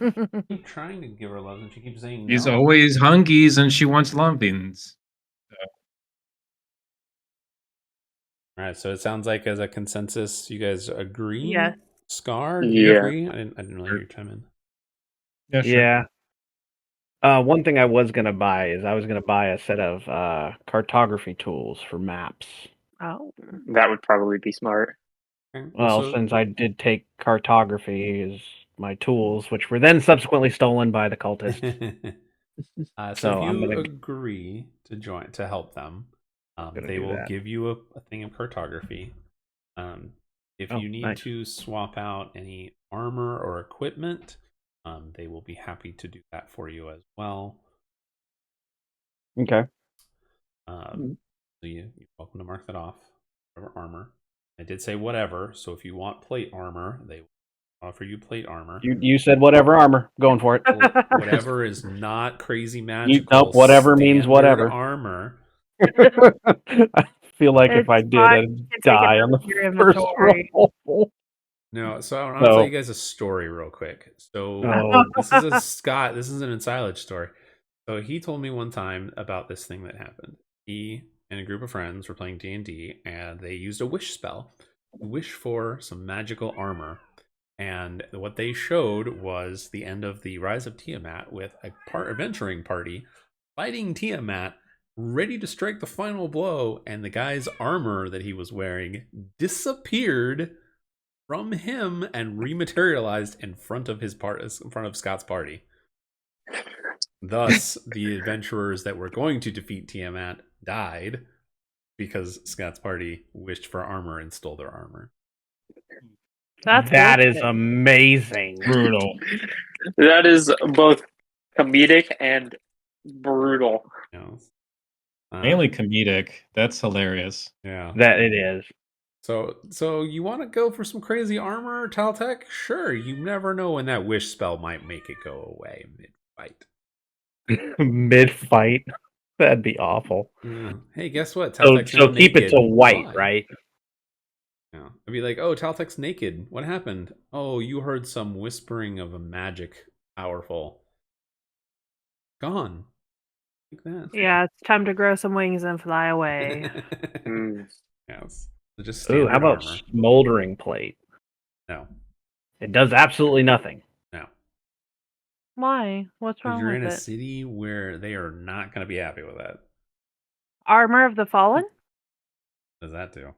keep trying to give her love and she keeps saying no. She's always hungies and she wants lovins. Alright, so it sounds like as a consensus, you guys agree? Yes. Scar, do you Yeah. agree? I didn't really hear you chime in. Yeah, sure. Yeah. One thing I was gonna buy is I was gonna buy a set of cartography tools for maps. Oh. That would probably be smart. Okay, Well, so- since I did take cartography as my tools, which were then subsequently stolen by the cultists. so So if I'm you gonna agree to join to help them, Gonna they do will that. give you a thing of cartography. If Oh, you need nice. to swap out any armor or equipment, they will be happy to do that for you as well. Okay. So you're welcome to mark that off. Whatever armor. I did say whatever, so if you want plate armor, they will offer you plate armor. You said whatever armor. Going for it. Whatever is not crazy magical. Nope, whatever means standard whatever. armor. I feel like if I It's did, fine. I'd You can take it die out on the of your first inventory. roll. No, so I'll tell you guys a story real quick. So Oh. this is a Scott. This is an inside story. So he told me one time about this thing that happened. He and a group of friends were playing D&D, and they used a wish spell to wish for some magical armor. And what they showed was the end of the Rise of Tiamat with a adventuring party fighting Tiamat, ready to strike the final blow, and the guy's armor that he was wearing disappeared from him and rematerialized in front of Scott's party. Thus, the adventurers that were going to defeat Tiamat died because Scott's party wished for armor and stole their armor. That is bullshit. amazing. Brutal. That is both comedic and brutal. Mainly comedic. That's hilarious. Yeah. That it is. So you want to go for some crazy armor, Taltech? Sure. You never know when that wish spell might make it go away mid-fight. Mid-fight. That'd be awful. Yeah. Hey, guess what? So, Taltech's now keep it naked. to white, Why? right? Yeah. I'd be like, oh, Taltech's naked. What happened? Oh, you heard some whispering of a magic powerful. Gone. Like that. Yeah, it's time to grow some wings and fly away. Yes. So just Ooh, standard how about armor. smoldering plate? No. It does absolutely nothing. No. Why? What's Because wrong you're with in a it? city where they are not going to be happy with that. Armor of the Fallen? What does that do?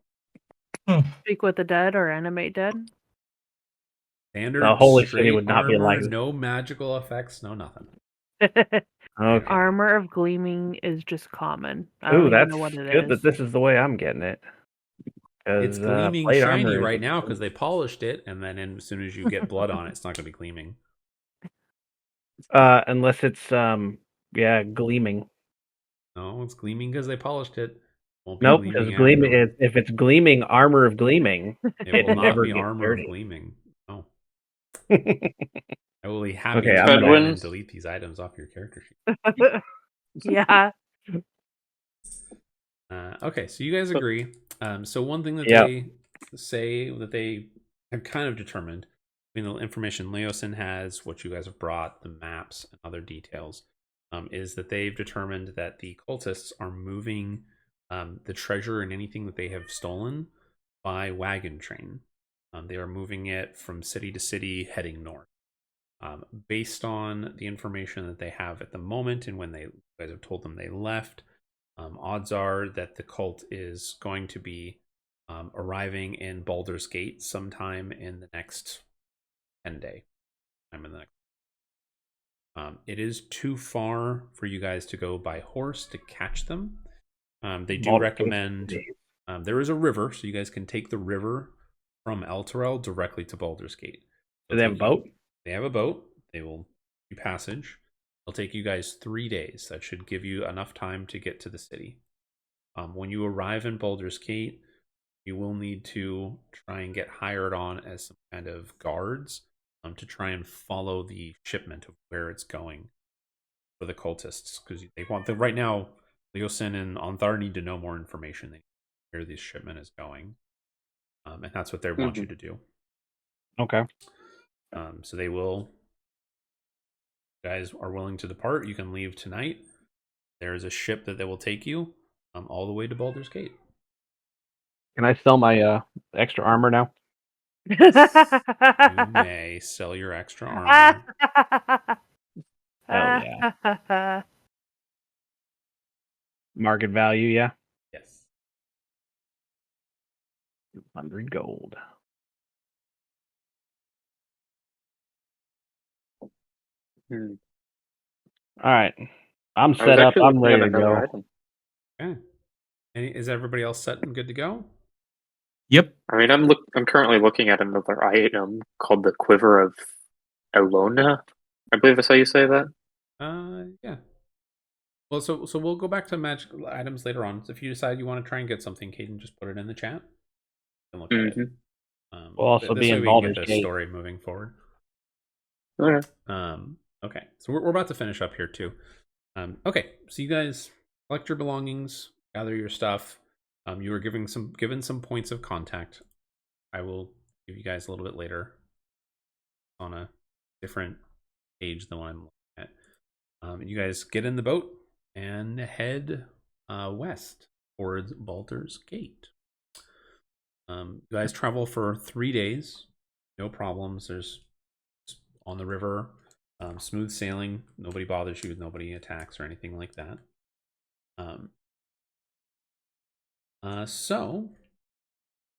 Speak with the dead or animate dead? Standard The holy straight city would not be armor, like. no magical effects, no nothing. Okay. Armor of Gleaming is just common. I Ooh, don't even that's know what it good is. that this is the way I'm getting it. It's 'Cause, gleaming plate shiny armor is right now because expensive. they polished it, and then as soon as you get blood on it, it's not going to be gleaming. Unless it's gleaming. No, it's gleaming because they polished it. Won't be Nope, because gleaming after. if it's gleaming armor of gleaming, It will not never be gets armor of dirty. gleaming. No. I will be happy Okay, to I'm go gonna- ahead and delete these items off your character sheet. Yeah. Okay, so you guys agree. So one thing that Yep. they say that they have kind of determined, I mean, the information Leosin has, what you guys have brought, the maps and other details, is that they've determined that the cultists are moving the treasure and anything that they have stolen by wagon train. They are moving it from city to city, heading north. Based on the information that they have at the moment and when you guys have told them they left, odds are that the cult is going to be arriving in Baldur's Gate sometime in the next 10 day. It is too far for you guys to go by horse to catch them. They do Baldur's recommend Gate. there is a river, so you guys can take the river from Elturel directly to Baldur's Gate. Do they have a boat? They have a boat. They will do passage. It'll take you guys 3 days. That should give you enough time to get to the city. When you arrive in Baldur's Gate, you will need to try and get hired on as some kind of guards to try and follow the shipment of where it's going for the cultists. Because they want right now, Leosin and Onthar need to know more information. They know where this shipment is going. And that's what they want you to do. Okay. So they will. You guys are willing to depart. You can leave tonight. There's a ship that they will take you all the way to Baldur's Gate. Can I sell my extra armor now? You may sell your extra armor. Hell yeah. Market value, yeah. Yes. 200 gold. Hmm. All right. I'm I was set up. actually I'm looking at ready to another go. item. Okay. Is everybody else set and good to go? Yep. I mean, I'm currently looking at another item called the Quiver of Elona. I believe that's how you say that. Yeah. Well, so we'll go back to magic items later on. So if you decide you want to try and get something, Caden, just put it in the chat and look at it. Mm-hmm. We'll also This be way in we can get Baldur's the Gate. story moving forward. Okay. Okay, so we're about to finish up here too. Okay, so you guys collect your belongings, gather your stuff. You were given some points of contact. I will give you guys a little bit later on a different page than what I'm looking at. You guys get in the boat and head west towards Baldur's Gate. You guys travel for 3 days, no problems. There's on the river, smooth sailing. Nobody bothers you. Nobody attacks or anything like that. So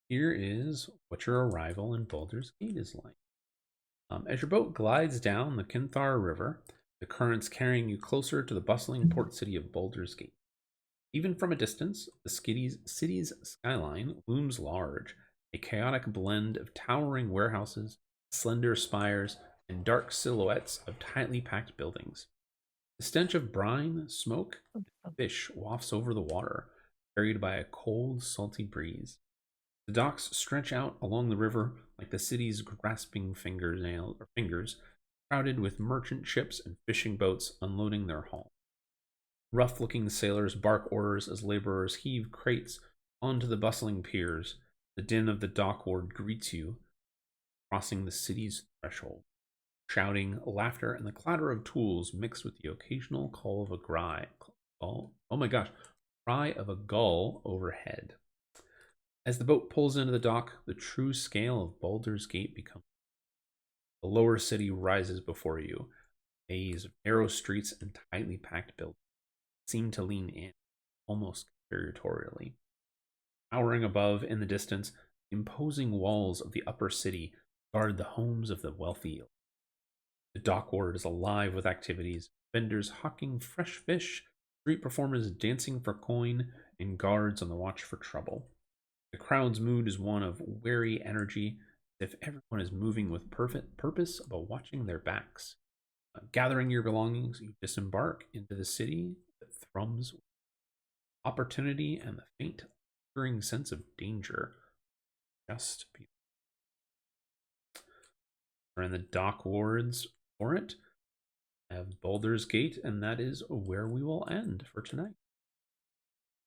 here is what your arrival in Baldur's Gate is like. As your boat glides down the Kinthar River, the currents carrying you closer to the bustling port city of Baldur's Gate. Even from a distance, the city's skyline looms large, a chaotic blend of towering warehouses, slender spires, and dark silhouettes of tightly packed buildings. The stench of brine, smoke, and fish wafts over the water, carried by a cold, salty breeze. The docks stretch out along the river like the city's grasping fingers, crowded with merchant ships and fishing boats unloading their haul. Rough-looking sailors bark orders as laborers heave crates onto the bustling piers. The din of the dock ward greets you, crossing the city's threshold. Shouting, laughter, and the clatter of tools mix with the occasional call of a gull. Oh my gosh, cry of a gull overhead. As the boat pulls into the dock, the true scale of Baldur's Gate becomes. The lower city rises before you, a maze of narrow streets and tightly packed buildings seem to lean in, almost conspiratorially. Towering above in the distance, the imposing walls of the upper city guard the homes of the wealthy. The dock ward is alive with activities, vendors hawking fresh fish, street performers dancing for coin, and guards on the watch for trouble. The crowd's mood is one of wary energy, as if everyone is moving with perfect purpose but watching their backs. Gathering your belongings, you disembark into the city that thrums with opportunity and the faint, lingering sense of danger. Just be. We're in the dock wards for it. Have Baldur's Gate, and that is where we will end for tonight.